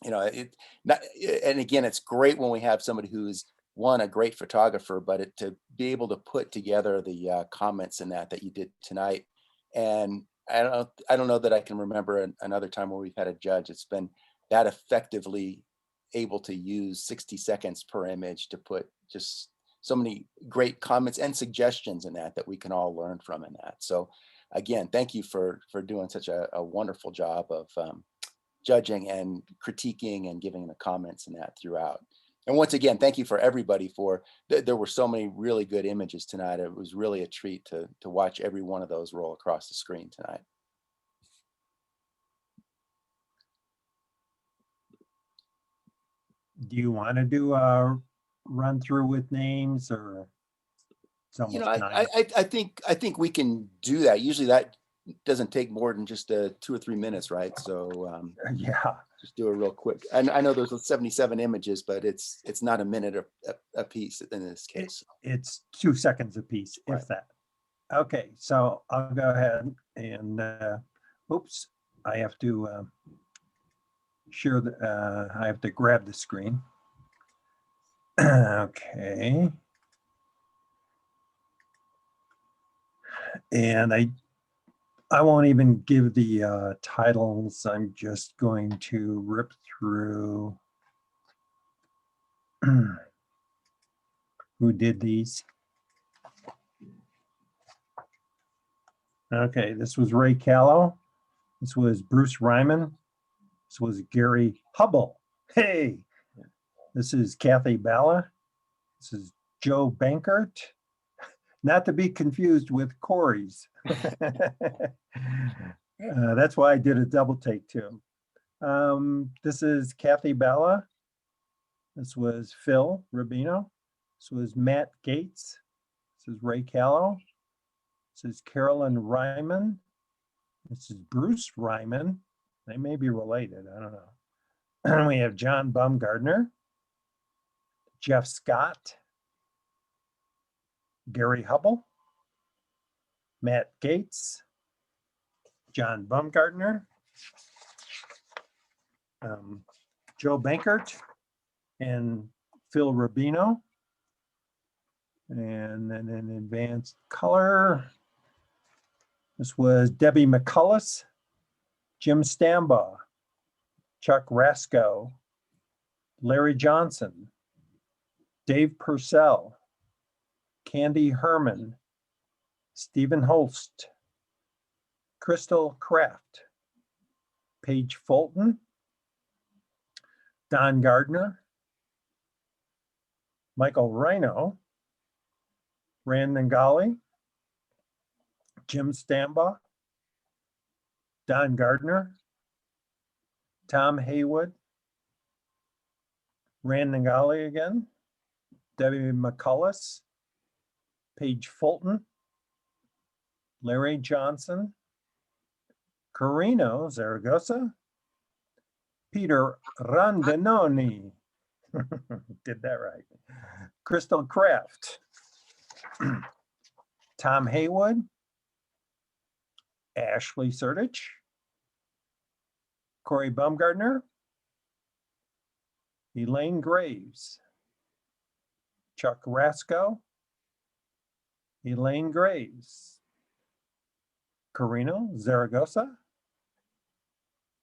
and again, it's great when we have somebody who's a great photographer, but to be able to put together the comments in that you did tonight. And I don't know that I can remember another time where we've had a judge that's been that effectively able to use 60 seconds per image to put just so many great comments and suggestions in that we can all learn from in that. So again, thank you for doing such a wonderful job of judging and critiquing and giving the comments in that throughout. And once again, thank you for everybody there were so many really good images tonight. It was really a treat to watch every one of those roll across the screen tonight. Do you want to do a run through with names, or I think we can do that. Usually that doesn't take more than just 2 or 3 minutes, right? So yeah, just do it real quick. And I know there's 77 images, but it's not a minute a piece in this case. It's 2 seconds a piece, right, if that. Okay, so I'll go ahead and oops, I have to share I have to grab the screen. Okay. And I won't even give the titles. I'm just going to rip through who did these. Okay, this was Ray Callow. This was Bruce Ryman. This was Gary Hubble. Hey, this is Kathy Balla. This is Joe Benkert. Not to be confused with Corey's. That's why I did a double take too. This is Kathy Bella. This was Phil Rubino. This was Matt Gates. This is Ray Callow. This is Carolyn Ryman. This is Bruce Ryman. They may be related, I don't know. We have John Baumgartner, Jeff Scott, Gary Hubble, Matt Gates, John Baumgartner, Joe Bankert, and Phil Rubino. And then in advanced color, this was Debbie McCullis, Jim Stambaugh, Chuck Rasco, Larry Johnson, Dave Purcell, Candy Herman, Stephen Holst, Crystal Kraft, Paige Fulton, Don Gardner, Michael Rhino, Rand Ngali, Jim Stambaugh, Don Gardner, Tom Haywood, Rand Ngali again, Debbie McCullis, Paige Fulton, Larry Johnson, Carino Zaragoza, Peter Rondinoni, did that right, Crystal Kraft, Tom Haywood, Ashley Sertich, Corey Baumgartner, Elaine Graves, Chuck Rasco, Elaine Graves, Carino Zaragoza.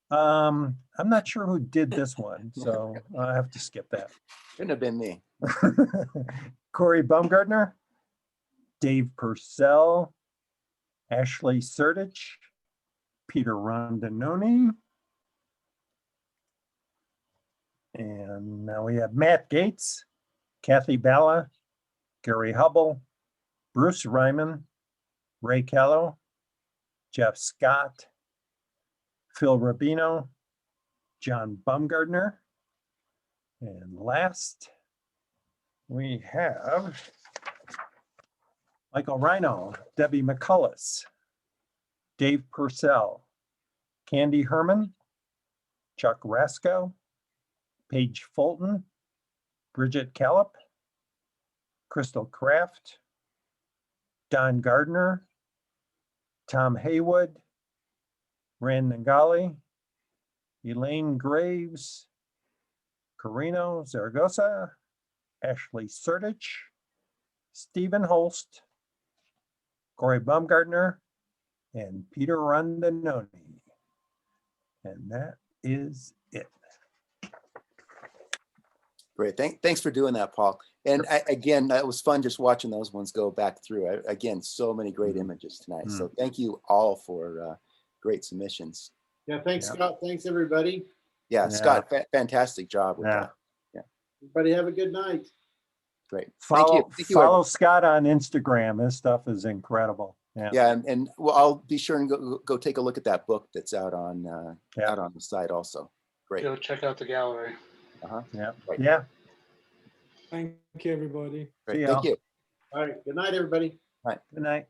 I'm not sure who did this one, so I have to skip that. Couldn't have been me. Corey Baumgartner, Dave Purcell, Ashley Sertich, Peter Rondinoni. And now we have Matt Gates, Kathy Balla, Gary Hubble, Bruce Ryman, Ray Callow, Jeff Scott, Phil Rubino, John Baumgartner. And last, we have Michael Rhino, Debbie McCullis, Dave Purcell, Candy Herman, Chuck Rasco, Paige Fulton, Bridget Callip, Crystal Kraft, Don Gardner, Tom Haywood, Rand Ngali, Elaine Graves, Carino Zaragoza, Ashley Sertich, Stephen Holst, Corey Baumgartner, and Peter Rondinoni. And that is it. Great. Thanks for doing that, Paul. And again, it was fun just watching those ones go back through. Again, so many great images tonight. So thank you all for great submissions. Yeah, thanks, Scott. Thanks, everybody. Yeah, Scott, fantastic job with that. Yeah. Everybody have a good night. Great. Follow, Thank you, follow Scott on Instagram. His stuff is incredible. Yeah, and well, I'll be sure and go take a look at that book that's out on the site also. Great. Go check out the gallery. Yeah. Right. Yeah. Thank you, everybody. Great. Thank you. All right. Good night, everybody. All right. Good night.